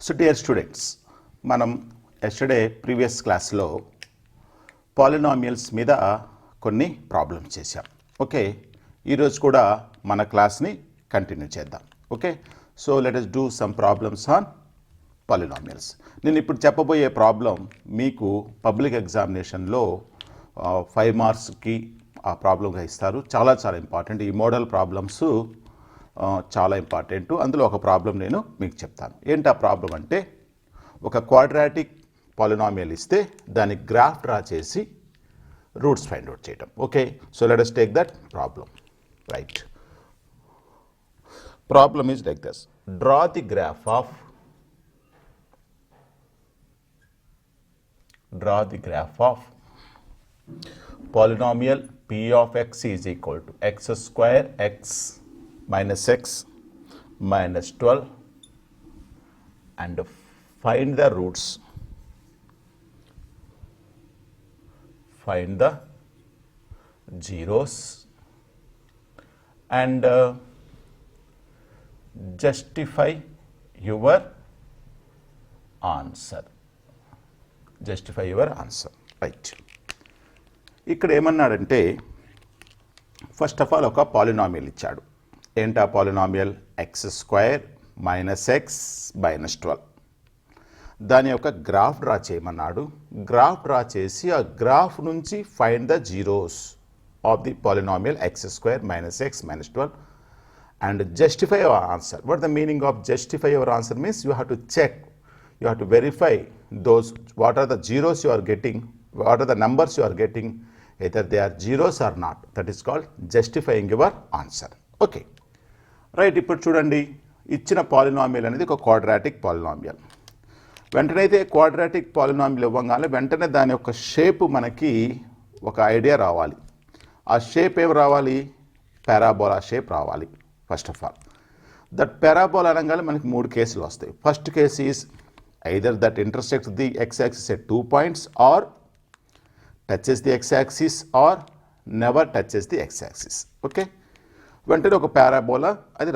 So dear students, మనం yesterday previous క్లాస్లో polynomials మీద కొన్ని ప్రాబ్లమ్స్ చేశాం. ఓకే, ఈరోజు కూడా మన క్లాస్ని కంటిన్యూ చేద్దాం. Okay, so let us do some problems on polynomials. నేను ఇప్పుడు చెప్పబోయే ప్రాబ్లం మీకు పబ్లిక్ ఎగ్జామినేషన్లో 5 మార్క్స్కి ఆ ప్రాబ్లంగా ఇస్తారు. చాలా ఇంపార్టెంట్. ఈ మోడల్ ప్రాబ్లమ్స్ చాలా ఇంపార్టెంట్. అందులో ఒక ప్రాబ్లం నేను మీకు చెప్తాను. ఏంటి ఆ ప్రాబ్లం అంటే, ఒక క్వాడ్రాటిక్ పాలినామియల్ ఇస్తే దాని గ్రాఫ్ డ్రా చేసి రూట్స్ ఫైండ్ అవుట్ చేయడం. Okay, so let us take that problem. Right, problem is like this. Draw the graph of polynomial p of x is equal to x square x minus x minus 12 and find the roots. Find the zeros and justify your answer. Right. ఇక్కడ ఏమన్నాడంటే, first of all ఒక polynomial ఇచ్చాడు. ఏంటా polynomial? X square minus x minus 12. దాని యొక్క graph draw చేయమన్నాడు. Graph draw చేసి ఆ గ్రాఫ్ నుంచి find the zeros of the polynomial x square minus x minus 12 and justify your answer. What the meaning of justify your answer means you have to check, you have to verify those, what are the zeros you are getting, what are the numbers you are getting, either they are zeros or not. That is called justifying your answer. Okay, right. ఇప్పుడు చూడండి, ఇచ్చిన polynomial అనేది ఒక quadratic polynomial. వెంటనే అయితే quadratic polynomial ఇవ్వగానే వెంటనే దాని యొక్క షేప్ మనకి ఒక ఐడియా రావాలి. ఆ షేప్ ఏం రావాలి? పారాబోలా షేప్ రావాలి. First of all that parabola అనగానే మనకి 3 కేసులు వస్తాయి. First case is either that intersects the x-axis at 2 points or touches the x-axis or never touches the x-axis. Okay, వెంటనే ఒక పారాబోలా అది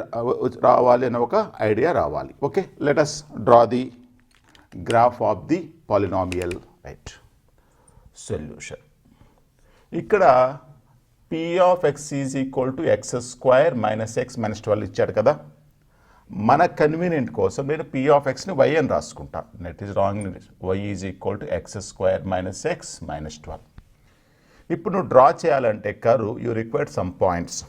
రావాలి అనే ఒక ఐడియా రావాలి. Okay, let us draw the graph of the polynomial. Right, solution. ఇక్కడ p of x is equal to x square minus x minus 12 ఇచ్చాడు కదా. మన కన్వీనియంట్ కోసం నేను p of xని y అని రాసుకుంటా. Net is wrong. y is equal to x square minus x minus 12. ఇప్పుడు నువ్వు డ్రా చేయాలంటే curve you required some points.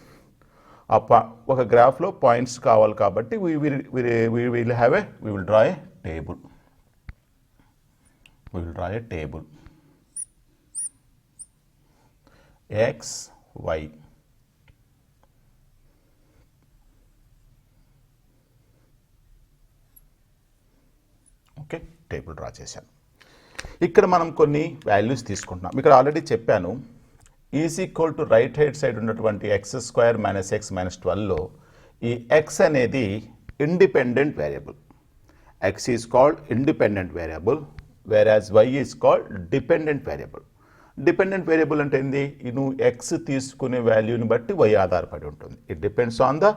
ఒక గ్రాఫ్లో పాయింట్స్ కావాలి కాబట్టి we will draw a table. X y. Okay, table draw చేశాను. ఇక్కడ మనం కొన్ని వాల్యూస్ తీసుకుంటున్నాం. ఇక్కడ ఆల్రెడీ చెప్పాను, is equal to right hand side ఉన్నటువంటి x square minus x minus 12లో ఈ ఎక్స్ అనేది independent variable. X is called independent variable, whereas y is called dependent variable. Dependent variable అంటే ఏంది? నువ్వు ఎక్స్ తీసుకునే వాల్యూని బట్టి వై ఆధారపడి ఉంటుంది. It depends on the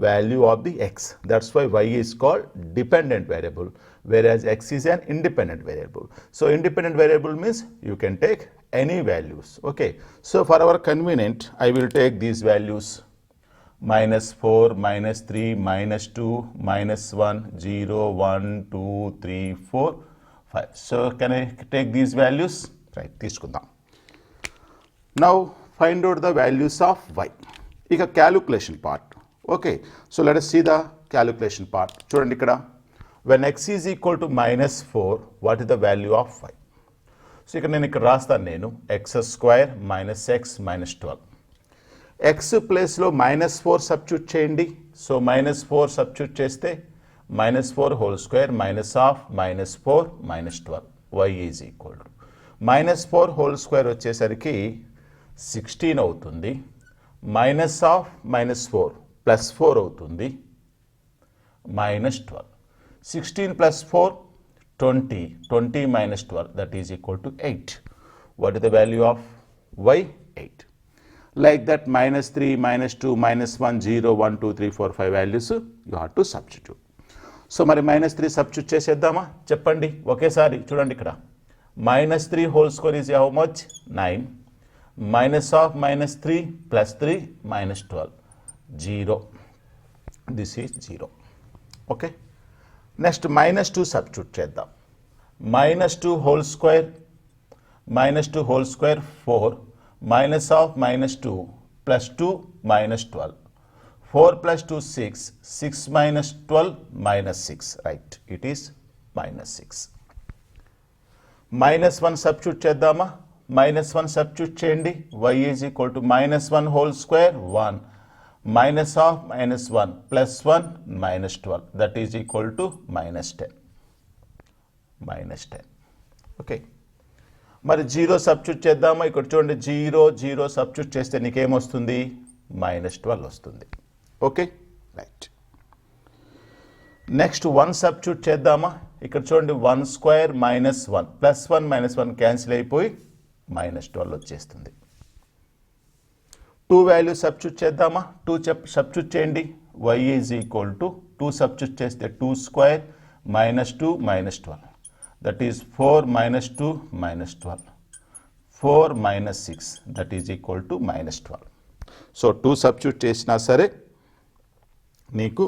value of the x. That's why y is called dependent variable, whereas x is an independent variable. So independent variable means you can take any values. Okay, so for our convenient I will take these values: minus 4, minus 3, minus 2, minus 1, 0, 1, 2, 3, 4, 5. So can I take these values? Right, తీసుకుందాం. Now find out the values of y. ఇక calculation part. Okay, so let us see the calculation part. చూడండి ఇక్కడ, when x is equal to minus 4, what is the value of y? So ఇక్కడ నేను ఇక్కడ రాస్తాను, నేను x square minus x minus 12. X ప్లేస్లో minus 4 substitute చేయండి. So minus 4 substitute చేస్తే minus 4 whole square minus of minus 4 minus 12. y is equal to minus 4 whole square వచ్చేసరికి 16 అవుతుంది. మైనస్ ఆఫ్ మైనస్ 4 ప్లస్ 4 అవుతుంది, minus 12. 16 plus 4 20, 20 minus 12, that is equal to 8. What is the value of y? 8. Like that, minus 3, minus 2, minus 1, 0, 1, 2, 3, 4, 5 values you have to substitute. So మరి -3 substitute చేసేద్దామా చెప్పండి ఒకేసారి చూడండి ఇక్కడ -3 whole square is how much 9 -3 + 3 -12 0 this is 0 okay next -2 substitute చేద్దాం -2 whole square 4 -2 + 2 -12 4 + 2 6 6 - 12 -6 right it is -6 -1 substitute చేద్దామా -1 substitute చేయండి y is equal to -1 whole square 1 -1 + 1 -12 that is equal to -10 okay మరి 0 సబ్స్టిట్యూట్ చేద్దామా ఇక్కడ చూడండి 0 సబ్స్టిట్యూట్ చేస్తే నీకేమొస్తుంది -12 వస్తుంది ఓకే రైట్ నెక్స్ట్ 1 సబ్స్టిట్యూట్ చేద్దామా ఇక్కడ చూడండి 1 స్క్వేర్ -1 +1 -1 క్యాన్సిల్ అయిపోయి -12 వచ్చేస్తుంది 2 వాల్యూ సబ్స్టిట్యూట్ చేద్దామా 2 సబ్స్టిట్యూట్ చేయండి y is equal to 2 substitute చేస్తే 2 square -2 -12 that is 4 -2 -12 4 -6 that is equal to -12 so 2 substitute చేసినా సరే నీకు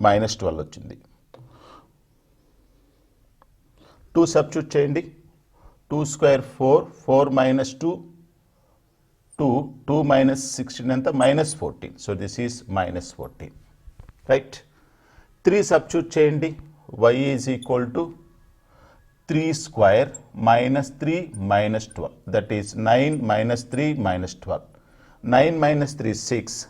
-12 వచ్చింది 2 సబ్స్టిట్యూట్ చేయండి 2 స్క్వేర్ 4 -2 2 -16 ఎంత -14 so this is -14 right 3 substitute చేయండి y is equal to 3 square -3 -12 that is 9 -3 -12 9 - 3 6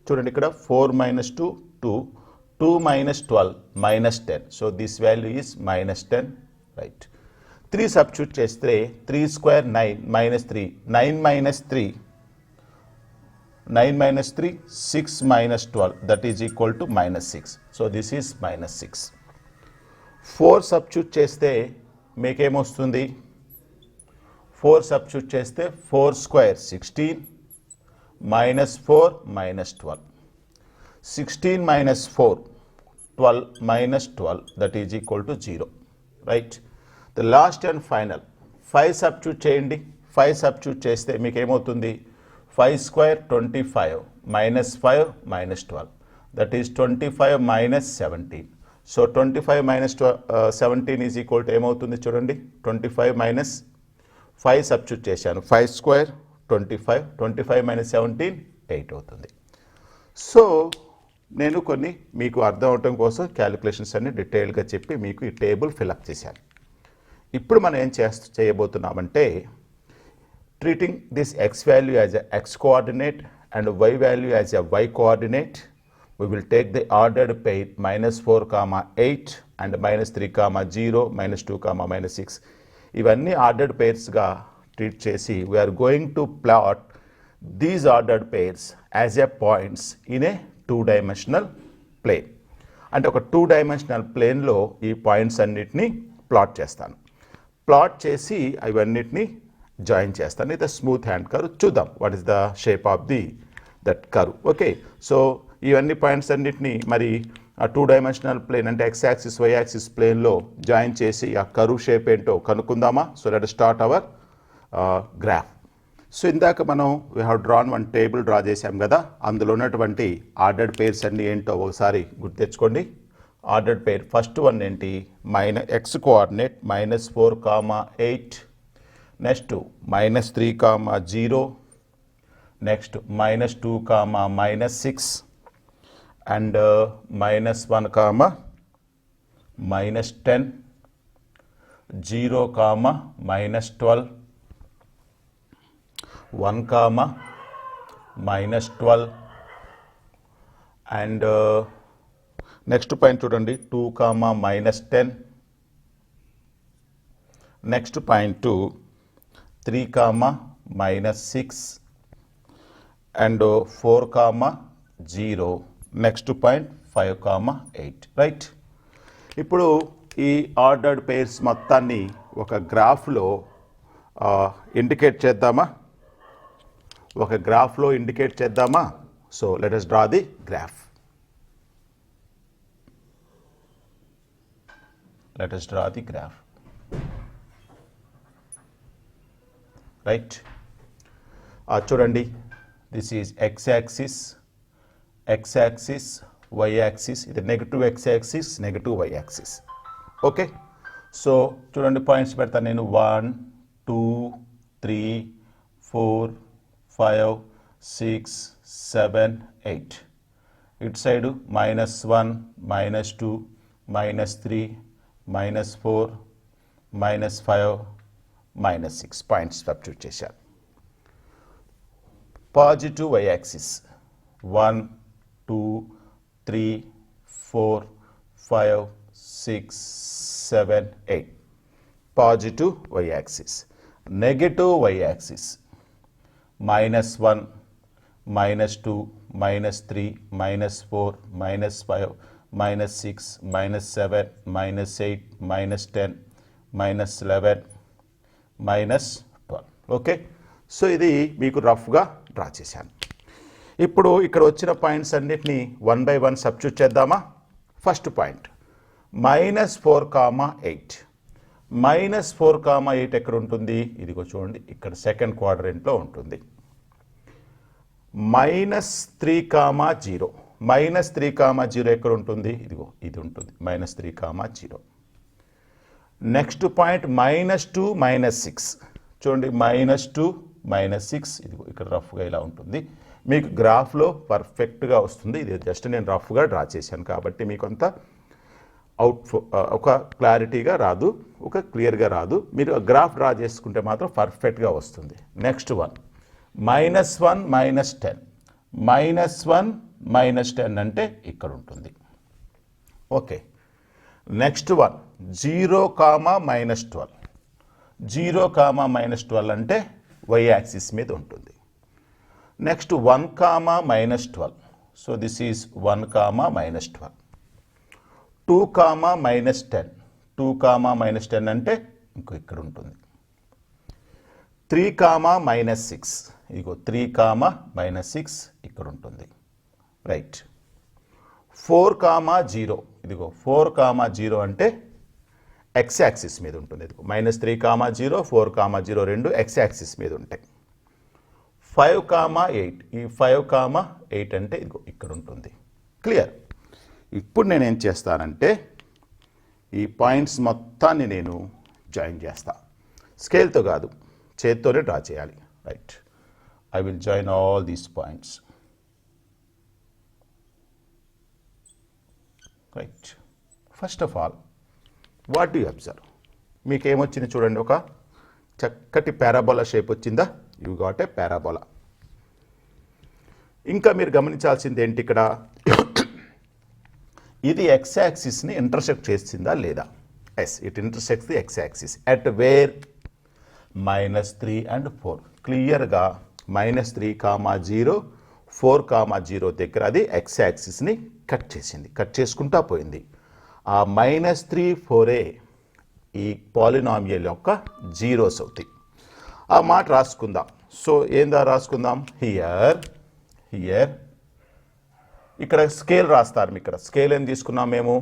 చూడండి ఇక్కడ 4 -2 2 2 -12 -10 so this value is -10 right 3 substitute చేస్తే 3 square 9 -3 9 - 3 9 - 3 6 -12 that is equal to -6 so this is -6 4 substitute చేస్తే మీకేమొస్తుంది 4 సబ్స్టిట్యూట్ చేస్తే 4 square 16 -4 -12 16 - 4 12 -12 that is equal to 0 right the last and final 5 substitute చేయండి 5 substitute చేస్తే మీకేమవుతుంది 5 square 25 -5 -12 that is 25 - 17 so 25 - 17 is equal to ఏమవుతుంది చూడండి 25 - 5 substitute చేశాను 5 square 25 25 - 17 8 అవుతుంది so నేను కొన్ని మీకు అర్థం అవటం కోసం క్యాలిక్యులేషన్స్ అన్ని డీటెయిల్గా చెప్పి మీకు ఈ టేబుల్ ఫిల్అప్ చేశాను ఇప్పుడు మనం ఏం చేయబోతున్నామంటే treating this x value as a x coordinate and y value as a y coordinate we will take the ordered pair -4, 8 and -3, 0 -2, -6 ఇవన్నీ ఆర్డర్డ్ పేర్స్గా ట్రీట్ చేసి we are going to plot these ordered pairs as a points in a 2-dimensional plane అంటే ఒక 2-dimensional ప్లేన్లో ఈ points అన్నిటినీ plot చేస్తాను plot చేసి అవన్నిటిని జాయిన్ చేస్తాను ఇది స్మూత్ హ్యాండ్ కర్వ్ చూద్దాం what is the shape of that curve okay so ఇవన్నీ పాయింట్స్ అన్నిటినీ మరి ఆ 2-dimensional ప్లేన్ అంటే x యాక్సిస్ y యాక్సిస్ ప్లేన్లో జాయిన్ చేసి ఆ కర్వ్ షేప్ ఏంటో కనుక్కుందామా so let start our graph so ఇందాక మనం we have drawn one table draw చేసాం కదా అందులో ఉన్నటువంటి ఆర్డర్డ్ పేర్స్ అన్నీ ఏంటో ఒకసారి గుర్తు తెచ్చుకోండి ఆర్డర్డ్ పేర్ ఫస్ట్ వన్ ఏంటి x coordinate -4, 8 next -3, 0 next -2, -6 and -1, -10 0, -12 1, -12 and next point చూడండి 2, -10 next point 3, -6 and 4, 0 next point 5, 8 right ఇప్పుడు ఈ ఆర్డర్డ్ పేర్స్ మొత్తాన్ని ఒక గ్రాఫ్లో ఇండికేట్ చేద్దామా ఒక గ్రాఫ్లో ఇండికేట్ చేద్దామా? So let us draw the graph. Let us draw the graph. Right? చూడండి, this is x-axis, x-axis, y-axis. ఇది negative x-axis, negative y-axis. Okay, so చూడండి పాయింట్స్ పెడతాను నేను. 1 2 3 4 5 6 7 8. ఇటు సైడు -1 -2 -3 -4 -5 -6 పాయింట్స్ సబ్స్టిట్యూట్ చేశారు. Positive y axis 1 2 3 4 5 6 7 8 positive y axis. Negative y axis -1 -2 -3 -4 -5 -6 -7 -8 -10 -11 -12. Okay, so ఇది మీకు రఫ్గా డ్రా చేశాను. ఇప్పుడు ఇక్కడ వచ్చిన పాయింట్స్ అన్నిటినీ 1 by 1 సబ్స్టిట్యూట్ చేద్దామా? First point -4,8. -4,8 ఎక్కడ ఉంటుంది? ఇదిగో చూడండి, ఇక్కడ సెకండ్ క్వాడ్రంట్లో ఉంటుంది. -3,0. -3,0 ఎక్కడ ఉంటుంది? ఇదిగో ఇది ఉంటుంది, -3,0. Next point -2 -6. చూడండి, -2 -6 ఇదిగో ఇక్కడ రఫ్గా ఇలా ఉంటుంది. మీకు గ్రాఫ్లో పర్ఫెక్ట్గా వస్తుంది. ఇది జస్ట్ నేను రఫ్గా డ్రా చేశాను కాబట్టి మీకు అంత ఒక క్లారిటీగా రాదు, ఒక క్లియర్గా రాదు. మీరు గ్రాఫ్ డ్రా చేసుకుంటే మాత్రం పర్ఫెక్ట్గా వస్తుంది. Next one -1 -10. -1 -10 అంటే ఇక్కడ ఉంటుంది. Okay, next one 0, -12. 0, -12 అంటే y యాక్సిస్ మీద ఉంటుంది. నెక్స్ట్ 1, -12. So this is 1, -12. 2, -10. 2, -10 అంటే ఇంకో ఇక్కడ ఉంటుంది. 3, -6. ఇదిగో 3, -6 ఇక్కడ ఉంటుంది. రైట్. 4, 0. ఇదిగో 4, 0 అంటే ఎక్స్ యాక్సిస్ మీద ఉంటుంది. ఇదిగో -3, 0 4, 0 రెండు ఎక్స్ యాక్సిస్ మీద ఉంటాయి. 5, 8. ఈ 5, 8 అంటే ఇదిగో ఇక్కడ ఉంటుంది. క్లియర్. ఇప్పుడు నేనేం చేస్తానంటే ఈ పాయింట్స్ మొత్తాన్ని నేను జాయిన్ చేస్తా. స్కేల్తో కాదు, చేత్తోనే డ్రా చేయాలి. Right, I will join all these points. Right. First of all what do you observe? మీకు ఏమొచ్చింది చూడండి, ఒక చక్కటి పారాబోలా షేప్ వచ్చిందా? You got a parabola. ఇంకా మీరు గమనించాల్సింది ఏంటి ఇక్కడ? ఇది ఎక్స్ యాక్సిస్ని ఇంటర్సెక్ట్ చేసిందా లేదా? Yes, it intersects the x axis. At where? -3 and 4. క్లియర్గా -3, 0 4, 0 దగ్గర అది ఎక్స్ యాక్సిస్ని కట్ చేసింది, కట్ చేసుకుంటా పోయింది. ఆ -3, 4 ఈ పాలినామియల్ యొక్క జీరోస్ అవుతాయి. ఆ మాట రాసుకుందాం. సో ఏందా రాసుకుందాం? హియర్ ఇక్కడ స్కేల్ రాస్తారు. ఇక్కడ స్కేల్ ఏం తీసుకున్నాం మేము?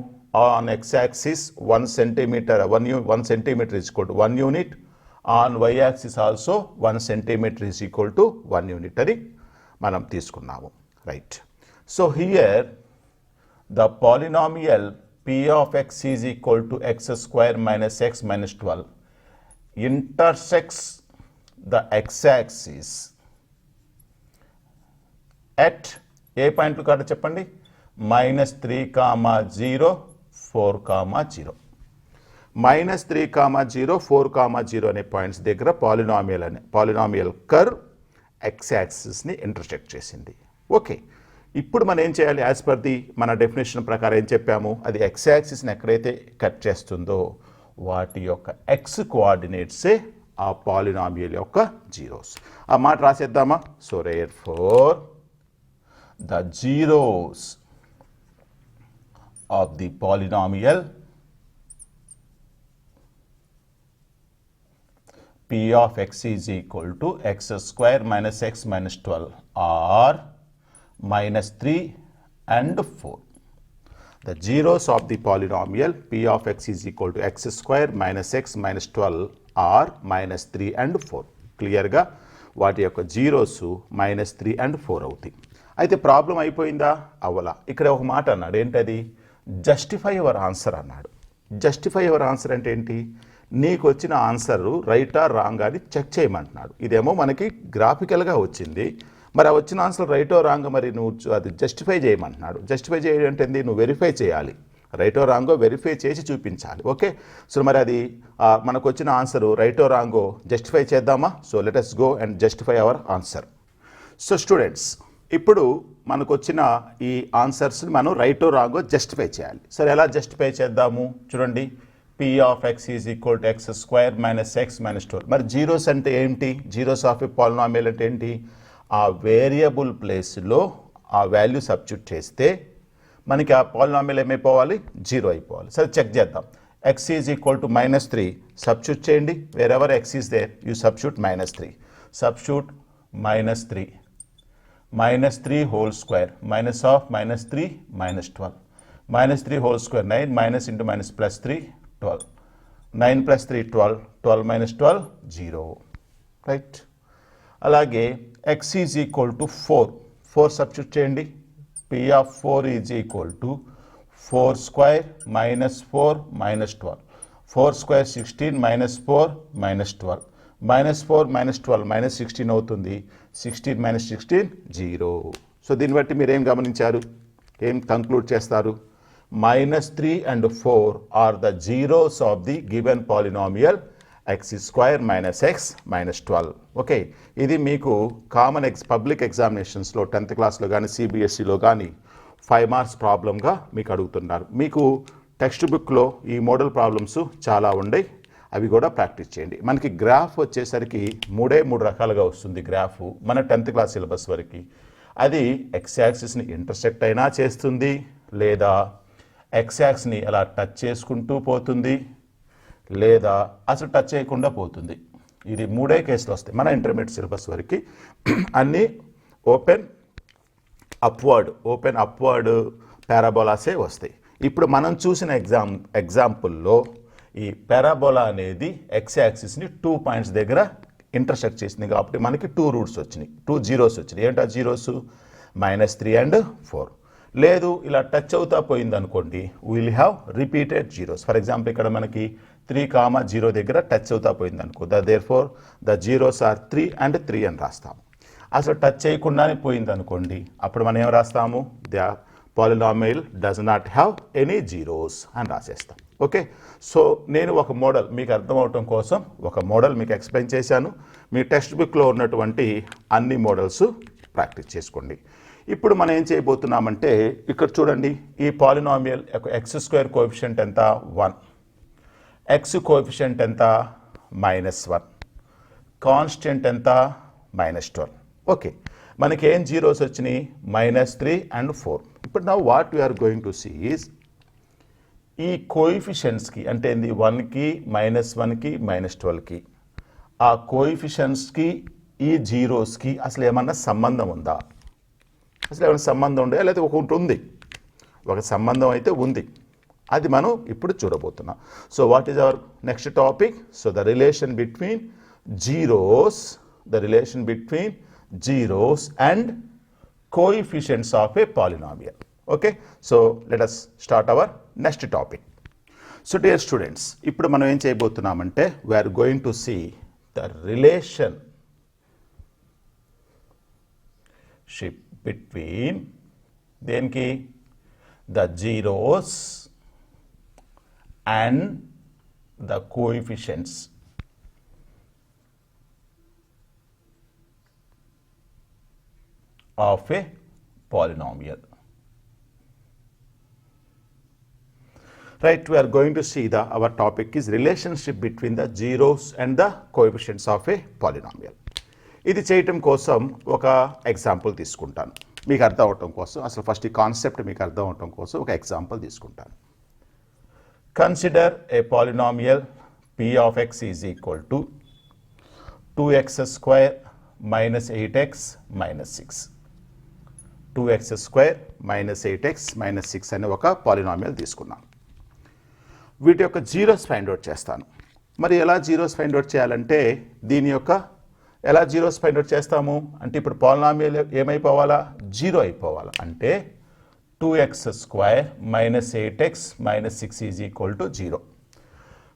On x axis 1 centimeter, 1 centimeter is equal to 1 unit. On y axis also 1 centimeter is equal to 1 unit అని మనం తీసుకున్నాము. Right. So here the polynomial p of x is equal to x square minus x minus 12 intersects the x-axis at ఏ పాయింట్లు కాదు చెప్పండి? -3, 0 4, 0. -3, 0 4, 0 అనే points దగ్గర polynomial curve X యాక్సిస్ని intersect చేసింది. Okay, ఇప్పుడు మనం ఏం చేయాలి? యాజ్ పర్ ది మన డెఫినేషన్ ప్రకారం ఏం చెప్పాము? అది ఎక్స్ యాక్సిస్ని ఎక్కడైతే కట్ చేస్తుందో వాటి యొక్క ఎక్స్ కోఆర్డినేట్సే ఆ పాలినామియల్ యొక్క జీరోస్. ఆ మాట రాసేద్దామా? So rare for the zeros of the polynomial P of x is equal to x square minus x minus 12 or minus 3 and 4. The zeros of the polynomial P of x is equal to x square minus x minus 12 or minus 3 and 4. క్లియర్గా వాటి యొక్క zeros minus 3 and 4 అవుతాయి. అయితే problem అయిపోయిందా? అవ్వలా. ఇక్కడ ఒక మాట అన్నాడు, ఏంటది? జస్టిఫై యువర్ ఆన్సర్ అన్నాడు. జస్టిఫై యువర్ ఆన్సర్ అంటే ఏంటి? నీకు వచ్చిన ఆన్సర్ రైటా రాంగ్ అని చెక్ చేయమంటున్నాడు. ఇదేమో మనకి గ్రాఫికల్గా వచ్చింది, మరి ఆ వచ్చిన ఆన్సర్ రైటో రాంగ్, మరి నువ్వు అది జస్టిఫై చేయమంటున్నాడు. జస్టిఫై చేయడం అంటే నువ్వు వెరిఫై చేయాలి, రైటో రాంగో వెరిఫై చేసి చూపించాలి. ఓకే, సో మరి అది మనకు వచ్చిన ఆన్సర్ రైటో రాంగో జస్టిఫై చేద్దామా? So let us go and justify our answer. So students, ఇప్పుడు మనకు వచ్చిన ఈ ఆన్సర్స్ని మనం రైటో రాంగో జస్టిఫై చేయాలి. సరే, ఎలా జస్టిఫై చేద్దాము? చూడండి, P of x is equal to x square minus x minus 12. మరి జీరోస్ అంటే ఏంటి? జీరోస్ ఆఫ్ ఏ పాలినామియల్ అంటే ఏంటి? ఆ వేరియబుల్ ప్లేస్లో ఆ వాల్యూ సబ్స్టిట్యూట్ చేస్తే మనకి ఆ పాలినామియల్ ఏమైపోవాలి? జీరో అయిపోవాలి. సరే, చెక్ చేద్దాం. x is equal to minus 3 substitute చేయండి. Wherever x is there you substitute minus 3. Substitute minus 3 minus 3 whole square, minus of minus 3 minus 12. Minus 3 whole square 9, minus into minus plus 3 12. 9 plus 3 12, 12 minus 12 0. Right? అలాగే x is equal to 4. 4 substitute చేయండి. P of 4 is equal to 4 square minus 4 minus 12. 4 square 16 minus 4 minus 12. Minus 4 minus 12 minus 16 అవుతుంది. 16 minus 16 0. So దీన్ని బట్టి మీరు ఏం గమనించారు? ఏం conclude చేస్తారు? minus 3 and 4 are the zeros of the given polynomial x square minus x minus 12. Okay, ఇది మీకు కామన్ పబ్లిక్ ఎగ్జామినేషన్స్లో 10th క్లాస్లో కానీ సిబిఎస్ఈలో కానీ 5 మార్క్స్ ప్రాబ్లంగా మీకు అడుగుతున్నారు. మీకు టెక్స్ట్ బుక్లో ఈ మోడల్ ప్రాబ్లమ్స్ చాలా ఉన్నాయి, అవి కూడా ప్రాక్టీస్ చేయండి. మనకి గ్రాఫ్ వచ్చేసరికి 3 రకాలుగా వస్తుంది. గ్రాఫ్ మన 10th క్లాస్ సిలబస్ వరకు అది ఎక్స్ యాక్సిస్ని ఇంటర్సెక్ట్ అయినా చేస్తుంది, లేదా ఎక్స్ యాక్సిస్ని అలా టచ్ చేసుకుంటూ పోతుంది, లేదా అసలు టచ్ చేయకుండా పోతుంది. ఇది 3 కేసులు వస్తాయి మన ఇంటర్మీడియట్ సిలబస్ వరకు. అన్నీ ఓపెన్ అప్వర్డ్ పారాబోలాసే వస్తాయి. ఇప్పుడు మనం చూసిన ఎగ్జాంపుల్లో ఈ పారాబోలా అనేది ఎక్స్ యాక్సిస్ని 2 పాయింట్స్ దగ్గర ఇంటర్సెక్ట్ చేసింది కాబట్టి మనకి 2 రూట్స్ వచ్చినాయి, 2 జీరోస్ వచ్చినాయి. ఏంటి ఆ జీరోస్? -3 and 4. లేదు, ఇలా టచ్ అవుతా పోయింది అనుకోండి, will have repeated zeros. For example ఇక్కడ మనకి 3,0 దగ్గర టచ్ అవుతా పోయింది అనుకో, therefore the zeros are 3 and 3 అని రాస్తాము. అసలు టచ్ చేయకుండానే పోయింది అనుకోండి, అప్పుడు మనం ఏం రాస్తాము? The polynomial does not have any zeros అని రాసేస్తాం. ఓకే, సో నేను ఒక మోడల్ మీకు అర్థం అవటం కోసం ఒక మోడల్ మీకు ఎక్స్ప్లెయిన్ చేశాను. మీ టెక్స్ట్ బుక్లో ఉన్నటువంటి అన్ని మోడల్స్ ప్రాక్టీస్ చేసుకోండి. ఇప్పుడు మనం ఏం చేయబోతున్నామంటే, ఇక్కడ చూడండి, ఈ పాలినామియల్ ఎక్స్ స్క్వేర్ కోఎఫిషియంట్ ఎంత? 1. ఎక్స్ కోఎఫిషియంట్ ఎంత? -1. కాన్స్టెంట్ ఎంత? -12. ఓకే, మనకి ఏం జీరోస్ వచ్చినాయి? -3 and 4. ఇప్పుడు నా what we are going to see is ఈ కోఎఫిషియన్స్కి, అంటే ఏంది? 1కి -1కి -12కి, ఆ కోఎఫిషియన్స్కి ఈ జీరోస్కి అసలు ఏమన్నా సంబంధం ఉందా? అసలు ఏమైనా సంబంధం ఉందా? లేదా ఒకటి ఉంది, ఒక సంబంధం అయితే ఉంది, అది మనం ఇప్పుడు చూడబోతున్నాం. So what is our next topic? So the relation between zeros and coefficients of a polynomial. Okay, so let us start our next topic. So dear students, ఇప్పుడు మనం ఏం చేయబోతున్నామంటే, we are going to see the relationship between దేనికి? The zeros and the coefficients of a polynomial. Right, we are going to see our topic is relationship between the zeros and the coefficients of a polynomial. ఇది చేయటం కోసం ఒక example తీసుకుంటాను మీకు అర్థం అవటం కోసం. అసలు ఫస్ట్ ఈ కాన్సెప్ట్ మీకు అర్థం అవటం కోసం ఒక ఎగ్జాంపుల్ తీసుకుంటాను. Consider A polynomial p of x is equal to 2x square minus 8x minus 6. 2x square minus 8x minus 6 అనే ఒక పాలినామియల్ తీసుకున్నాం. వీటి యొక్క జీరోస్ ఫైండ్ అవుట్ చేస్తాను. మరి ఎలా జీరోస్ ఫైండ్ అవుట్ చేయాలంటే దీని యొక్క ఎలా జీరోస్ ఫైండ్ అవుట్ చేస్తాము అంటే ఇప్పుడు పాలినామియల్ ఏమైపోవాలా, జీరో అయిపోవాలా. అంటే 2x square minus 8x minus 6 is equal to 0.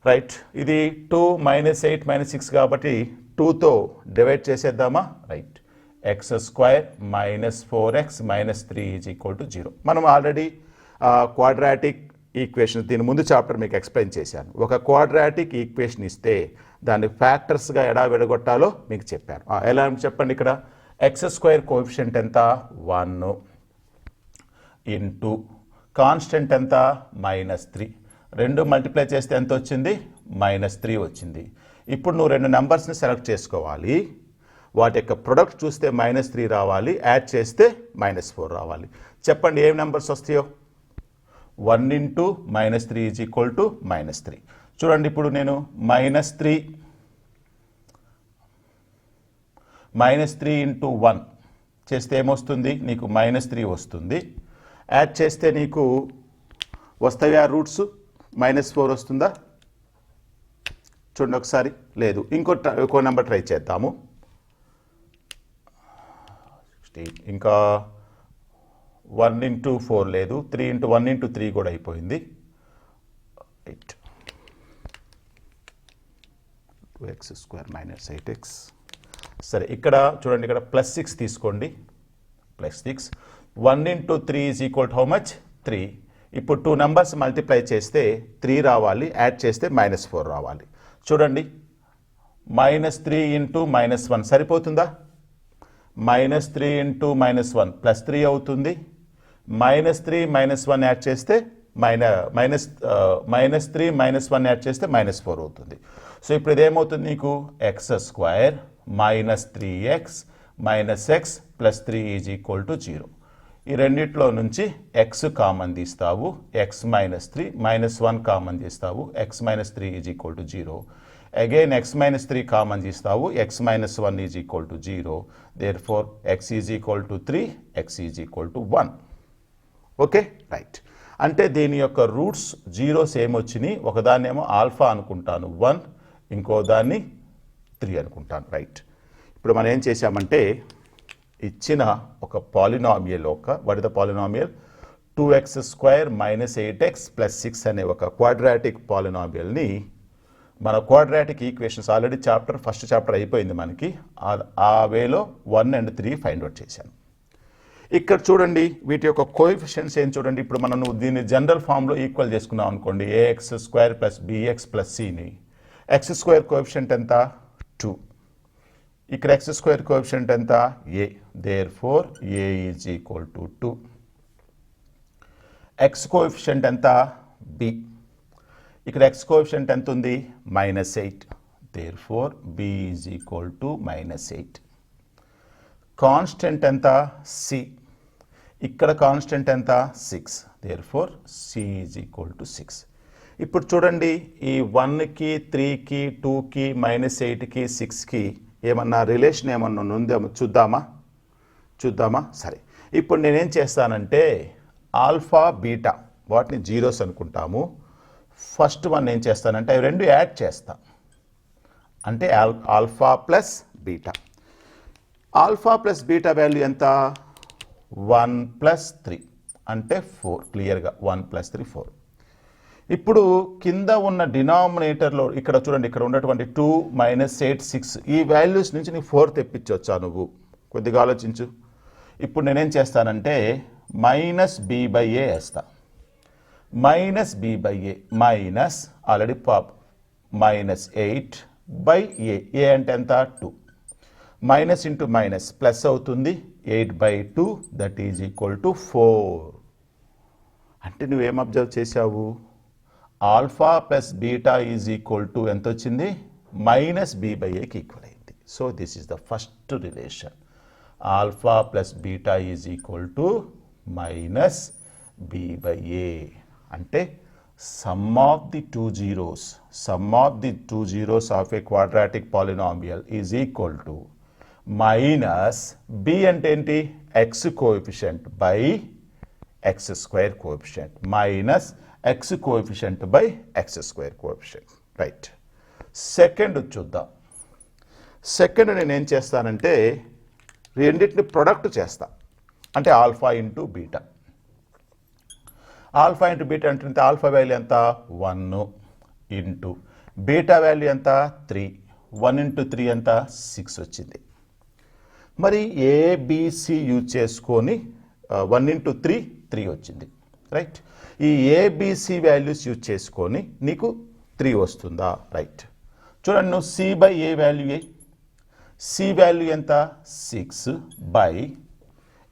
Right, ఇది 2 మైనస్ 8 మైనస్ 6 కాబట్టి 2తో డివైడ్ చేసేద్దామా. Right, x square minus 4x minus 3 is equal to 0. మనం ఆల్రెడీ క్వాడ్రాటిక్ ఈక్వేషన్ దీని ముందు చాప్టర్ మీకు ఎక్స్ప్లెయిన్ చేశాను. ఒక క్వాడ్రాటిక్ ఈక్వేషన్ ఇస్తే దాన్ని ఫ్యాక్టర్స్గా ఎలా విడగొట్టాలో మీకు చెప్పాను. ఎలా చెప్పండి. ఇక్కడ ఎక్స్ స్క్వేర్ కోఎఫిషియంట్ ఎంత, 1 ఇంటూ కాన్స్టెంట్ ఎంత, -3. 2 మల్టిప్లై చేస్తే ఎంత వచ్చింది, -3 వచ్చింది. ఇప్పుడు నువ్వు 2 నెంబర్స్ని సెలెక్ట్ చేసుకోవాలి. వాటి యొక్క ప్రొడక్ట్ చూస్తే -3 రావాలి, యాడ్ చేస్తే -4 రావాలి. చెప్పండి ఏం నెంబర్స్ వస్తాయో. 1 ఇంటూ -3 ఈజ్ ఈక్వల్ టు -3. చూడండి ఇప్పుడు నేను -3 ఇంటూ 1 చేస్తే ఏమొస్తుంది, నీకు -3 వస్తుంది. యాడ్ చేస్తే నీకు వస్తాయా రూట్స్, -4 వస్తుందా చూడండి ఒకసారి. లేదు, ఇంకో నెంబర్ ట్రై చేద్దాము. ఇంకా 1 ఇంటూ 4 లేదు, 3 ఇంటూ 1 ఇంటూ 3 కూడా అయిపోయింది. 2x square minus 8x. సరే, ఇక్కడ చూడండి, ఇక్కడ +6 తీసుకోండి. +6 1 into 3 is equal to how much, 3. ఇప్పుడు 2 నెంబర్స్ మల్టిప్లై చేస్తే 3 రావాలి, యాడ్ చేస్తే -4 రావాలి. చూడండి, -3 ఇంటూ -1 సరిపోతుందా. -3 ఇంటూ -1 +3 అవుతుంది. -3 -1 యాడ్ చేస్తే -3 -1 యాడ్ చేస్తే -4 అవుతుంది. సో ఇప్పుడు ఇదేమవుతుంది నీకు, x square minus 3x minus x plus 3 is equal to 0. ఈ రెండిట్లో నుంచి ఎక్స్ కామన్ తీస్తావు, ఎక్స్ మైనస్ 3 -1 కామన్ తీస్తావు, x minus 3 is equal to 0. Again x minus 3 common తీస్తావు, x minus 1 is equal to 0. Therefore x is equal to 3, x is equal to 1. Okay, right. అంటే దీని యొక్క roots zeros ఏమొచ్చినాయి, ఒకదాన్నేమో alpha అనుకుంటాను 1, ఇంకో దాన్ని 3 అనుకుంటాను. రైట్, ఇప్పుడు మనం ఏం చేశామంటే ఇచ్చిన ఒక polynomial what is the polynomial 2x square minus 8x plus 6 అనే ఒక క్వాడ్రాటిక్ పాలినామియల్ని మన quadratic equations already first chapter అయిపోయింది మనకి. ఆ వేలో 1 and 3 ఫైండ్ అవుట్ చేశాను. ఇక్కడ చూడండి వీటి యొక్క కోఎఫిషియెంట్స్ ఏం చూడండి. ఇప్పుడు మనం దీన్ని జనరల్ ఫామ్లో ఈక్వల్ చేసుకున్నాం అనుకోండి, ax square plus bx plus cని. ఎక్స్ స్క్వేర్ కోఎఫిషియెంట్ ఎంత, 2. ఇక్కడ ఎక్స్ స్క్వేర్ కోఎఫిషియెంట్ ఎంత, a. Therefore a is equal to 2. X coefficient ఎంత, b. ఇక్కడ ఎక్స్ కోఎఫిషియెంట్ ఎంత ఉంది, -8. Therefore b is equal to -8. Constant ఎంత, c. ఇక్కడ కాన్స్టెంట్ ఎంత, 6. Therefore c is equal to 6. ఇప్పుడు చూడండి ఈ 1కి 3కి 2కి -8కి 6కి ఏమన్నా రిలేషన్ ఏమన్నా ఉందేమో చూద్దామా. సరే, ఇప్పుడు నేనేం చేస్తానంటే ఆల్ఫా బీటా వాటిని జీరోస్ అనుకుంటాము. ఫస్ట్ వన్ ఏం చేస్తానంటే అవి రెండు యాడ్ చేస్తా, అంటే alpha plus beta. Alpha plus beta value ఎంత, 1 + 3 అంటే 4. క్లియర్గా 1 + 3 4. ఇప్పుడు కింద ఉన్న డినామినేటర్లో ఇక్కడ చూడండి, ఇక్కడ ఉన్నటువంటి 2 - 8 6 ఈ వాల్యూస్ నుంచి నీకు 4 తెప్పించవచ్చా నువ్వు, కొద్దిగా ఆలోచించు. ఇప్పుడు నేనేం చేస్తానంటే -b/a వేస్తా. -b/a minus already -8/a. a అంటే ఎంత, 2. మైనస్ ఇంటూ మైనస్ ప్లస్ అవుతుంది, 8/2 దట్ ఈజ్ ఈక్వల్ టు 4. అంటే నువ్వేం అబ్జర్వ్ చేసావు, alpha plus beta is equal to ఎంత వచ్చింది, -b/aకి ఈక్వల్ అయింది. So this is the first relation, alpha plus beta is equal to -b/a. అంటే sum of the two zeros of a quadratic polynomial is equal to minus b అంటే ఏంటి x coefficient by x square coefficient minus x coefficient by x square coefficient. Right. Second చూద్దాం. Second నేను ఏం చేస్తానంటే రెండింటిని product చేస్తా, అంటే alpha into beta. Alpha into beta అంటే ఆల్ఫా వాల్యూ ఎంత 1 ఇంటూ బీటా వాల్యూ ఎంత 3. 1 ఇంటూ 3 ఎంత 6 వచ్చింది. మరి ఏబిసి యూజ్ చేసుకొని 1 ఇంటూ 3 వచ్చింది. రైట్. ఈ ఏబిసి వాల్యూస్ యూజ్ చేసుకొని నీకు 3 వస్తుందా? రైట్. చూడండి, నువ్వు C by A value C value ఎంత 6 బై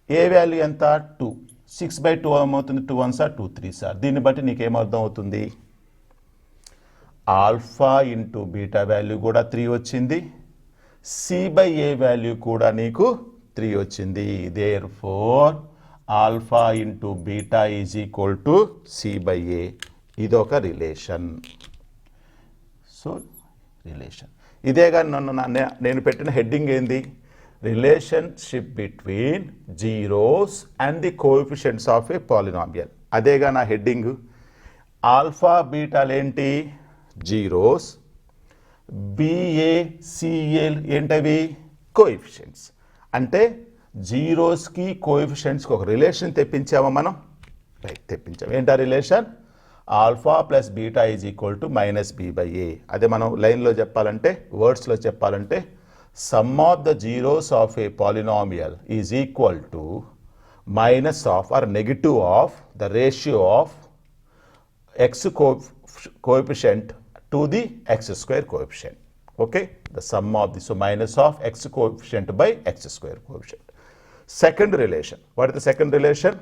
ఏ వాల్యూ ఎంత 2. 6 బై 2 ఏమవుతుంది? 2 1 సార్ 2 3 సార్. దీన్ని బట్టి నీకేమర్థం అవుతుంది? ఆల్ఫా ఇంటూ బీటా వాల్యూ కూడా 3 వచ్చింది, సి బై ఏ వాల్యూ కూడా నీకు 3 వచ్చింది. Therefore alpha into beta is equal to C by A. ఇదొక రిలేషన్. సో రిలేషన్ ఇదేగా నేను పెట్టిన హెడ్డింగ్ ఏంది? Relationship between zeros and the coefficients of a polynomial. అదేగా నా హెడ్డింగ్. ఆల్ఫా బీటాలు ఏంటి? జీరోస్. బిఏసిఎల్ ఏంటవి? కోఎఫిషియెంట్స్. అంటే జీరోస్కి కోఎఫిషియెంట్స్కి ఒక రిలేషన్ తెప్పించామా మనం? రైట్, తెప్పించాము. ఏంటా relation? Alpha plus beta is equal to minus B by A. అదే మనం లైన్లో చెప్పాలంటే, వర్డ్స్లో చెప్పాలంటే, some of the zeros of a polynomial is equal to minus of or negative of the ratio of x coefficient to the x square coefficient. Okay, the sum of the, so minus of x coefficient by x square coefficient. Second relation, what is the second relation?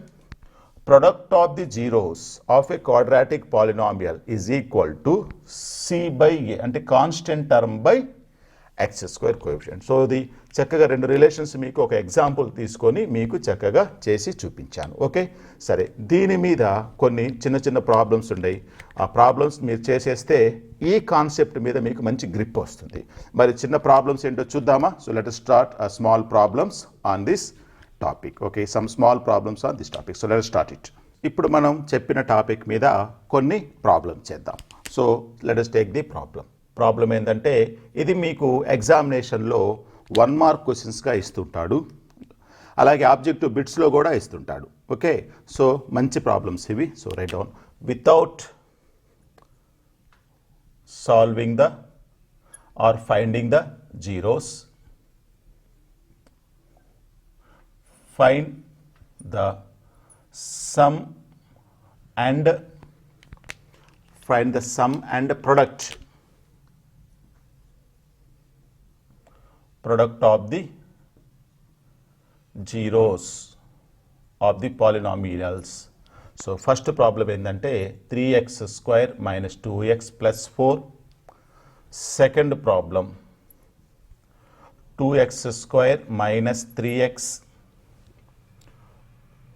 Product of the zeros of a quadratic polynomial is equal to c by a, అంటే constant term by x square coefficient. So ఇది చక్కగా రెండు relations మీకు ఒక example తీసుకొని మీకు చక్కగా చేసి చూపించాను. ఓకే, సరే. దీని మీద కొన్ని చిన్న చిన్న ప్రాబ్లమ్స్ ఉన్నాయి. ఆ ప్రాబ్లమ్స్ మీరు చేసేస్తే ఈ కాన్సెప్ట్ మీద మీకు మంచి గ్రిప్ వస్తుంది. మరి చిన్న ప్రాబ్లమ్స్ ఏంటో చూద్దామా? So let us start small problems on this topic. Okay, some small problems on this topic. So let us start it. ఇప్పుడు మనం చెప్పిన టాపిక్ మీద కొన్ని ప్రాబ్లమ్స్ చేద్దాం. So let us take the problem. Problem ఏంటంటే ఇది మీకు ఎగ్జామినేషన్లో 1 మార్క్ క్వశ్చన్స్గా ఇస్తుంటాడు, అలాగే ఆబ్జెక్టివ్ బిట్స్లో కూడా ఇస్తుంటాడు. ఓకే, సో మంచి ప్రాబ్లమ్స్ ఇవి. So write down. Without solving the or finding the zeros, find the sum and product of the zeros of the polynomials. So first problem ఏంటంటే 3x square minus 2x plus 4. Second problem 2x square minus 3x.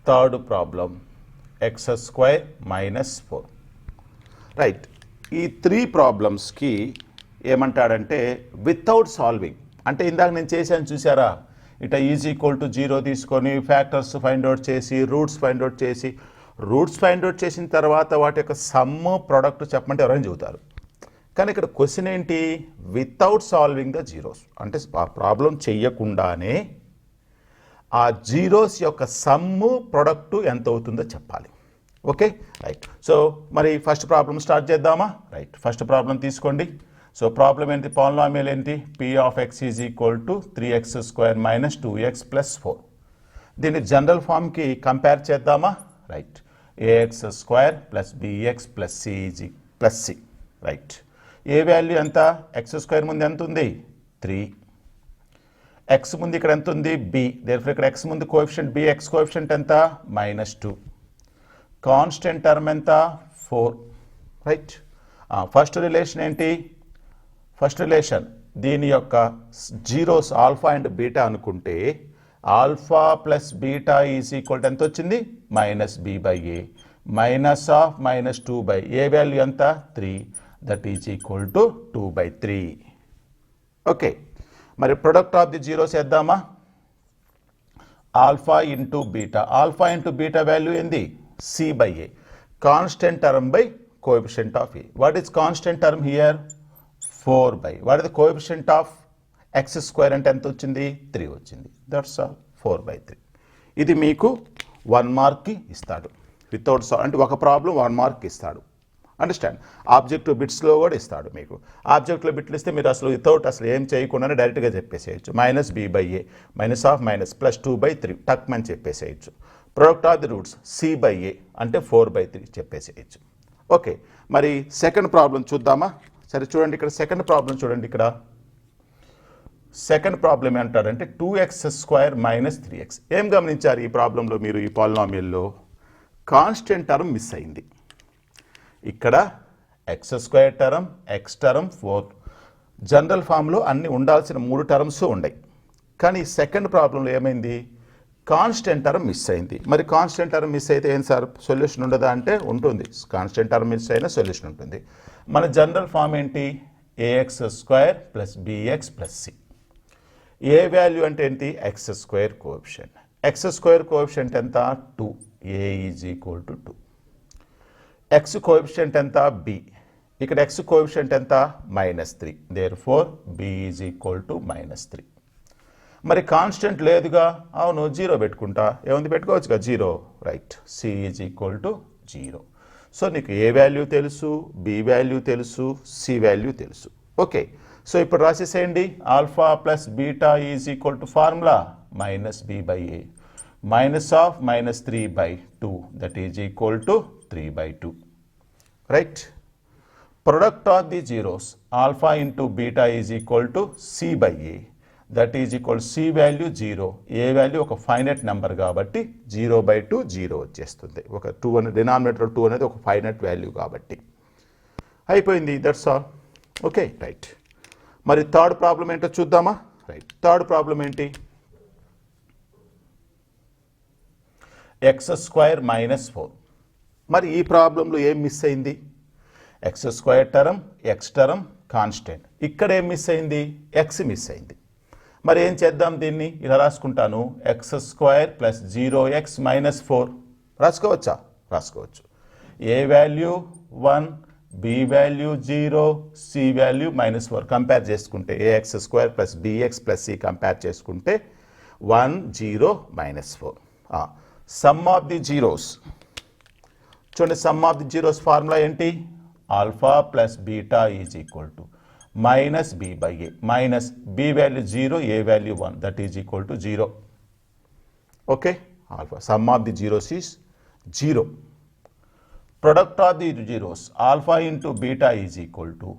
Third problem x square minus 4. Right, ఈ 3 ప్రాబ్లమ్స్కి ఏమంటాడంటే without solving. అంటే ఇందాక నేను చేశాను చూసారా, ఇట is equal to 0 తీసుకొని ఫ్యాక్టర్స్ ఫైండ్ అవుట్ చేసి రూట్స్ ఫైండ్ అవుట్ చేసిన తర్వాత వాటి యొక్క సమ్ ప్రోడక్ట్ చెప్పమంటే ఎవరైనా చెబుతారు. కానీ ఇక్కడ క్వశ్చన్ ఏంటి? Without solving the zeros. అంటే ఆ ప్రాబ్లం చెయ్యకుండానే ఆ జీరోస్ యొక్క సమ్ము ప్రొడక్టు ఎంత అవుతుందో చెప్పాలి. Okay, right. సో మరి ఫస్ట్ ప్రాబ్లం స్టార్ట్ చేద్దామా? రైట్, ఫస్ట్ ప్రాబ్లం తీసుకోండి. సో ప్రాబ్లం ఏంటి? పాలినామియల్ ఏంటి? p of x is equal to 3x square minus 2x plus 4. దీన్ని జనరల్ ఫామ్కి కంపేర్ చేద్దామా? Right, ax square plus bx plus c plus c. Right, A value ఎంత? X square ముందు ఎంత ఉంది? 3. ఎక్స్ ముందు ఇక్కడ ఎంత ఉంది? b. దేర్ఫోర్ ఇక్కడ ఎక్స్ ముందు కోఎఫిషియంట్ b, ఎక్స్ కోఎఫిషియంట్ ఎంత? -2. కాన్స్టెంట్ టర్మ్ ఎంత? 4. రైట్, ఫస్ట్ రిలేషన్ ఏంటి? ఫస్ట్ రిలేషన్ దీని యొక్క జీరోస్ ఆల్ఫా అండ్ బీటా అనుకుంటే alpha plus beta is equal to ఎంత వచ్చింది? -b/a. Minus of minus 2 A value ఎంత 3 that is equal to 2/3. Okay, మరి ప్రొడక్ట్ ఆఫ్ ది జీరోస్ వేద్దామా? ఆల్ఫా ఇంటూ బీటా వాల్యూ ఏంది c/a, constant term by coefficient of a. What is constant term here 4/. What is the coefficient of x² అంటే ఎంత వచ్చింది 3 వచ్చింది. That's all 4/3. ఇది మీకు 1 మార్క్కి ఇస్తాడు వితౌట్ అంటే ఒక ప్రాబ్లం 1 మార్క్ ఇస్తాడు. అండర్స్టాండ్? ఆబ్జెక్టివ్ బిట్స్లో కూడా ఇస్తాడు మీకు. ఆబ్జెక్టివ్ బిట్లు ఇస్తే మీరు అసలు వితౌట్ అసలు ఏం చేయకుండానే డైరెక్ట్గా చెప్పేసేయచ్చు. -b/a minus of minus plus 2/3 టక్ అని చెప్పేసేయచ్చు. Product of the roots c/a అంటే 4/3 చెప్పేసేయచ్చు. ఓకే, మరి సెకండ్ ప్రాబ్లం చూద్దామా? సరే చూడండి, ఇక్కడ సెకండ్ ప్రాబ్లం చూడండి. ఇక్కడ సెకండ్ ప్రాబ్లం ఏమంటారంటే 2x² మైనస్ 3x. ఏం గమనించారు ఈ ప్రాబ్లంలో మీరు? ఈ పాలినామియల్లో కాన్స్టెంట్ టర్మ్ మిస్ అయింది. ఇక్కడ x² term, x term, 4 general ఫామ్లో అన్ని ఉండాల్సిన 3 టర్మ్స్ ఉన్నాయి. కానీ సెకండ్ ప్రాబ్లంలో ఏమైంది? కాన్స్టెంట్ టర్మ్ మిస్ అయింది. మరి కాన్స్టెంట్ టర్మ్ మిస్ అయితే ఏం సార్ సొల్యూషన్ ఉండదా అంటే ఉంటుంది. కాన్స్టెంట్ టర్మ్ మిస్ అయినా సొల్యూషన్ ఉంటుంది. మన జనరల్ ఫామ్ ఏంటి? ax² plus bx plus c. ఏ వాల్యూ అంటే ఏంటి? x² coefficient. x² కోఎఫిషియంట్ ఎంత 2, a is equal to 2. x coefficient ఎంత b. ఇక్కడ x కోఎఫిషియంట్ ఎంత -3. Therefore b is equal to -3. మరి కాన్స్టెంట్ లేదుగా, అవును 0 పెట్టుకుంటా. ఏముంది పెట్టుకోవచ్చుగా 0, right. c is equal to 0. So నీకు ఏ వాల్యూ తెలుసు, b వాల్యూ తెలుసు, c వాల్యూ తెలుసు. ఓకే, సో ఇప్పుడు రాసేసేయండి. Alpha plus beta is equal to formula -b/a minus of -3/2 that is equal to 3/2. Right. Product of the zeros alpha into beta is equal to c/a that is equal c value 0. A value ఒక finite number కాబట్టి 0/2 0 వచ్చేస్తుంది. ఒక 2 అనే denominator 2 అనేది ఒక finite value కాబట్టి అయిపోయింది. That's all. Okay, right. మరి థర్డ్ ప్రాబ్లం ఏంటో చూద్దామా? రైట్. థర్డ్ ప్రాబ్లం ఏంటి? x² minus 4. మరి ఈ ప్రాబ్లంలో ఏం మిస్ అయింది? x² term, x term constant. ఇక్కడ ఏం మిస్ అయింది? x మిస్ అయింది. మరి ఏం చేద్దాం? దీన్ని ఇలా రాసుకుంటాను. x² ప్లస్ 0x మైనస్ 4 రాసుకోవచ్చా? రాసుకోవచ్చు. A value 1, b value 0, c value -4 compare చేసుకుంటే ax² plus bx plus c compare చేసుకుంటే 1 0 -4. సమ్ ఆఫ్ ది జీరోస్ చూడండి. Sum of the zeros formula ఏంటి? Alpha plus beta is equal to -b/a minus b value 0, a value 1 that is equal to 0. Okay, alpha sum of the zeros is 0. Product of the zeros alpha into beta is equal to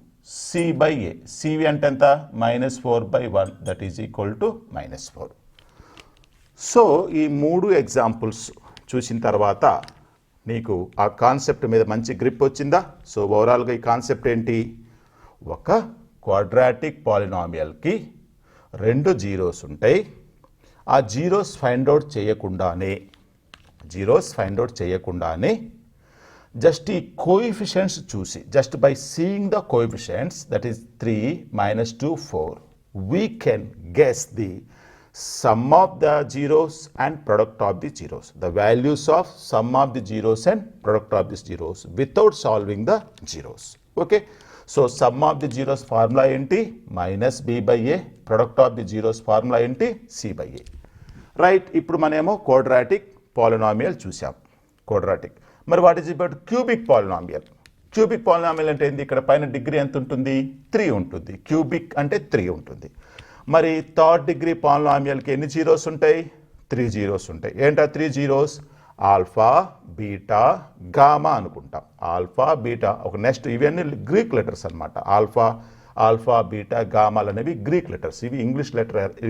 c/a. c అంటే ఎంత? -4/1 that is equal to -4. So ఈ 3 examples చూసిన తర్వాత నీకు ఆ concept మీద మంచి grip వచ్చిందా? సో ఓవరాల్గా ఈ కాన్సెప్ట్ ఏంటి? ఒక క్వాడ్రాటిక్ పాలినామియల్కి 2 జీరోస్ ఉంటాయి. ఆ జీరోస్ ఫైండ్ అవుట్ చేయకుండానే జస్ట్ ఈ కోఎఫిషియెంట్స్ చూసి, just by seeing the coefficients that is 3 -2 4 we can guess the sum of the zeros and product of the zeros, the values of sum of the zeros and product of the zeros without solving the zeros. Okay, so sum of the zeros formula enti -b/a, product of the zeros formula enti c/a. Right, ఇప్పుడు మనమేమో quadratic polynomial చూసాం. quadratic. మరి what is about cubic polynomial? Cubic polynomial అంటే ఏంది? ఇక్కడ పైన degree ఎంత ఉంటుంది? 3 ఉంటుంది. క్యూబిక్ అంటే 3 ఉంటుంది. మరి థర్డ్ డిగ్రీ పాలినామియల్కి ఎన్ని జీరోస్ ఉంటాయి? 3 జీరోస్ ఉంటాయి. ఏంటా 3 జీరోస్? ఆల్ఫా, బీటా, గామా అనుకుంటాం. ఆల్ఫా, బీటా ఒక నెక్స్ట్ ఇవన్నీ గ్రీక్ లెటర్స్ అనమాట. ఆల్ఫా, బీటా, గామాలు అనేవి గ్రీక్ లెటర్స్. ఇవి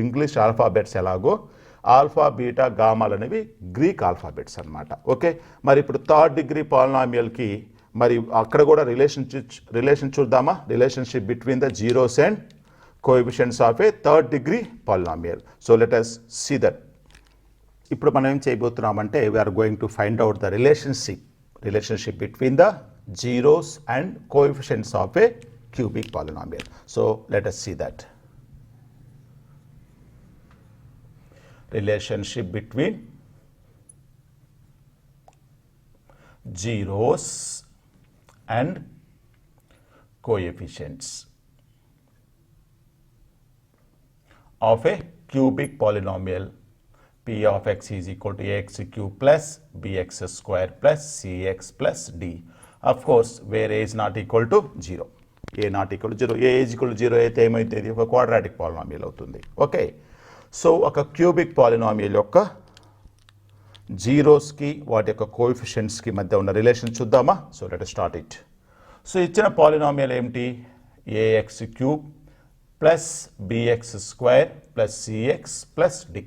ఇంగ్లీష్ ఆల్ఫాబెట్స్ ఎలాగో ఆల్ఫా, బీటా, గామాలు అనేవి గ్రీక్ ఆల్ఫాబెట్స్ అనమాట. ఓకే, మరి ఇప్పుడు థర్డ్ డిగ్రీ పాలినామియల్కి మరి అక్కడ కూడా రిలేషన్ చూద్దామా? Relationship between the zeros and coefficients of a third degree polynomial. So let us see that. ఇప్పుడు మనం ఏం చేయబోతున్నామంటే we are going to find out the relationship between the zeros and coefficients of a cubic polynomial. So let us see that. Relationship between zeros and coefficients of a cubic polynomial p of x is equal to ax cube plus bx square plus cx plus d. Of course, where a is not equal to 0. a not equal to 0. a is equal to 0 అయితే ఏమైతుంది? ఒక quadratic polynomial అవుతుంది. Okay, so ఒక cubic polynomial యొక్క జీరోస్కి వాటి యొక్క కోఎఫిషియెంట్స్కి మధ్య ఉన్న రిలేషన్ చూద్దామా? So let us start it. So ఇచ్చిన పాలినామియల్ ఏమిటి? Ax cube plus bx square plus CX plus d.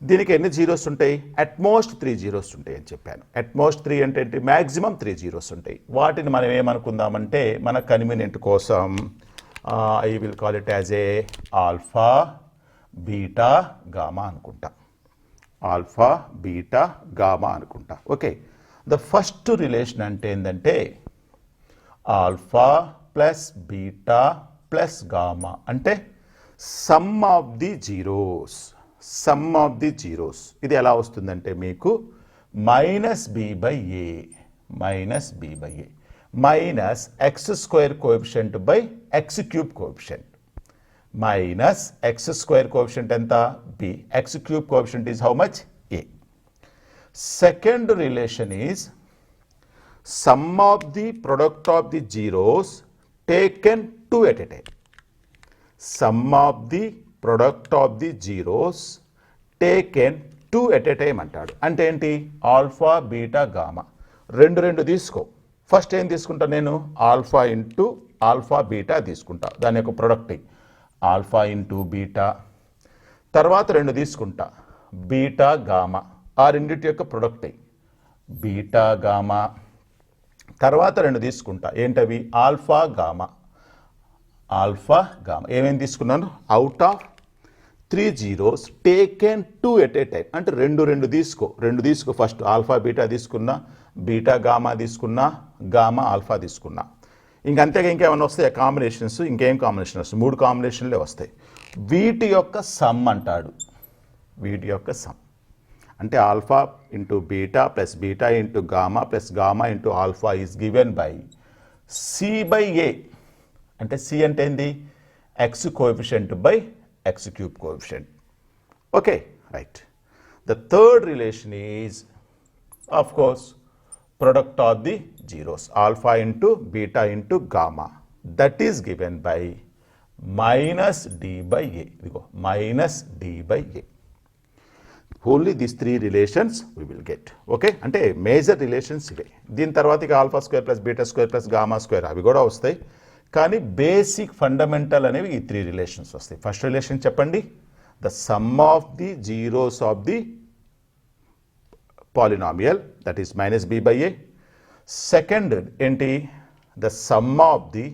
దీనికి ఎన్ని జీరోస్ ఉంటాయి? అట్మోస్ట్ 3 జీరోస్ ఉంటాయి అని చెప్పాను. అట్మోస్ట్ 3 అంటే ఏంటి? మ్యాక్సిమం 3 జీరోస్ ఉంటాయి. వాటిని మనం ఏమనుకుందామంటే మన కన్వీనియంట్ కోసం I will call it as a alpha beta gamma అనుకుంటా. ఆల్ఫా బీటా గామా అనుకుంటా. ఓకే, ద ఫస్ట్ రిలేషన్ అంటే ఏంటంటే alpha plus beta plus gamma అంటే sum of the zeros. Sum of the zeros ఇది ఎలా వస్తుందంటే మీకు minus B by A minus B by A minus X square coefficient by X cube coefficient minus X square coefficient ఎంత? B. X cube coefficient is how much? A. Second relation is some of the product of the zeros taken 2 at a time. Sum of the product of the zeros taken 2 at a time అంటాడు. అంటే ఏంటి? Alpha beta gamma రెండు తీసుకో. First ఏం తీసుకుంటా నేను? Alpha into alpha beta తీసుకుంటా, దాని యొక్క ప్రొడక్ట్ ఆల్ఫా ఇంటూ బీటా. తర్వాత 2 తీసుకుంటా బీటా గామా, ఆ రెండింటి యొక్క ప్రొడక్ట్ బీటా గామా. తర్వాత 2 తీసుకుంటా, ఏంటవి? Alpha gamma. ఆల్ఫా గామా ఏమేమి తీసుకున్నాను? Out of 3 zeros taken 2 at a time. అంటే రెండు తీసుకో. ఫస్ట్ ఆల్ఫా బీటా తీసుకున్నా, బీటా గామా తీసుకున్నా, గామా ఆల్ఫా తీసుకున్నా. ఇంకంతేగా ఇంకేమైనా వస్తాయి కాంబినేషన్స్? ఇంకేం కాంబినేషన్స్? 3 కాంబినేషన్లే వస్తాయి. వీటి యొక్క సమ్ అంటాడు. వీటి యొక్క సమ్ అంటే alpha into beta plus beta into gamma plus gamma into alpha is given by C by A. అంటే సి అంటే ఏంది? X coefficient by X cube coefficient. Okay, right. The third relation is of course product of the zeros alpha into beta into gamma, that is given by minus D by A. ఇదిగో minus D by A. Only this 3 relations we will get. Okay, అంటే major relations ఇవే. దీని తర్వాత ఇక alpha square plus beta square plus gamma square అవి కూడా వస్తాయి. కానీ బేసిక్ ఫండమెంటల్ అనేవి ఈ 3 రిలేషన్స్ వస్తాయి. ఫస్ట్ రిలేషన్ చెప్పండి, the sum of the zeros of the polynomial that is minus B by A. Second ఏంటి? The sum of the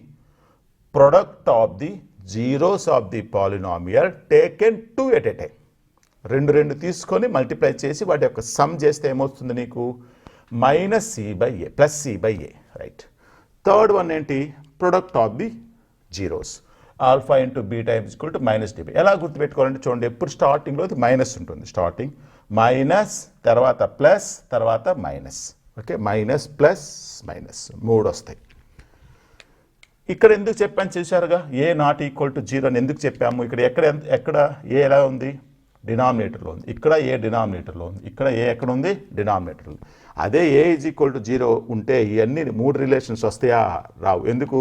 product of the zeros of the polynomial taken 2 at a time. రెండు తీసుకొని multiply చేసి వాటి యొక్క some చేస్తే ఏమవుతుంది నీకు? Minus C by A plus C by A. Right. Third one ఏంటి? Product of the zeros alpha into beta is equal to minus D by. ఎలా గుర్తుపెట్టుకోవాలంటే చూడండి, ఎప్పుడు స్టార్టింగ్లో అది మైనస్ ఉంటుంది. స్టార్టింగ్ మైనస్, తర్వాత ప్లస్, తర్వాత minus. Okay, minus plus minus 3 వస్తాయి. ఇక్కడ ఎందుకు చెప్పాను చూశారుగా? ఏ నాట్ ఈక్వల్ టు 0 అని ఎందుకు చెప్పాము? ఇక్కడ ఎక్కడ ఏ ఎలా ఉంది? డినామినేటర్లో ఉంది. ఇక్కడ ఏ డినామినేటర్లో ఉంది. ఇక్కడ ఏ ఎక్కడ ఉంది? డినామినేటర్లో. అదే ఏ ఈజ్ ఈక్వల్ టు 0 ఉంటే ఇవన్నీ 3 రిలేషన్స్ వస్తాయా? రావు. ఎందుకు?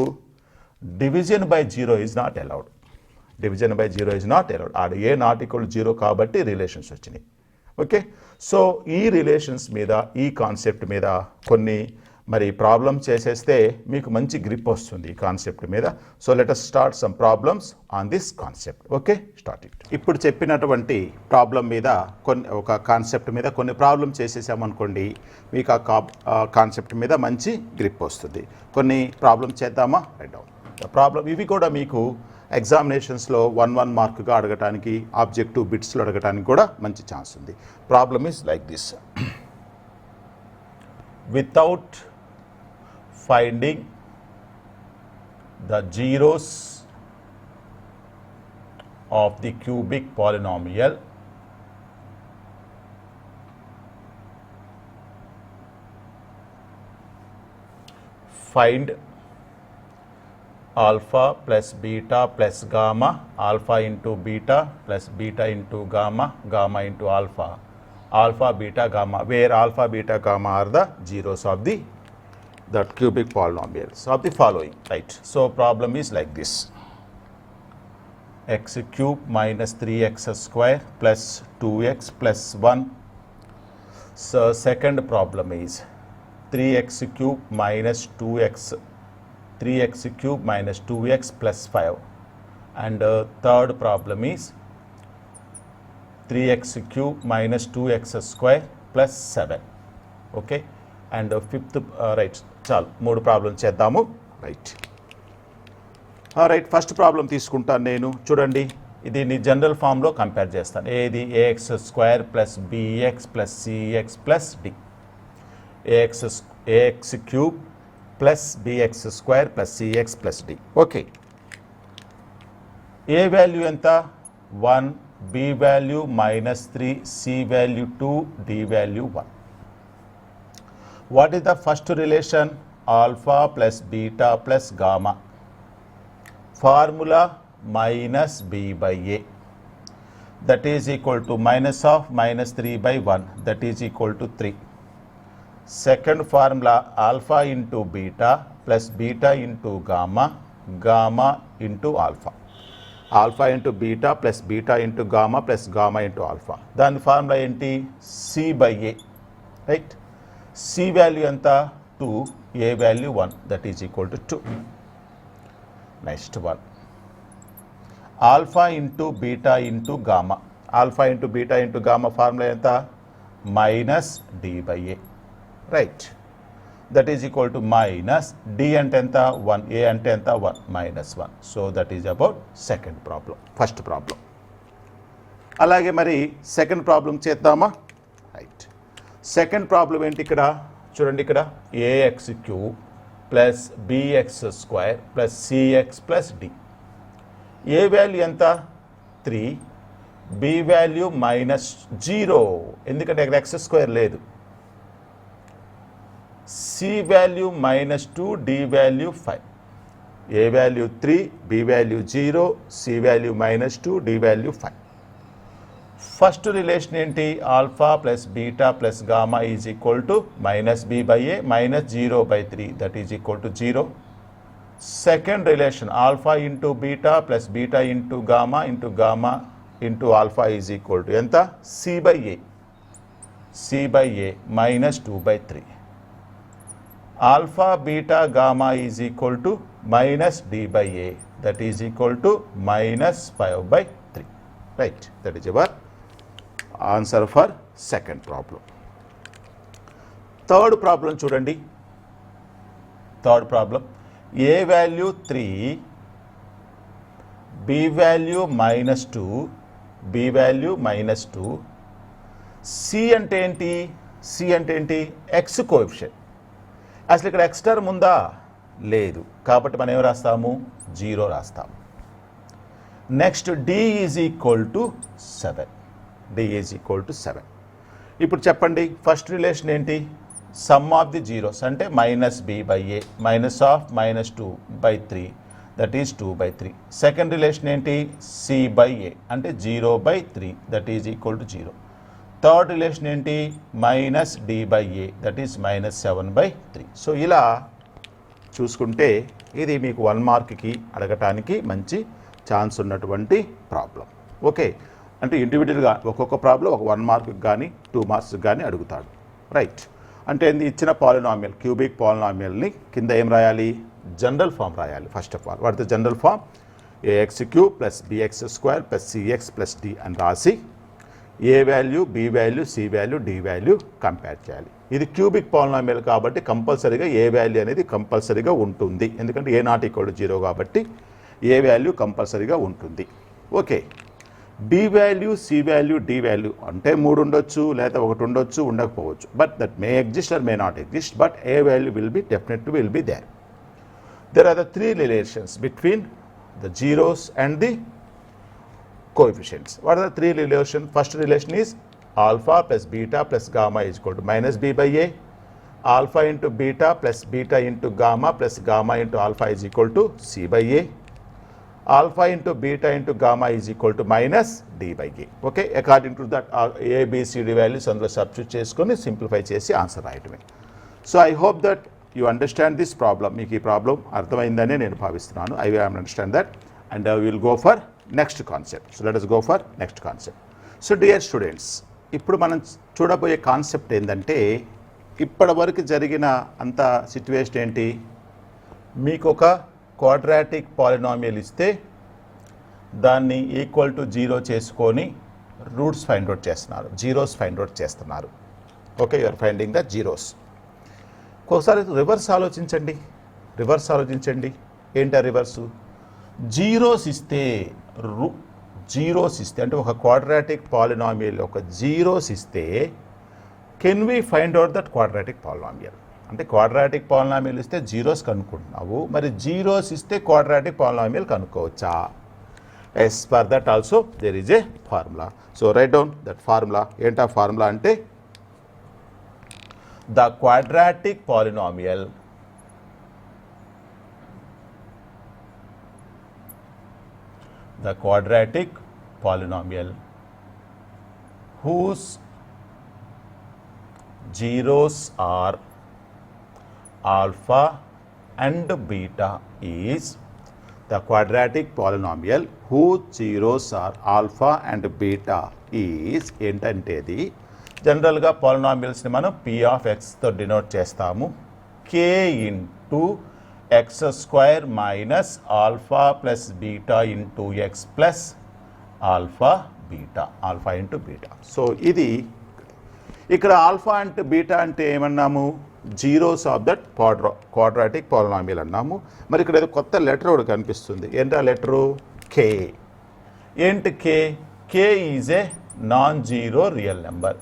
Division by 0 is not allowed. Division by 0 is not allowed. ఆడ ఏ నాట్ ఈక్వల్ టు 0 కాబట్టి రిలేషన్స్ వచ్చినాయి. ఓకే, సో ఈ రిలేషన్స్ మీద, ఈ కాన్సెప్ట్ మీద కొన్ని మరి ప్రాబ్లమ్ చేసేస్తే మీకు మంచి గ్రిప్ వస్తుంది ఈ కాన్సెప్ట్ మీద. So let us start some problems on this concept. Okay, start it. ఇప్పుడు చెప్పినటువంటి ప్రాబ్లం మీద ఒక కాన్సెప్ట్ మీద కొన్ని ప్రాబ్లమ్ చేసేసామనుకోండి, మీకు ఆ కాన్సెప్ట్ మీద మంచి గ్రిప్ వస్తుంది. కొన్ని ప్రాబ్లమ్ చేద్దామా? Right down problem. ఇవి కూడా మీకు ఎగ్జామినేషన్స్లో 1-1 మార్కుగా అడగటానికి, ఆబ్జెక్టివ్ బిట్స్లో అడగటానికి కూడా మంచి ఛాన్స్ ఉంది. Problem is like this. without finding the zeros of the cubic polynomial find alpha plus beta plus gamma, alpha into beta plus beta into gamma, gamma into alpha, alpha beta gamma, where alpha beta gamma are the zeros of the cubic polynomials of the following, right? So problem is like this: x cube minus 3x square plus 2x plus 1. So second problem is 3x cube minus 2x, 3x cube minus 2x plus 5. And third problem is 3x cube minus 2x square plus 7. Okay. And fifth, right, చాలు 3 problem చేద్దాము. Right, right, first problem తీసుకుంటాను నేను. చూడండి, ఇది general ఫామ్లో compare చేస్తాను. ఏది A X square plus B X plus CX plus D, A X cube plus bx square plus CX plus D. Okay, A value ఎంత? 1, B value -3, C value 2, D value 1. What is the first relation? Alpha plus beta plus gamma. Formula minus b by a. That is equal to minus of -3 by 1. That is equal to 3. Second formula, alpha into beta plus beta into gamma, gamma into alpha. Alpha into beta plus beta into gamma plus gamma into alpha. Then formula enti? C by a. Right? C value anta 2, A value 1, that is equal to 2. Next one, alpha into beta into gamma. Alpha into beta into gamma formula anta? Minus D by A. Right. That is equal to minus D ante enta? 1, A ante enta? 1, minus 1. So that is about second problem. First problem. అలాగే మరి second problem చేద్దామా? Right, second problem ఏంటి? ఇక్కడ చూడండి, ఇక్కడ A X cube plus bx square plus CX plus D. A value ఎంత? 3, B value -0, ఎందుకంటే ఇక్కడ ఎక్స్ స్క్వేర్ లేదు. C value -2, D value 5. A value 3, B value 0, C value -2, D value 5. First relation ఏంటి? Alpha plus beta plus gamma is equal to -b by a -0/3, that is equal to 0. Second relation alpha into beta plus beta into gamma into alpha is equal to ఎంత? c by a -2/3. Alpha beta gamma is equal to -d by a, that is equal to -5/3. Right, that is your answer for second problem. Third problem చూడండి. Third problem, A value 3, B value -2, B value -2. C అంటే ఏంటి? C అంటే ఏంటి? X coefficient. అసలు ఇక్కడ X term ఉందా? లేదు, కాబట్టి మనం ఏం రాస్తాము? 0 రాస్తాము. Next d is equal to 7. d is equal to 7. ఇప్పుడు చెప్పండి, ఫస్ట్ రిలేషన్ ఏంటి? సమ్ ఆఫ్ ది జీరోస్ అంటే -b by a, -2/3, that is 2/3. Second relation ఏంటి? c by a అంటే 0/3, that is equal to 0. Third relation ఏంటి? -d by a, that is -7/3. So ఇలా చూసుకుంటే ఇది మీకు 1 మార్క్కి అడగటానికి మంచి ఛాన్స్ ఉన్నటువంటి ప్రాబ్లం. ఓకే, అంటే ఇండివిజువల్గా ఒక్కొక్క ప్రాబ్లం ఒక 1 మార్క్ కానీ 2 మార్క్స్ కానీ అడుగుతాడు. రైట్, అంటే ఇచ్చిన పాలినామియల్, క్యూబిక్ పాలినామియల్ని కింద ఏం రాయాలి? జనరల్ ఫామ్ రాయాలి. First of all what the general form? A X cube plus bx square plus CX plus D అని రాసి A value, B value, C value, D value compare చేయాలి. ఇది క్యూబిక్ పాలినామియల్ కాబట్టి కంపల్సరీగా ఏ వాల్యూ అనేది కంపల్సరీగా ఉంటుంది, ఎందుకంటే ఏ నాట్ ఈక్వల్ టు 0 కాబట్టి ఏ వాల్యూ కంపల్సరీగా ఉంటుంది. Okay, B value, C value, D value అంటే 3 ఉండొచ్చు, లేదా 1 ఉండొచ్చు, ఉండకపోవచ్చు. But that may exist or may not exist, but A value will be definitely will be there. There are the three relations between the zeros and the coefficients. What are the three relations? First relation is alpha plus beta plus gamma is equal to minus b by a. Alpha into beta plus beta into gamma plus gamma into alpha is equal to c by a. Alpha into beta into gamma is equal to minus d by a. Okay, according to that a, b, c, d values అందులో substitute చేసుకొని simplify చేసి answer రాయటమే. So I hope that you understand this problem. మీకు ఈ problem అర్థమైందనే నేను భావిస్తున్నాను. I will understand that and I will go for next concept. So let us go for next concept. So dear students, ఇప్పుడు మనం చూడబోయే concept ఏంటంటే ఇప్పటి వరకు జరిగిన అంత సిచ్యువేషన్ ఏంటి, మీకు ఒక క్వాడ్రాటిక్ పాలినామియల్ ఇస్తే దాన్ని ఈక్వల్ టు 0 చేసుకొని రూట్స్ ఫైండ్ అవుట్ చేస్తున్నారు, జీరోస్ ఫైండ్ అవుట్ చేస్తున్నారు. Okay, you are finding the zeros. ఒకసారి రివర్స్ ఆలోచించండి, ఏంటా రివర్సు? జీరోస్ ఇస్తే అంటే ఒక క్వాడ్రాటిక్ పాలినామియల్ ఒక జీరోస్ ఇస్తే can we find out that quadratic polynomial? అంటే క్వాడ్రాటిక్ పాలినామియల్ ఇస్తే జీరోస్ కనుక్కుంటున్నావు, మరి జీరోస్ ఇస్తే క్వాడ్రాటిక్ పాలినామియల్ కనుక్కోవచ్చా? Yes, for that also there is a formula. So write down that formula. ఏంటా ఫార్ములా అంటే the quadratic polynomial whose zeros are alpha and beta is the quadratic polynomial whose zeros are alpha and beta is ఏంటంటేది జనరల్గా పాలినామియల్స్ని మనం p of ఎక్స్తో denote చేస్తాము. k into X square minus alpha plus beta into X plus alpha into beta. So ఇది ఇక్కడ alpha and beta అంటే ఏమన్నాము? Zeros of that quadratic polynomial అన్నాము. మరి ఇక్కడ ఏదో కొత్త లెటర్ ఒకటి కనిపిస్తుంది. ఏంటా లెటరు? కే. ఏంటి K? K is a non zero real number.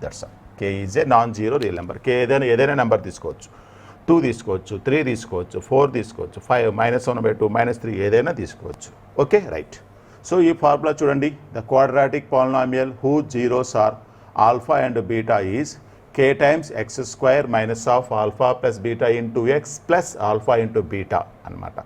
That's all. K is a non zero real number. K ఏదైనా నెంబర్ తీసుకోవచ్చు, 2 తీసుకోవచ్చు, 3 తీసుకోవచ్చు, 4 తీసుకోవచ్చు, 5 -1/2 -3 ఏదైనా తీసుకోవచ్చు. Okay, right. సో ఈ ఫార్ములా చూడండి. The quadratic polynomial who zeros are alpha and beta is k times x square minus of alpha plus beta into X plus alpha into beta అనమాట.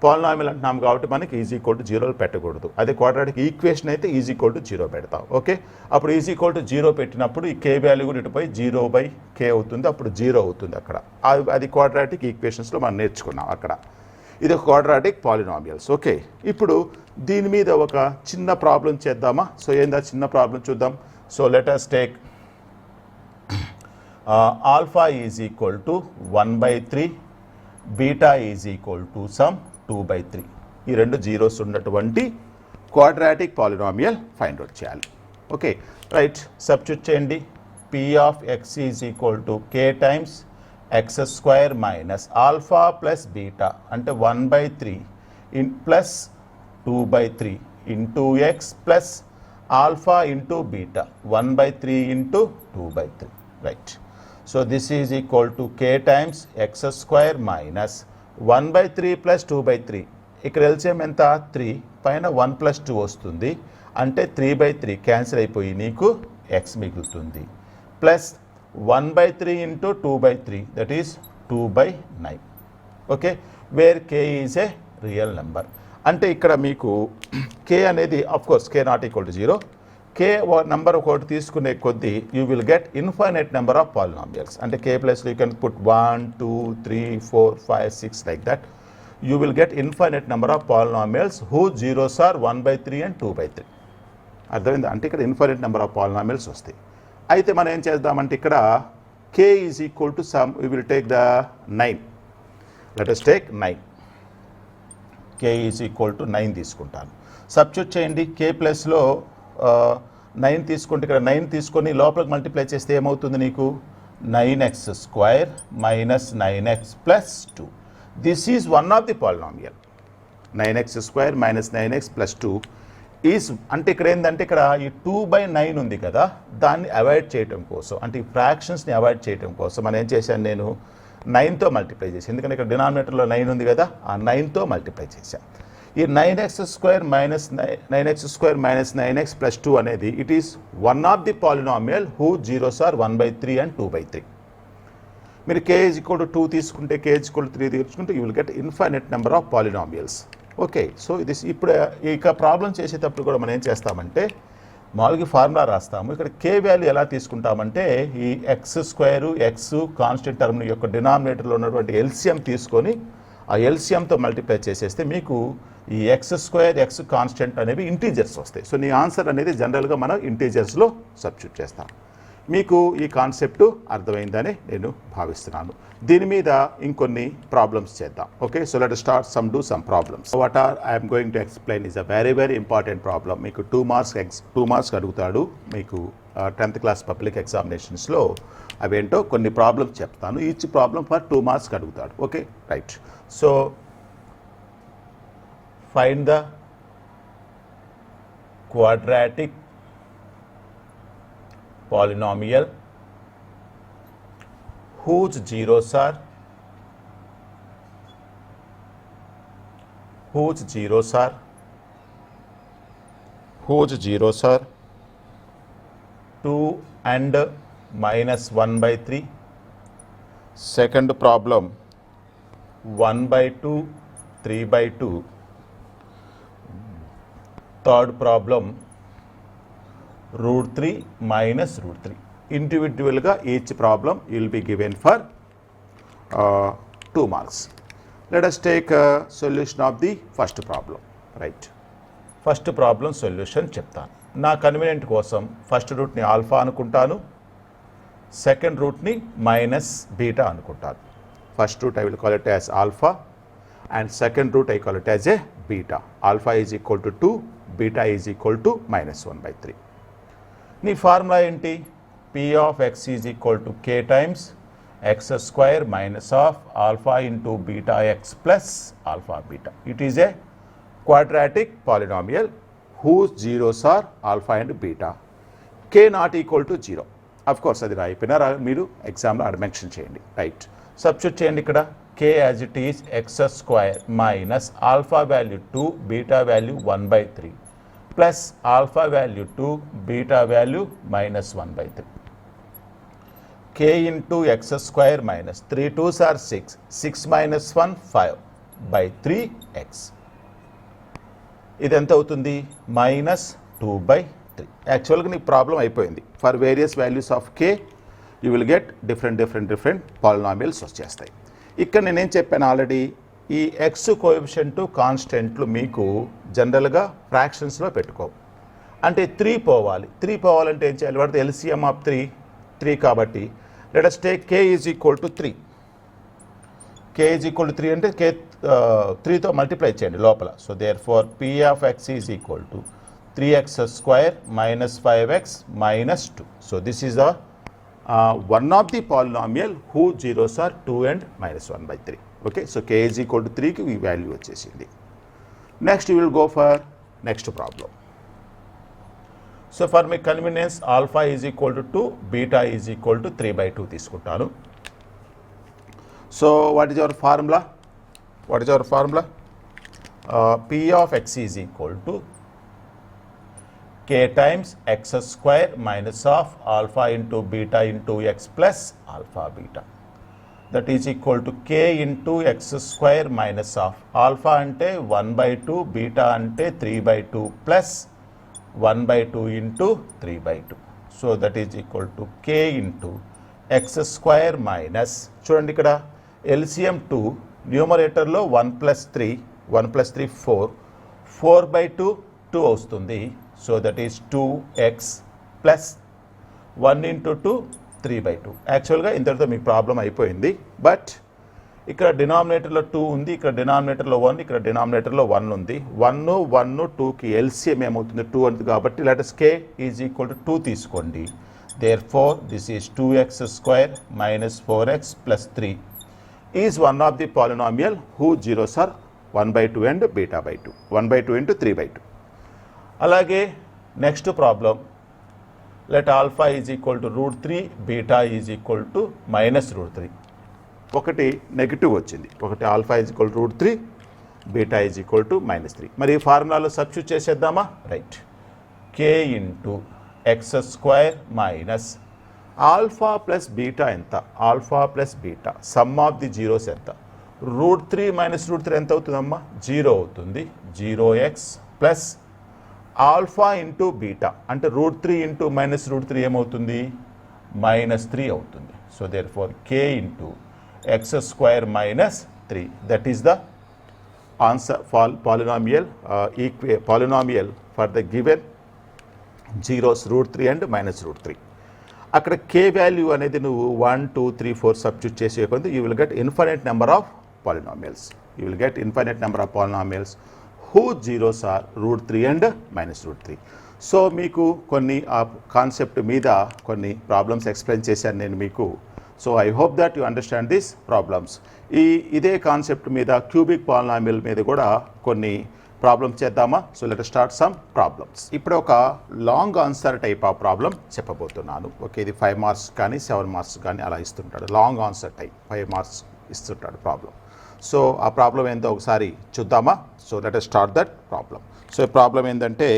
పాలినామియల్ అంటున్నాం కాబట్టి మనకి ఈజ్ ఈక్వల్ టు 0 పెట్టకూడదు. అదే quadratic equation అయితే is equal to 0 పెడతాం. Okay, అప్పుడు is equal to 0 పెట్టినప్పుడు ఈ కే వాల్యూ కూడా ఇటుపోయి 0/k అవుతుంది, అప్పుడు 0 అవుతుంది అక్కడ. అది క్వాడ్రాటిక్ ఈక్వేషన్స్లో మనం నేర్చుకున్నాం అక్కడ. ఇది ఒక క్వాడ్రాటిక్ పాలినామియల్స్. ఓకే, ఇప్పుడు దీని మీద ఒక చిన్న ప్రాబ్లం చేద్దామా? సో ఏందా చిన్న ప్రాబ్లం చూద్దాం. So let us take alpha is equal to 1/3, beta is equal to some 2/3. ఈ రెండు జీరోస్ ఉన్నటువంటి క్వాడ్రాటిక్ పాలినామియల్ ఫైండ్ అవుట్ చేయాలి. Okay, right. సబ్స్టిట్యూట్ చేయండి. p of x is equal to k times x square minus alpha plus beta అంటే 1/3 plus 2/3 into X plus alpha into beta 1/3 into 2/3. Right. So this is equal to k times x square minus 1/3 plus 2/3. ఇక్కడ LCM ఎంత? 3. పైన 1 + 2 వస్తుంది అంటే 3/3 cancel అయిపోయి నీకు x మిగులుతుంది. Plus 1/3 into 2/3 that is 2/9. Okay, where k is a real number. అంటే ఇక్కడ మీకు k అనేది of course k not equal to 0. k number ఒకటి తీసుకునే కొద్దీ you will get infinite number of polynomials. అంటే k ప్లస్లో you can put 1, 2, 3, 4, 5, 6 like that. You will get infinite number of polynomials who zeros are 1/3 and 2/3. అర్థమైందా? అంటే ఇక్కడ infinite number of polynomials వస్తాయి. అయితే మనం ఏం చేద్దామంటే ఇక్కడ k is equal to some we will take the 9. Let us take 9. k is equal to 9 తీసుకుంటాను. సబ్స్టిట్యూట్ చేయండి. k ప్లస్లో 9 తీసుకుంటే ఇక్కడ 9 తీసుకొని లోపలికి మల్టిప్లై చేస్తే ఏమవుతుంది నీకు? 9x square minus 9x plus 2. This is one of the polynomial. 9x square minus 9x plus 2 is అంటే ఇక్కడ ఏంటంటే ఇక్కడ ఈ 2/9 ఉంది కదా, దాన్ని అవాయిడ్ చేయడం కోసం, అంటే ఈ ఫ్రాక్షన్స్ని అవాయిడ్ చేయడం కోసం మనం ఏం చేశాను, నేను 9తో మల్టిప్లై చేశాను. ఎందుకంటే ఇక్కడ డినామినేటర్లో 9 ఉంది కదా, ఆ 9తో మల్టిప్లై చేశాను. ఈ 9x² మైనస్ 9x ప్లస్ 2 అనేది it is one of the polynomial who zeros are 1/3 and 2/3. మీరు k = 2 తీసుకుంటే, k = 3 తీసుకుంటే you will get infinite number of polynomials. Okay, so ఇది ఇప్పుడు ఇక ప్రాబ్లం చేసేటప్పుడు కూడా మనం ఏం చేస్తామంటే మామూలుగా ఫార్ములా రాస్తాము. ఇక్కడ k వాల్యూ ఎలా తీసుకుంటామంటే ఈ x² x కాన్స్టెంట్ టర్మ్ యొక్క డినామినేటర్లో ఉన్నటువంటి ఎల్సిఎం తీసుకొని ఆ ఎల్సిఎంతో మల్టిప్లై చేసేస్తే మీకు ఈ x² x కాన్స్టెంట్ అనేవి ఇంటీజర్స్ వస్తాయి. సో నీ ఆన్సర్ అనేది జనరల్గా మనం ఇంటీజర్స్లో సబ్స్టిట్యూట్ చేస్తాం. మీకు ఈ కాన్సెప్ట్ అర్థమైందని నేను భావిస్తున్నాను. దీని మీద ఇంకొన్ని ప్రాబ్లమ్స్ చేద్దాం. Okay, so let start do some problems. What are I'm going to explain is a very important problem. మీకు 2 మార్క్స్ అడుగుతాడు మీకు 10th క్లాస్ పబ్లిక్ ఎగ్జామినేషన్స్లో. అవేంటో కొన్ని ప్రాబ్లమ్స్ చెప్తాను. ఈచ్ ప్రాబ్లమ్ ఫర్ 2 మార్క్స్ అడుగుతాడు. Okay, right. So find the quadratic polynomial whose zeros are 2 and -1/3. Second problem 1/2, 3/2. Third problem √3 minus √3. Individually each problem will be given for 2 marks. Let us take a solution of the first problem. Right. First problem solution చెప్తాను. నా convenient కోసం first రూట్ని alpha అనుకుంటాను, second రూట్ని -beta అనుకుంటాను. First root I will call it as alpha and second root I call it as a beta. Alpha is equal to 2, beta is equal to -1/3. నీ formula ఏంటి? P of x is equal to k times x² minus of alpha into beta x plus alpha beta. It is a quadratic polynomial whose zeros are alpha and beta. K not equal to 0. Of course అది రాయిపోయినా మీరు ఎగ్జామ్లో అక్కడ mention చేయండి. Right, substitute చేయండి. ఇక్కడ k as it is x² minus alpha value 2, beta value 1/3 plus alpha value 2, beta value -1/3. K into x² minus 3 2s are 6, 6 minus 1 5/3x. ఇది ఎంత అవుతుంది? -2/3. యాక్చువల్గా నీ ప్రాబ్లం అయిపోయింది. For various values of k you will get different polynomials వచ్చేస్తాయి. ఇక్కడ నేనేం చెప్పాను ఆల్రెడీ, ఈ ఎక్స్ కోఎఫిషియంట్ కాన్స్టెంట్లు మీకు జనరల్గా ఫ్రాక్షన్స్లో పెట్టుకో. అంటే 3 పోవాలి. 3 పోవాలంటే ఏం చేయాలి? వాడితే ఎల్సిఎం ఆఫ్ 3 కాబట్టి let us take k is equal to 3. k is equal to 3 అంటే k 3తో మల్టిప్లై చేయండి లోపల. So therefore p of x is equal to 3x² minus 5x minus 2. So this is the one of the polynomial whose zeros are 2 and -1/3. Okay, so k is equal to 3 కి ఈ value వచ్చేసింది. Next you will go for next problem. So for my convenience alpha is equal to 2, beta is equal to 3/2 తీసుకుంటాను. So what is hour formula? P of x is equal to k times x² minus of alpha into beta into x plus alpha beta. That is equal to k into x² minus of alpha ante 1/2, beta ante 3/2 plus 1/2 into 3/2. So that is equal to k into x² minus, చూడండి ఇక్కడ LCM 2, న్యూమరేటర్లో 1 plus 3 4, 4/2 2 వస్తుంది. So that is 2x plus 1 into 2 3/2. యాక్చువల్గా ఇంతటితో మీ problem అయిపోయింది. But ఇక్కడ డినామినేటర్లో 2 ఉంది, ఇక్కడ డినామినేటర్లో 1, ఇక్కడ డినామినేటర్లో 1 ఉంది. 1 1 2కి ఎల్సిఎం ఏమవుతుంది? 2 ఉంది కాబట్టి let us k is equal to 2 తీసుకోండి. Therefore this is 2x² minus 4x plus 3 is one of the polynomial who zeros are 1/2 and beta/2, 1/2 into 3/2. అలాగే next problem, let alpha is equal to √3, beta is equal to -√3. ఒకటి negative వచ్చింది, ఒకటి alpha is equal to √3, beta is equal to -3. మరి ఈ ఫార్ములాలో substitute చేసేద్దామా? Right. k into x² minus alpha plus beta ఎంత? Alpha plus beta sum of the zeros ఎంత? √3 - √3 ఎంత అవుతుందమ్మా? 0 అవుతుంది. 0x plus alpha into beta అంటే √3 ఇంటూ -√3 ఏమవుతుంది? -3 అవుతుంది. So therefore k into x² -3, that is the answer for polynomial polynomial for the given zeros √3 and -√3. అక్కడ k value అనేది నువ్వు 1, 2, 3, 4 సబ్స్టిట్యూట్ చేసే కొంత you will get infinite number of polynomials. You will get infinite number of polynomials whose zeros are √3 and -√3. So మీకు కొన్ని ఆ concept మీద కొన్ని ప్రాబ్లమ్స్ ఎక్స్ప్లెయిన్ చేశాను నేను మీకు. So I hope that you understand this problems. ఇదే కాన్సెప్ట్ మీద క్యూబిక్ పాలినామియల్ మీద కూడా కొన్ని ప్రాబ్లమ్స్ చేద్దామా? So let us start some problems. ఇప్పుడు ఒక long answer type of problem చెప్పబోతున్నాను. ఓకే, ఇది 5 మార్క్స్ కానీ 7 మార్క్స్ కానీ అలా ఇస్తుంటాడు. లాంగ్ ఆన్సర్ టైప్ 5 మార్క్స్ ఇస్తుంటాడు ప్రాబ్లం. సో ఆ ప్రాబ్లం ఏందో ఒకసారి చూద్దామా? So let us start that problem. So ఈ ప్రాబ్లం ఏంటంటే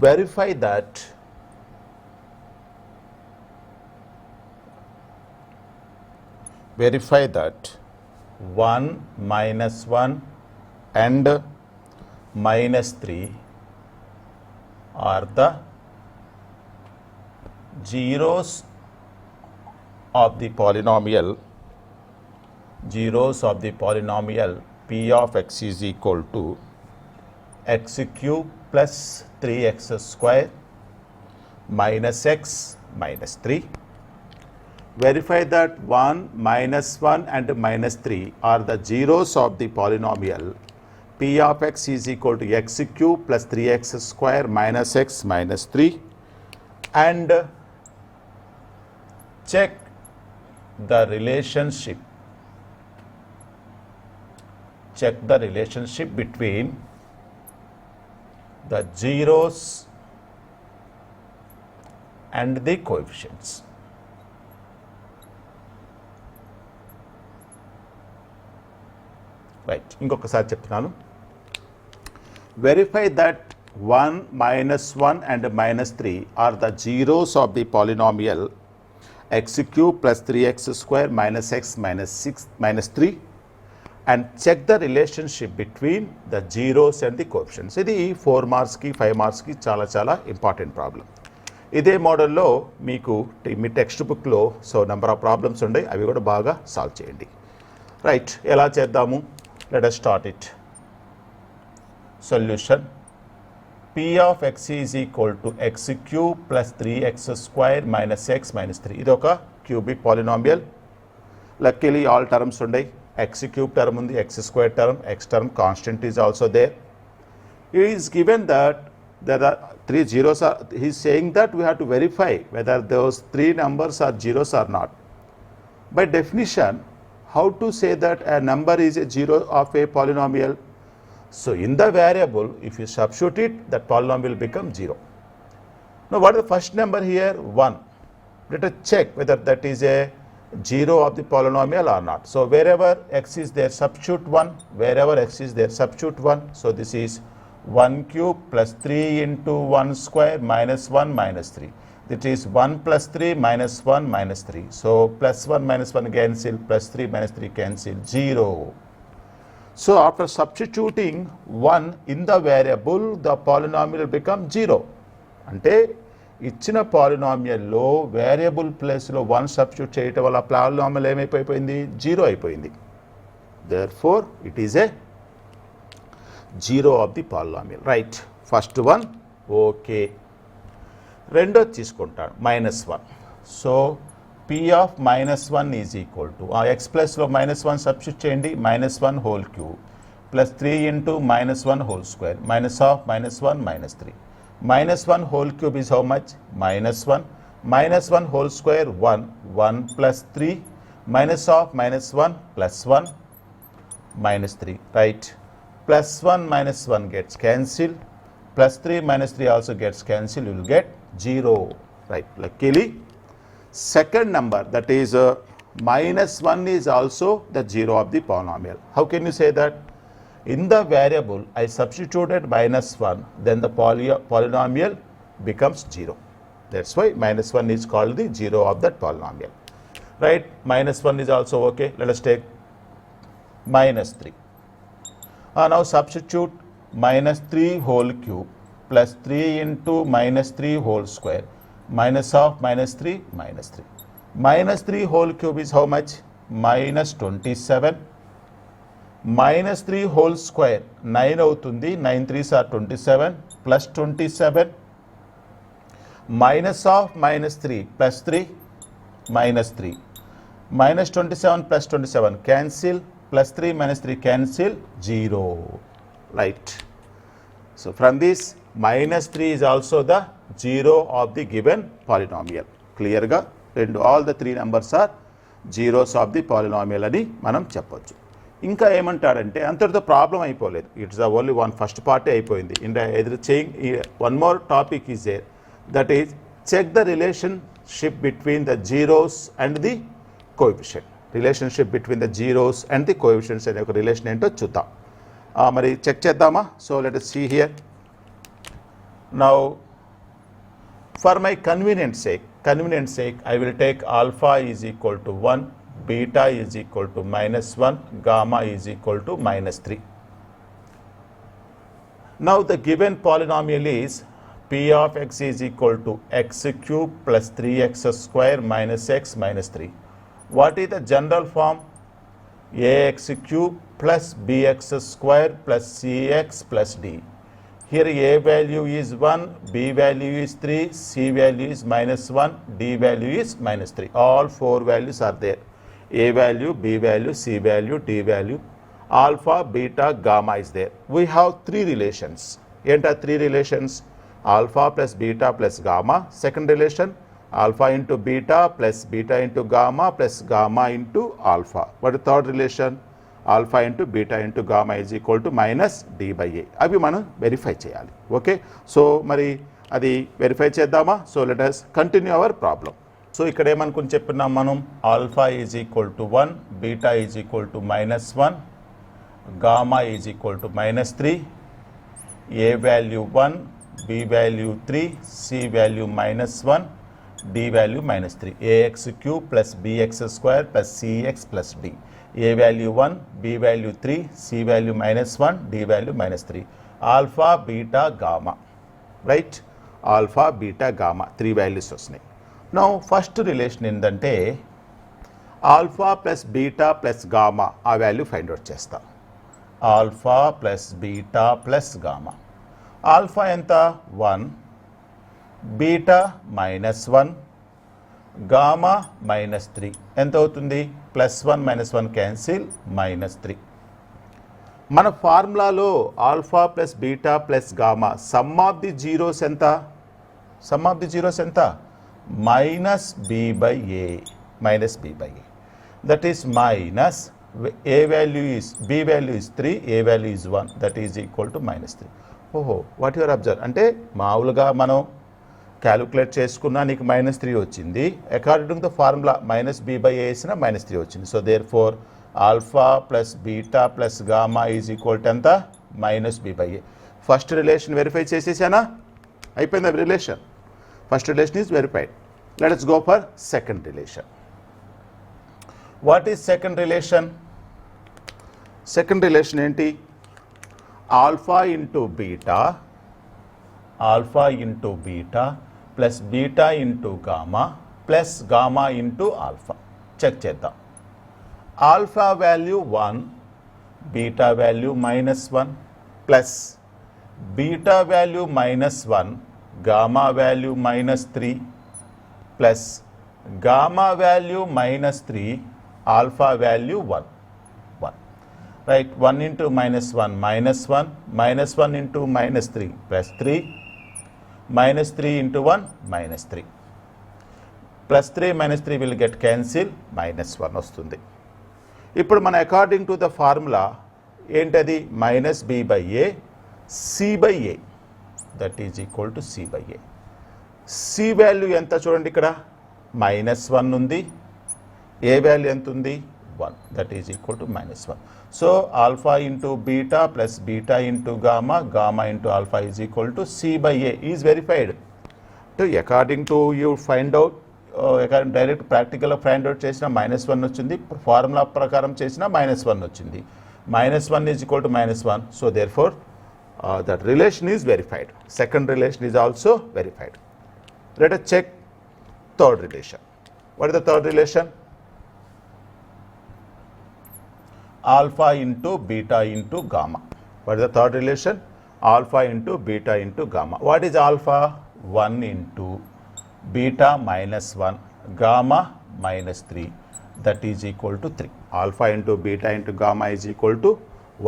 verify that verify that 1 - 1 and -3 are the zeros of the polynomial p of x is equal to x³ plus 3x² minus x minus 3. Verify that 1, -1 and -3 are the zeros of the polynomial p of x is equal to x³ plus 3x² minus x minus 3, and check the relationship between the zeros and the coefficients. Right, ఇంకొకసారి చెప్తున్నాను. Verify that 1, -1 and -3 are the zeros of the polynomial x³ plus 3x² minus x minus 3, and check the relationship between the zeros and the coefficients. ఇది 4 మార్క్స్కి 5 మార్క్స్కి చాలా చాలా important problem. ఇదే మోడల్లో మీకు మీ టెక్స్ట్ బుక్లో సో నెంబర్ ఆఫ్ ప్రాబ్లమ్స్ ఉన్నాయి, అవి కూడా బాగా సాల్వ్ చేయండి. రైట్, ఎలా చేద్దాము? Let us start it. Solution: p of x is equal to x³ plus 3x² minus x minus 3. ఇది ఒక cubic polynomial. Luckily all terms ఉన్నాయి. x³ టర్మ్ ఉంది, x² term, x term constant is also there. It is given that there are 3 zeros. He is saying that we have to verify whether those 3 numbers are zeros or not. By definition, how to say that a number is a zero of a polynomial? So in the variable, if you substitute it, that polynomial will become 0. Now what is the first number here? 1. Let us check whether that is a zero of the polynomial or not. So wherever x is there, substitute 1. Wherever x is there, substitute 1. So this is 1³ plus 3 into 1² minus 1 minus 3. That is 1 plus 3 minus 1 minus 3. So plus 1 minus 1 cancel, plus 3 minus 3 cancel, 0. So after substituting 1 in the variable, the polynomial will become 0. అంటే ఇచ్చిన పాలినామియల్లో variable ప్లేస్లో 1 substitute చేయటం వల్ల polynomial ఏమైపోయింది? 0 అయిపోయింది. Therefore it is a 0 of the polynomial. Right, first one okay. రెండోది తీసుకుంటాను -1. So p of -1 is equal to ఆ ఎక్స్ ప్లస్లో -1 సబ్స్టిట్యూట్ చేయండి. -1 whole cube plus 3 into -1 whole square minus of -1 -3. -1 whole cube is how much? -1. -1 whole square 1. 1 plus 3 minus of -1 plus 1 minus 3. Right, plus 1 minus 1 gets cancelled. plus 3 minus 3 also gets cancelled, you will get 0, right? Luckily, second number, that is minus 1 is also the 0 of the polynomial. How can you say that? In the variable, I substituted minus 1, then the polynomial becomes 0. That's why minus 1 is called the 0 of that polynomial, right? Minus 1 is also okay. Let us take minus 3. Now substitute minus 3 whole cube plus 3 into minus 3 whole square minus of minus 3 minus 3. Minus 3 whole cube is how much? Minus 27. Minus 3 whole square 9 avutundi. 9 3s are 27 plus 27 minus of minus 3 plus 3 minus 3. Minus 27 plus 27 cancel, plus 3 minus 3 cancel, 0, right? So from this, minus 3 is also the 0 of the given polynomial. Clear ga? And all the three numbers are zeros of the polynomial ani manam చెప్పొచ్చు. ఇంకా ఏమంటాడంటే అంతటితో problem అయిపోలేదు. It's only one first పార్టే అయిపోయింది. ఇంత ఎదురు చేయింగ్ one more topic is there, that is check the relationship between the zeros and the coefficient. Relationship between the zeros and the coefficients అనే ఒక రిలేషన్ ఏంటో చూద్దాం. మరి చెక్ చేద్దామా? So let us see here. Now for my convenience sake, I will take alpha is equal to 1, beta is equal to minus 1, gamma is equal to minus 3. Now the given polynomial is p of x is equal to x cube plus 3x square minus x minus 3. What is the general form? Ax cube plus bx square plus cx plus d. Here a value is 1, b value is 3, c value is minus 1, d value is minus 3. All four values are there. A value, b value, c value, d value, alpha, beta, gamma is there. We have three relations. Enter three relations: alpha plus beta plus gamma. Second relation, alpha into beta plus beta into gamma plus gamma into alpha. What is the third relation? Alpha into beta into gamma is equal to minus d by a. అవి మనం verify చేయాలి. Okay, so మరి అది verify చేద్దామా? So let us continue our problem. So ఇక్కడ ఏమనుకుని చెప్పినాం మనం? Alpha is equal to 1, beta is equal to minus 1, gamma is equal to minus 3, A value 1, B value 3, C value minus 1, d value minus 3. ax cube plus bx square plus cx plus d. A value 1, b value 3, c value minus 1, d value minus 3. Alpha, beta, gamma. Right? Alpha, beta, gamma. Three values వస్తున్నాయి. Now first relation ఏంటంటే alpha plus beta plus gamma ఆ value find out చేస్తాం. Alpha plus beta plus gamma. Alpha ఎంత? 1, beta minus 1, gamma minus 3. ఎంత అవుతుంది? Plus 1 minus 1 cancel, minus 3. మన ఫార్ములాలో alpha plus beta plus gamma sum of the zeros ఎంత? Sum of the zeros ఎంత? Minus B by A. Minus B by A, that is minus A value is, B value is 3, A value is 1, that is equal to minus 3. ఓహో, what your observe అంటే మామూలుగా మనం calculate చేసుకున్నా నీకు minus 3 వచ్చింది. According to the formula minus B by a వేసిన minus 3 వచ్చింది. So therefore alpha plus beta plus gamma is equal to ఎంత? Minus B by a. First relation verify చేసేసానా? అయిపోయింది relation. First relation is verified. Let us go for second relation. What is second relation? Second relation ఏంటి? Alpha into beta, alpha into beta plus beta into gamma plus gamma into alpha. Check చేద్దాం. Alpha value 1, beta value minus 1 plus beta value minus 1, gamma value minus 3 plus gamma value minus 3, alpha value 1. Right, 1 into minus 1, minus 1, minus 1 into minus 3, plus 3, minus 3 into 1, minus 3. Plus 3 minus 3 will get cancel, minus 1 వస్తుంది. ఇప్పుడు మన according to the formula ఏంటది? Minus B by A, C by A. That is equal to C by A. C value ఎంత చూడండి, ఇక్కడ -1 ఉంది, ఏ value ఎంత ఉంది 1, that is equal to -1. So alpha into beta plus beta into gamma, gamma into alpha is equal to C by A is verified. According to you find out, direct ప్రాక్టికల్గా find out చేసిన -1 వచ్చింది, formula ప్రకారం చేసిన -1 వచ్చింది. -1 is equal to -1. So therefore that relation is verified. Second relation is also verified. Let us check third relation. What is the third relation? Alpha into beta into gamma. What is the third relation? Alpha into beta into gamma. What is alpha? 1 into beta -1, gamma -3, that is equal to 3. Alpha into beta into gamma is equal to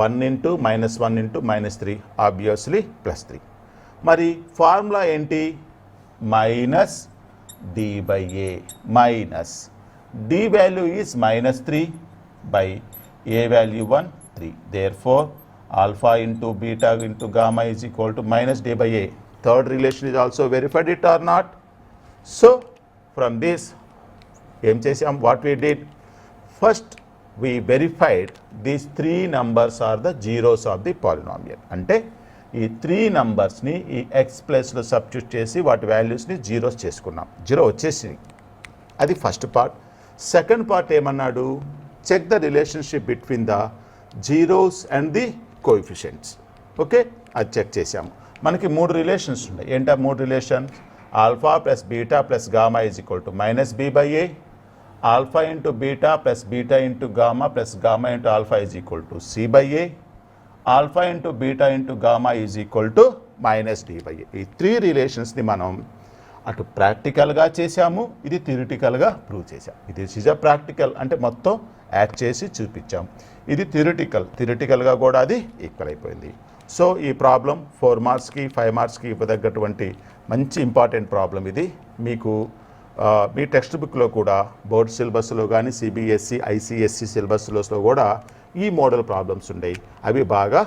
1 into -1 into -3, obviously +3. మరి formula ఏంటి? minus d by a, minus d value is -3 by a value 1, 3. Therefore, alpha into beta into gamma is equal to minus d by a. Third relation is also verified, it or not? So, from this, what we did? First, we verified these 3 numbers are the zeros of the polynomial. Ante, ఈ 3 నంబర్స్ని ఈ X ప్లస్లో substitute చేసి వాటి వాల్యూస్ని zeros చేసుకున్నాం. Zero వచ్చేసి అది first part. Second part ఏమన్నాడు? Check the relationship between the zeros and the coefficients. Okay, అది చెక్ చేసాము. మనకి 3 రిలేషన్స్ ఉన్నాయి. ఏంటా 3 relations? Alpha plus beta plus gamma is equal to -b by a, alpha into beta plus beta into gamma plus gamma into alpha is equal to C by a, alpha into beta into gamma is equal to -d by a. ఈ 3 రిలేషన్స్ని మనం అటు ప్రాక్టికల్గా చేసాము, ఇది థియరిటికల్గా prove చేసాము. ఇది is practical అంటే మొత్తం యాడ్ చేసి చూపించాం. ఇది థియరిటికల్గా కూడా అది ఈక్వల్ అయిపోయింది. సో ఈ ప్రాబ్లం 4 మార్క్స్కి 5 మార్క్స్కి ఇవ్వదగ్గటువంటి మంచి ఇంపార్టెంట్ ప్రాబ్లం ఇది. మీకు మీ టెక్స్ట్ బుక్లో కూడా బోర్డ్ సిలబస్లో కానీ సిబిఎస్ఈ ఐసిఎస్సి సిలబస్లో కూడా ఈ మోడల్ ప్రాబ్లమ్స్ ఉండేవి. అవి బాగా